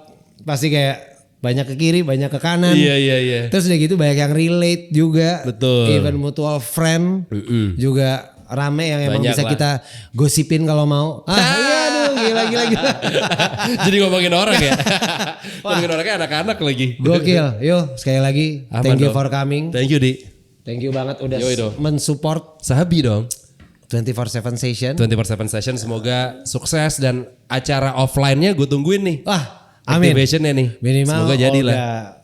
S2: Pasti kayak banyak ke kiri, banyak ke kanan.
S1: Iya.
S2: Terus udah gitu banyak yang relate juga.
S1: Betul.
S2: Even mutual friend juga rame yang emang
S1: banyak
S2: bisa
S1: lah.
S2: kita gosipin kalau mau. Iya aduh gila.
S1: Jadi ngomongin orang ya. Ngomongin orangnya anak-anak lagi.
S2: Gokil. Yo sekali lagi
S1: Aman
S2: thank you
S1: dong.
S2: for coming.
S1: Thank you Di.
S2: Thank you banget udah
S1: Yoi dong.
S2: mensupport
S1: Sahabi dong.
S2: 24/7 session.
S1: 24/7 session semoga sukses dan acara offline-nya gue tungguin nih.
S2: Wah amin.
S1: Activation-nya nih.
S2: Minimal
S1: semoga jadi lah.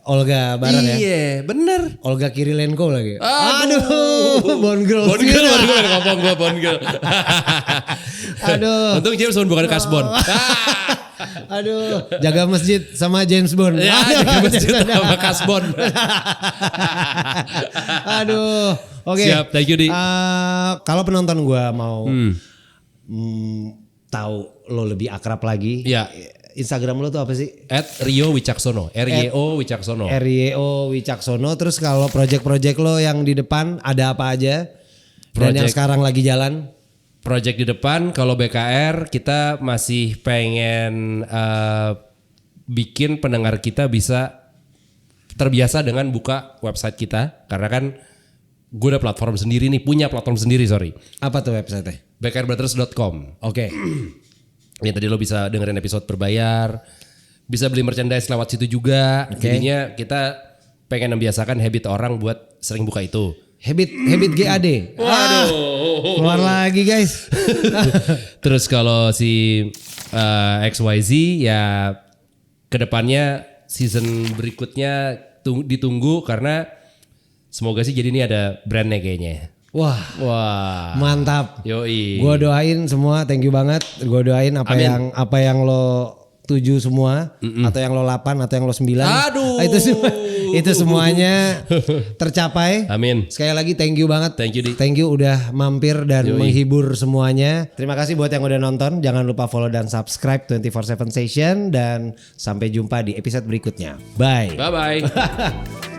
S2: Olga bareng ya.
S1: Iya bener.
S2: Olga Kirilenko lagi.
S1: Aduh.
S2: Bond Girl.
S1: Bond Girl ngomong gue Bond Girl.
S2: Aduh.
S1: Untung James Bond bukan Kasbon.
S2: Aduh. Jaga masjid sama James Bond.
S1: Ya, jaga masjid sama Kasbon.
S2: Aduh. Oke.
S1: Siap, thank you Di.
S2: Kalau penonton gue mau tahu lo lebih akrab lagi.
S1: Iya.
S2: Instagram lo tuh apa sih?
S1: @Rio Wicaksono. RYO Wicaksono.
S2: RYO Wicaksono. Terus kalau project-project lo yang di depan ada apa aja? Dan yang sekarang lagi jalan?
S1: Project di depan kalau BKR kita masih pengen bikin pendengar kita bisa terbiasa dengan buka website kita. Karena kan gue udah platform sendiri nih, punya platform sendiri
S2: Apa tuh website-nya?
S1: bkrbrothers.com.
S2: Oke.
S1: Ya tadi lo bisa dengerin episode berbayar, bisa beli merchandise lewat situ juga. Jadinya kita pengen membiasakan habit orang buat sering buka itu.
S2: Habit GAD.
S1: Waduh.
S2: Keluar lagi guys.
S1: Terus kalau si XYZ ya kedepannya season berikutnya ditunggu karena semoga sih jadi ini ada brandnya kayaknya.
S2: Wah.
S1: Mantap.
S2: Yoi. Gue doain semua, thank you banget. Gue doain apa yang lo 7 semua atau yang lo 8 atau yang lo 9.
S1: Aduh.
S2: Itu semuanya tercapai.
S1: Amin.
S2: Sekali lagi thank you banget.
S1: Thank you, Di.
S2: Thank you udah mampir dan menghibur semuanya. Terima kasih buat yang udah nonton. Jangan lupa follow dan subscribe 24/7 Session dan sampai jumpa di episode berikutnya. Bye.
S1: Bye bye.